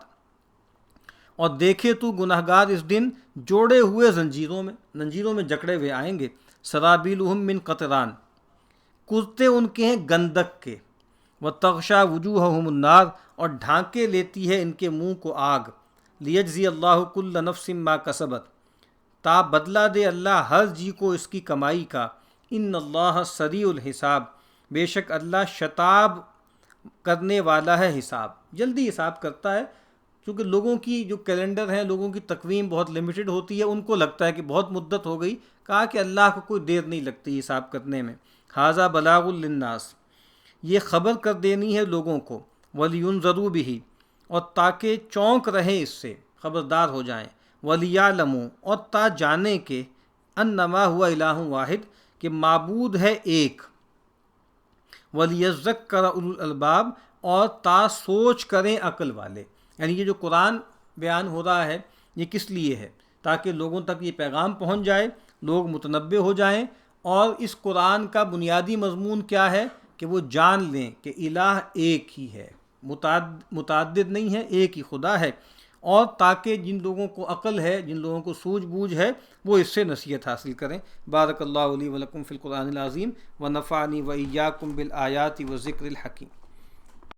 اور دیکھے تو گناہگار اس دن جوڑے ہوئے زنجیروں میں جکڑے ہوئے آئیں گے۔ سرابیلہم من قطران، کرتے ان کے ہیں گندک کے۔ وتغشا وجوہہم النار، اور ڈھانکے لیتی ہے ان کے منہ کو آگ۔ لیجزی اللہ کل نفس ما کسبت، تا بدلہ دے اللہ ہر جی کو اس کی کمائی کا۔ ان اللہ سریع الحساب، بے شک اللہ شتاب کرنے والا ہے، حساب جلدی حساب کرتا ہے، کیونکہ لوگوں کی جو کیلنڈر ہیں، لوگوں کی تقویم بہت لمیٹڈ ہوتی ہے، ان کو لگتا ہے کہ بہت مدت ہو گئی، کہا کہ اللہ کو کوئی دیر نہیں لگتی حساب کرنے میں۔ ھذا بلاغ للناس، یہ خبر کر دینی ہے لوگوں کو، وَلِيُنذَرُوا بِهِ، اور تاکہ چونک رہیں اس سے، خبردار ہو جائیں، وَلِيَعْلَمُوا، اور تا جانے کہ انما ہوا الہ واحد، کہ معبود ہے ایک، وَلِيَذَّكَّرَ أُولُو الْأَلْبَابِ، اور تا سوچ کریں عقل والے۔ یعنی یہ جو قرآن بیان ہو رہا ہے یہ کس لیے ہے؟ تاکہ لوگوں تک یہ پیغام پہنچ جائے، لوگ متنبہ ہو جائیں، اور اس قرآن کا بنیادی مضمون کیا ہے کہ وہ جان لیں کہ الہ ایک ہی ہے، متعدد نہیں ہے، ایک ہی خدا ہے، اور تاکہ جن لوگوں کو عقل ہے، جن لوگوں کو سوجھ بوجھ ہے، وہ اس سے نصیحت حاصل کریں۔ بارک اللہ لی ولکم فی القرآن العظیم ونفعنی وإیاکم بالآیات والذکر الحکیم۔